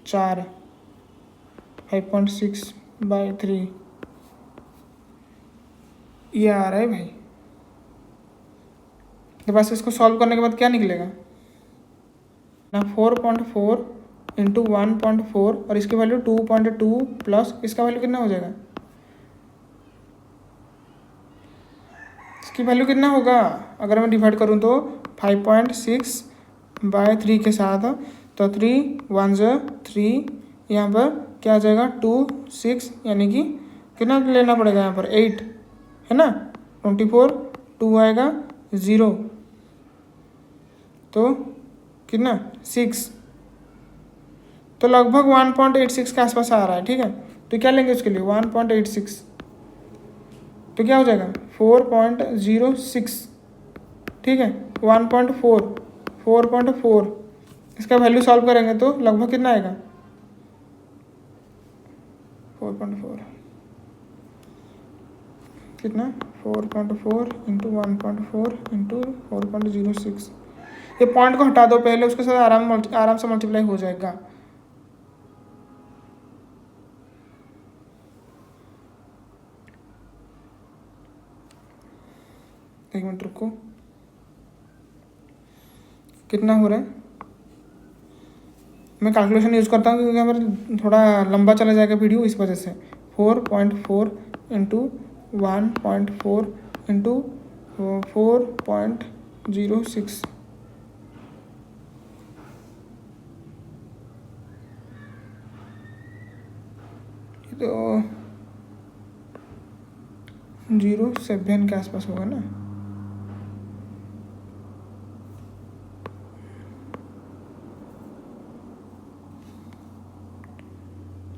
4, 5.6/3, ये आ रहा है भाई। तो बस इसको सॉल्व करने के बाद क्या निकलेगा ना, 4.4 इंटू 1.4, और इसकी वैल्यू 2.2 प्लस इसका वैल्यू कितना हो जाएगा, इसकी वैल्यू कितना होगा, अगर मैं डिवाइड करूँ तो 5.6/3 के साथ, तो 3 1 3, यहाँ पर क्या आ जाएगा 2 6, यानी कि कितना लेना पड़ेगा यहाँ पर 8 है ना, 24 2 आएगा 0, तो कितना 6, तो लगभग 1.86 के आसपास आ रहा है। ठीक है, तो क्या लेंगे उसके लिए 1.86, तो क्या हो जाएगा 4.06, ठीक है, 1.4 4.4, इसका वैल्यू सॉल्व करेंगे तो लगभग कितना आएगा 4.4, कितना 4.4 इंटू 1.4 इंटू 4.06। ये पॉइंट को हटा दो पहले, उसके साथ आराम से मल्टीप्लाई हो जाएगा। एक मिनट रुको, कितना हो रहा है, मैं कैलकुलेशन यूज़ करता हूँ क्योंकि हमारा थोड़ा लंबा चला जाएगा वीडियो, इस वजह से। 4.4 इंटू 1.4 इंटू 4.06, तो 0.7 के आसपास होगा ना,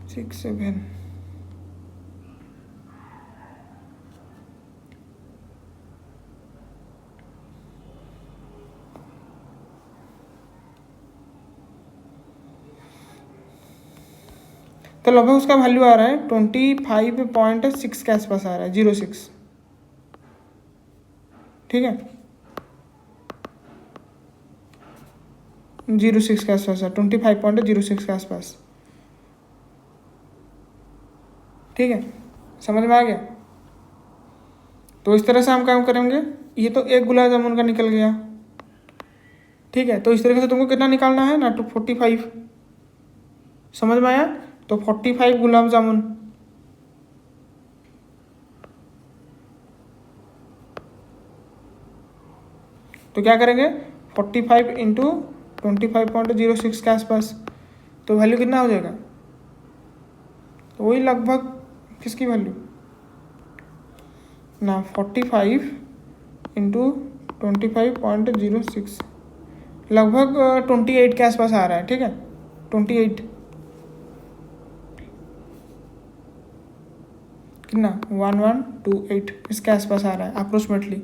सिक्स 7, तो लगभग उसका वैल्यू आ रहा है 25.6 के आसपास आ रहा है, 06, ठीक है, 06 के आसपास है, 25.06 के आसपास, ठीक है, समझ में आ गया। तो इस तरह से हम काम करेंगे, ये तो एक गुलाब जामुन का निकल गया, ठीक है, तो इस तरीके से तुमको कितना निकालना है ना, तो 45, समझ में आया, तो 45 गुलाब जामुन, तो क्या करेंगे 45 इंटू 25.06 के आसपास, तो वैल्यू कितना हो जाएगा, तो वही लगभग किसकी वैल्यू ना 45 इंटू 25.06 लगभग 28 के आसपास आ रहा है, ठीक है 28 कितना 1128 इसके आसपास आ रहा है अप्रोक्सीमेटली।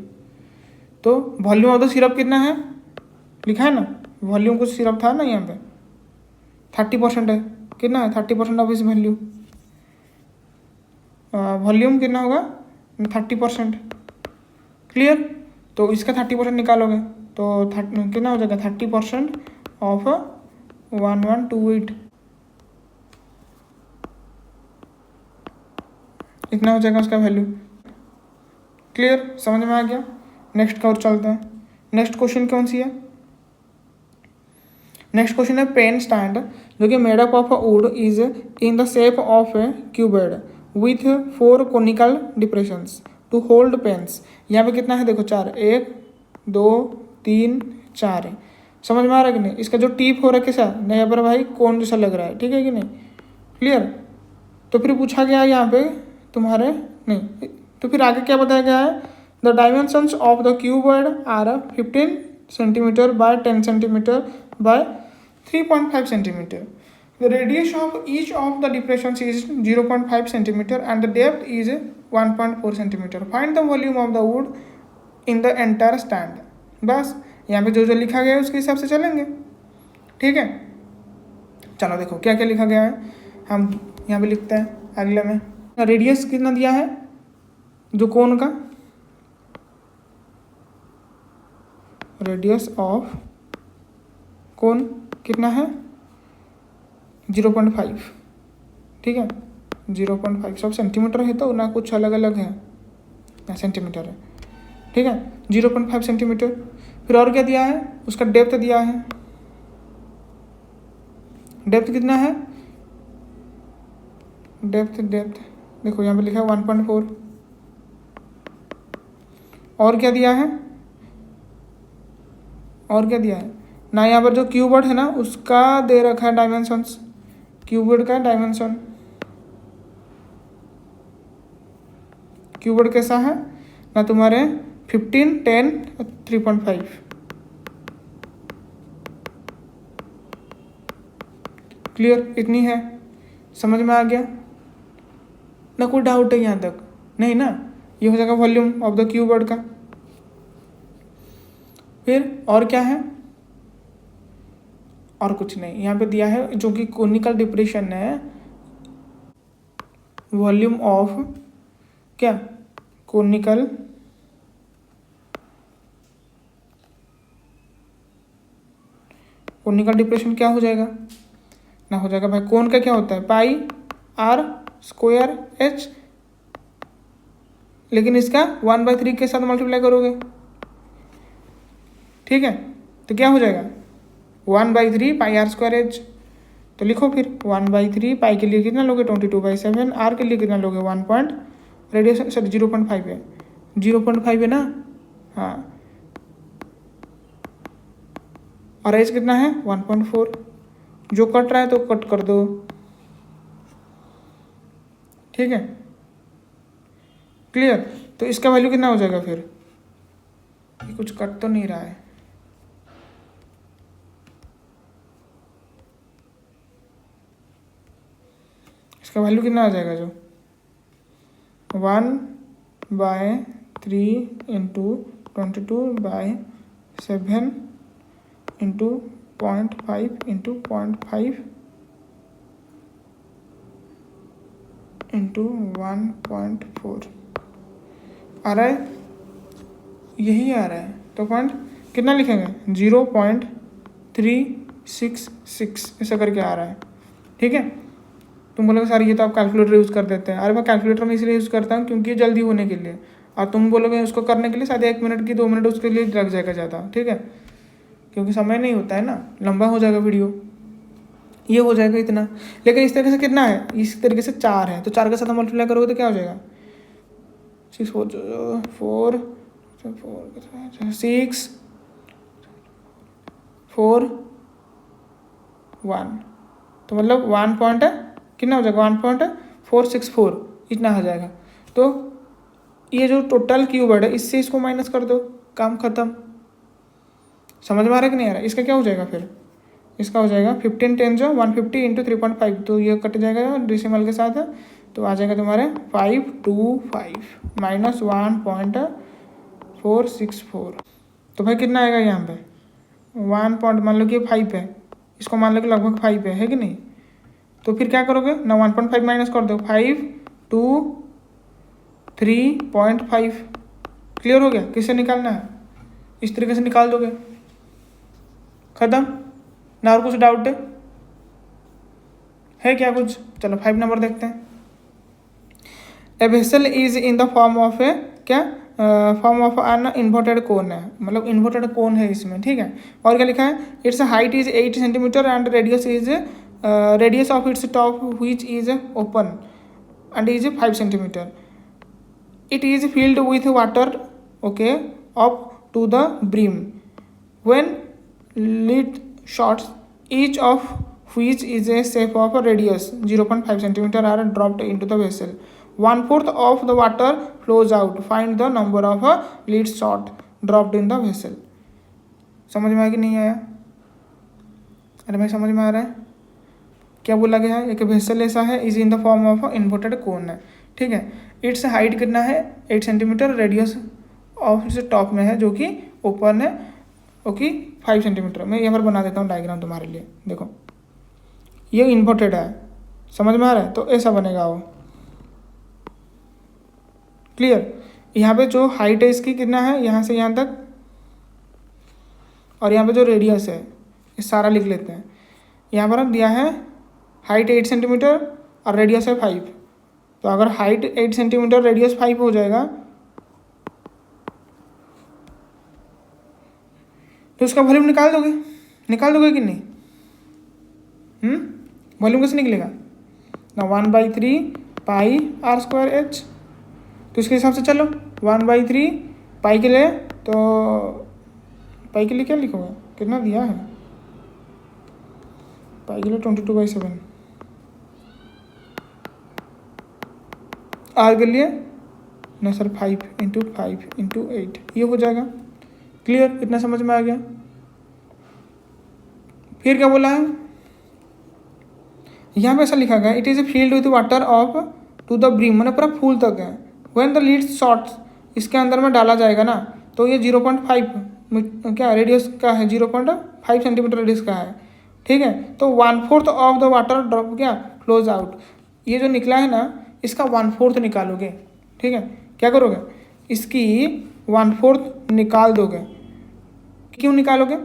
तो वॉल्यूम ऑफ द सिरप कितना है लिखा है ना, वॉल्यूम कुछ सिरप था ना यहाँ पे 30% है, कितना है 30% ऑफ इस वैल्यू, वॉल्यूम कितना होगा 30%, क्लियर। तो इसका 30% निकालोगे तो कितना हो जाएगा 30% ऑफ 1128 इतना हो जाएगा उसका वैल्यू, क्लियर समझ में आ गया। नेक्स्ट का और चलते हैं। नेक्स्ट क्वेश्चन कौन सी है, नेक्स्ट क्वेश्चन है पेन स्टैंड जो कि made up of wood is in the shape of a cuboid with 4 conical depressions to hold pens. यहाँ पे कितना है देखो 4, 1 2 3 4 है, समझ में आ रहा है कि नहीं। इसका जो टिप हो रहा है कैसा नहीं पर भाई कौन जैसा लग रहा है, ठीक है कि नहीं, क्लियर। तो फिर पूछा गया है यहाँ पे तुम्हारे नहीं, तो फिर आगे क्या बताया गया है, the dimensions of the cuboid are 15 centimetre by 10 centimetre by 3.5 centimetre. The radius of each of the depressions is 0.5 centimeter and the depth is 1.4 centimeter. Find the volume of the wood in the entire stand. बस यहाँ पे जो जो लिखा गया है उसके हिसाब से चलेंगे, ठीक है। चलो देखो क्या क्या लिखा गया है, हम यहाँ पे लिखते हैं अगले में। रेडियस कितना दिया है जो कोन का, रेडियस ऑफ कोन कितना है 0.5, ठीक है 0.5 सब सेंटीमीटर है तो ना कुछ अलग अलग है ना सेंटीमीटर है, ठीक है 0.5 सेंटीमीटर। फिर और क्या दिया है, उसका डेप्थ दिया है, डेप्थ कितना है, डेप्थ देखो यहाँ पे लिखा है 1.4। और क्या दिया है, और क्या दिया है ना, यहाँ पर जो क्यूबॉइड है ना उसका दे रखा है डायमेंशंस, क्यूबॉइड का डायमेंशन, क्यूबॉइड कैसा है ना तुम्हारे 15 10 3.5, क्लियर इतनी है, समझ में आ गया ना, कोई डाउट है यहाँ तक नहीं ना। ये हो जाएगा वॉल्यूम ऑफ द क्यूबॉइड का। फिर और क्या है, और कुछ नहीं, यहाँ पे दिया है जो कि कोनिकल डिप्रेशन है, वॉल्यूम ऑफ क्या कोनिकल डिप्रेशन क्या हो जाएगा ना, हो जाएगा भाई कोन का क्या होता है पाई आर स्क्वायर एच, लेकिन इसका 1/3 के साथ मल्टीप्लाई करोगे, ठीक है तो क्या हो जाएगा 1/3 पाई आर स्क्वायर एच। तो लिखो फिर 1/3 पाई के लिए कितना लोगे 22/7, आर के लिए कितना लोगे 1 रेडियस सॉरी 0.5 है, 0.5 है ना, हाँ और एच कितना है 1.4, जो कट रहा है तो कट कर दो, ठीक है क्लियर। तो इसका वैल्यू कितना हो जाएगा फिर, ये कुछ कट तो नहीं रहा है, इसका वैल्यू कितना आ जाएगा जो 1/3 इंटू 22/7 इंटू 0.5 इंटू 0.5 इंटू 1.4 आ रहा है, यही आ रहा है। तो पॉइंट कितना लिखेंगे 0.366 ऐसा करके आ रहा है, ठीक है। तुम बोलोगे सर ये तो आप कैलकुलेटर यूज़ कर देते हैं, अरे मैं कैलकुलेटर में इसलिए यूज़ करता हूँ क्योंकि जल्दी होने के लिए, और तुम बोलोगे उसको करने के लिए शायद 1 मिनट की 2 मिनट उसके लिए लग जाएगा ज़्यादा, ठीक है क्योंकि समय नहीं होता है ना, लंबा हो जाएगा वीडियो, ये हो जाएगा इतना। लेकिन इस तरीके से कितना है, इस तरीके से 4 है तो 4 के साथ मल्टीप्लाई करोगे तो क्या हो जाएगा 6 4 4 6 1, तो मतलब 1 पॉइंट कितना हो जाएगा, 1.464 इतना हो जाएगा। तो ये जो टोटल क्यूबर्ड है इससे इसको माइनस कर दो, काम खत्म। समझ में आ रहा है कि नहीं आ रहा है? इसका क्या हो जाएगा फिर, इसका हो जाएगा 15 10 जो 150 इंटू 3.5, तो ये कट जाएगा डेसिमल के साथ, तो आ जाएगा तुम्हारे 525 माइनस 1.464। तो भाई कितना आएगा यहाँ पे 1 पॉइंट, मान लो कि 5 है, इसको मान लो कि लगभग 5 है कि नहीं। तो फिर क्या करोगे ना, 1.5 माइनस कर दो, 5 2 3.5। क्लियर हो गया? किससे निकालना है, इस तरीके से निकाल दोगे, खत्म ना। और कुछ डाउट है क्या कुछ? चलो 5 नंबर देखते हैं। A vessel is in the form of a क्या, form of an inverted cone है, मतलब इन्वर्टेड कोन है इसमें, ठीक है। और क्या लिखा है, it's height is 8 centimetre and radius of its top which is open and is 5 centimetre. It is filled with water, okay, up to the brim. When lid shots, each of which is a shape of a radius 0.5 centimeter are dropped into the vessel. 1/4 of the water flows out. Find the number of lid shot dropped in the vessel. समझ में आया कि नहीं आया? अरे भाई समझ में आ रहा है? क्या बोला गया है, एक वेसल ऐसा है, is in the form of inverted cone है, ठीक है। इट्स हाइट कितना है 8 सेंटीमीटर, रेडियस ऑफ इस टॉप में है जो कि ओपन है, ओके 5 सेंटीमीटर। मैं यहाँ पर बना देता हूँ डायग्राम तुम्हारे लिए, देखो ये इन्वर्टेड है, समझ में आ रहा है? तो ऐसा बनेगा वो, क्लियर। यहाँ पे जो हाइट है इसकी कितना है, यहाँ से यहाँ तक, और यहाँ पे जो रेडियस है ये सारा लिख लेते हैं। यहाँ पर दिया है हाइट 8 सेंटीमीटर और रेडियस है 5, तो अगर हाइट 8 सेंटीमीटर रेडियस 5 हो जाएगा तो उसका वॉल्यूम निकाल दोगे कि नहीं? वॉल्यूम कैसे निकलेगा ना, 1/3 पाई r²h। तो इसके हिसाब से चलो 1/3 पाई के लिए, तो पाई के लिए क्या लिखोगे, कितना दिया है पाई के लिए 22/7, आर के लिए ना सर 5 × 5 × 8, ये हो जाएगा। क्लियर? इतना समझ में आ गया? फिर क्या बोला है, यहाँ पे ऐसा लिखा गया, it is filled with water of to the brim, मैंने पूरा फूल तक है। व्हेन द लीड शॉट्स, इसके अंदर में डाला जाएगा ना, तो ये 0.5 क्या रेडियस का है, 0.5 सेंटीमीटर रेडियस का है, ठीक है। तो 1/4 ऑफ द वाटर ड्रॉप क्या फ्लोज आउट, ये जो निकला है ना इसका 1/4 निकालोगे, ठीक है। क्या करोगे, इसकी 1/4 निकाल दोगे। क्यों निकालोगे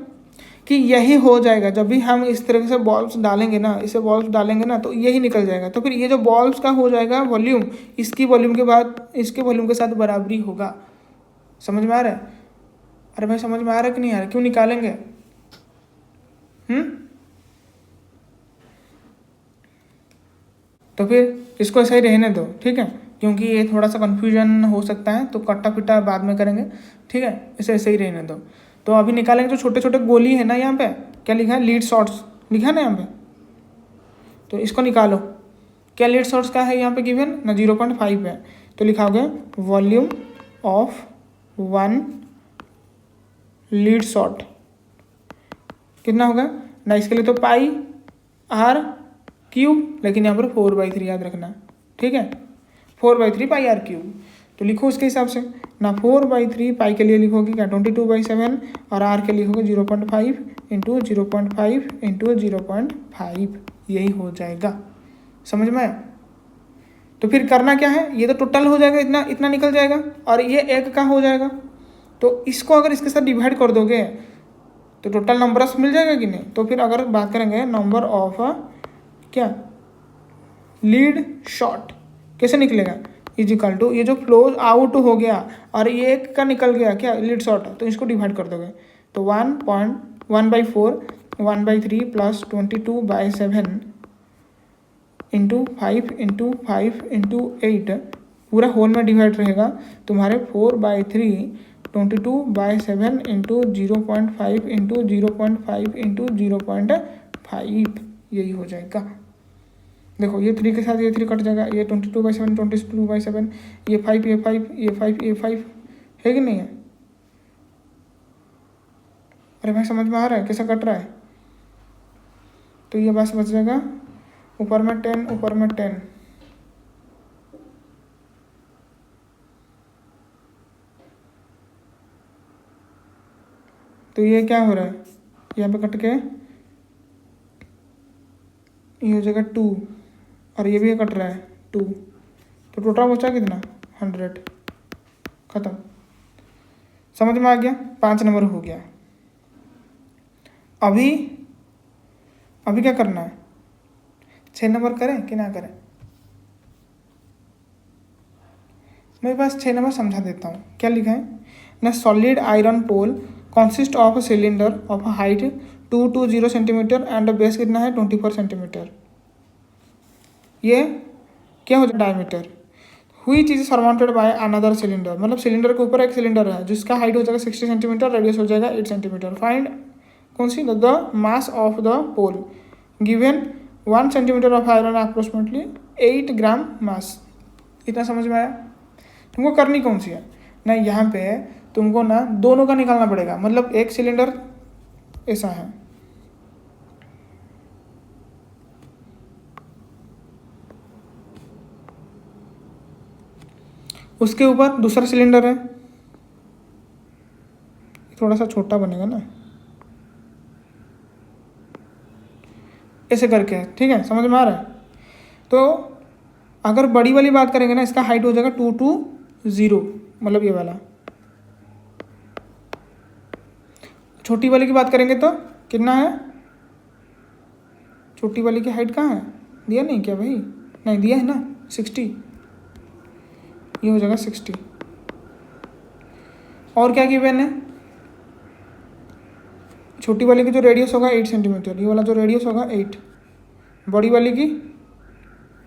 कि यही हो जाएगा, जब भी हम इस तरह से बॉल्ब्स डालेंगे ना, इसे बॉल्ब्स डालेंगे ना, तो यही निकल जाएगा। तो फिर ये जो बॉल्ब्स का हो जाएगा वॉल्यूम, इसकी वॉल्यूम के बाद इसके वॉल्यूम के साथ बराबरी होगा। समझ में आ रहा है? अरे भाई समझ में आ रहा है कि नहीं आ रहा है? क्यों निकालेंगे? तो फिर इसको ऐसा ही रहने दो, ठीक है, क्योंकि ये थोड़ा सा कन्फ्यूजन हो सकता है, तो कट्टा पिट्टा बाद में करेंगे, ठीक है। इसे ऐसे ही रहने दो। तो अभी निकालेंगे जो छोटे छोटे गोली है ना, यहाँ पे क्या लिखा है, लीड शॉट्स लिखा है ना यहाँ पे, तो इसको निकालो। क्या लीड शॉट्स का है यहाँ पे गिवन ना, 0.5 है, तो लिखाओगे वॉल्यूम ऑफ 1 लीड शॉट कितना होगा ना, इसके लिए तो पाई r³, लेकिन यहाँ पर 4/3 याद रखना, ठीक है, 4/3 पाई r³। तो लिखो उसके हिसाब से ना, 4/3 पाई के लिए लिखोगे क्या 22/7, और r के लिए लिखोगे 0.5 × 0.5 × 0.5, यही हो जाएगा। समझ में आया? तो फिर करना क्या है, ये तो टोटल हो जाएगा, इतना इतना निकल जाएगा, और ये एक का हो जाएगा। तो इसको अगर इसके साथ डिवाइड कर दोगे तो टोटल नंबर्स मिल जाएगा कि नहीं। तो फिर अगर बात करेंगे नंबर ऑफ क्या लीड शॉट, कैसे निकलेगा, इजिकल टू ये जो फ्लोज आउट हो गया और ये एक का निकल गया क्या लीड शॉट, तो इसको डिवाइड कर दोगे। तो 1/4 1/3 प्लस 22/7 × 5 × 5 × 8 पूरा होल में डिवाइड रहेगा तुम्हारे 4/3 22/7 इंटू 0.5 इंटू 0.5 इंटू 0.5, यही हो जाएगा। देखो ये 3 के साथ ये 3 कट जाएगा, ये 22/7 22/7, ये 5 ये 5 ये 5 ये 5, है कि नहीं है? अरे भाई समझ में आ रहा है कैसा कट रहा है? तो ये बस बच जाएगा ऊपर में 10 ऊपर में 10, तो ये क्या हो रहा है, यहाँ पे कट के ये हो जाएगा 2, और ये भी कट रहा है 2, तो टोटल बचा कितना 100, खत्म। समझ में आ गया? 5 नंबर हो गया। अभी क्या करना है, 6 नंबर करें कि ना करें? मेरे पास 6 नंबर समझा देता हूँ। क्या लिखा है ना, solid iron pole consist of cylinder of height 220 centimetre and base कितना है 24 सेंटीमीटर। ये क्या हो जाए डायमीटर, हुई चीज़ सरमाउंटेड बाय अनदर सिलेंडर, मतलब सिलेंडर के ऊपर एक सिलेंडर है जिसका हाइट हो जाएगा 60 सेंटीमीटर, रेडियस हो जाएगा 8 सेंटीमीटर। फाइंड कौन सी, the mass of the pole given 1 centimetre of iron approximately 8 gram mass. इतना समझ में आया? तुमको करनी कौन सी है ना, यहाँ पे तुमको ना दोनों का निकालना पड़ेगा, मतलब एक सिलेंडर ऐसा है, उसके ऊपर दूसरा सिलेंडर है, थोड़ा सा छोटा बनेगा ना, ऐसे करके, ठीक है? समझ में आ रहा है? तो अगर बड़ी वाली बात करेंगे ना, इसका हाइट हो जाएगा 220, मतलब ये वाला। छोटी वाली की बात करेंगे तो कितना है, छोटी वाली की हाइट कहाँ है, दिया नहीं क्या भाई? नहीं दिया है ना, 60, ये हो जाएगा 60। और क्या गिवन है, छोटी वाली की जो रेडियस होगा 8 सेंटीमीटर, ये वाला जो रेडियस होगा 8, बड़ी वाली की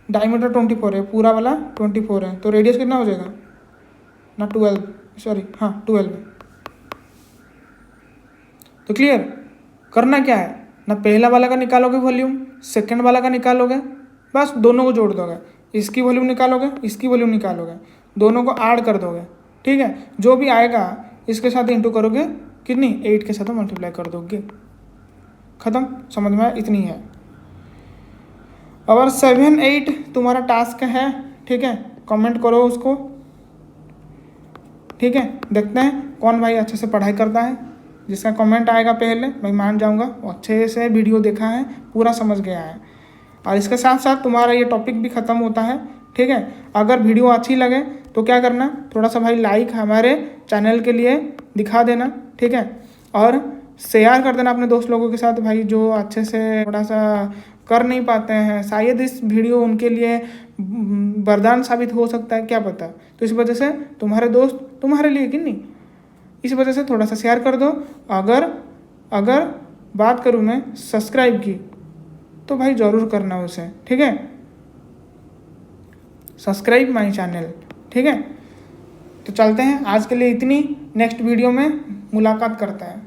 डायमीटर 24 है, पूरा वाला 24 है, तो रेडियस कितना हो जाएगा ना 12, सॉरी हाँ 12। तो क्लियर? करना क्या है ना, पहला वाला का निकालोगे वॉल्यूम, सेकंड वाला का निकालोगे, बस दोनों को जोड़ दोगे, इसकी वॉल्यूम निकालोगे इसकी वॉल्यूम निकालोगे, दोनों को ऐड कर दोगे, ठीक है? जो भी आएगा इसके साथ इंटू करोगे, कितनी 8 के साथ मल्टीप्लाई कर दोगे, खत्म। समझ में? इतनी है। और 7 8 तुम्हारा टास्क है, ठीक है? कमेंट करो उसको, ठीक है? देखते हैं कौन भाई अच्छे से पढ़ाई करता है, जिसका कमेंट आएगा पहले मैं मान जाऊंगा वो अच्छे से वीडियो देखा है, पूरा समझ गया है। और इसके साथ साथ तुम्हारा ये टॉपिक भी ख़त्म होता है, ठीक है? अगर वीडियो अच्छी लगे तो क्या करना, थोड़ा सा भाई लाइक हमारे चैनल के लिए दिखा देना, ठीक है? और शेयर कर देना अपने दोस्त लोगों के साथ, भाई जो अच्छे से थोड़ा सा कर नहीं पाते हैं, शायद इस वीडियो उनके लिए वरदान साबित हो सकता है, क्या पता। तो इस वजह से तुम्हारे दोस्त तुम्हारे लिए कि नहीं, इस वजह से थोड़ा सा शेयर कर दो। अगर बात करूँ मैं सब्सक्राइब की, तो भाई ज़रूर करना उसे, ठीक है? सब्सक्राइब माय चैनल, ठीक है? तो चलते हैं, आज के लिए इतनी, नेक्स्ट वीडियो में मुलाकात करते हैं।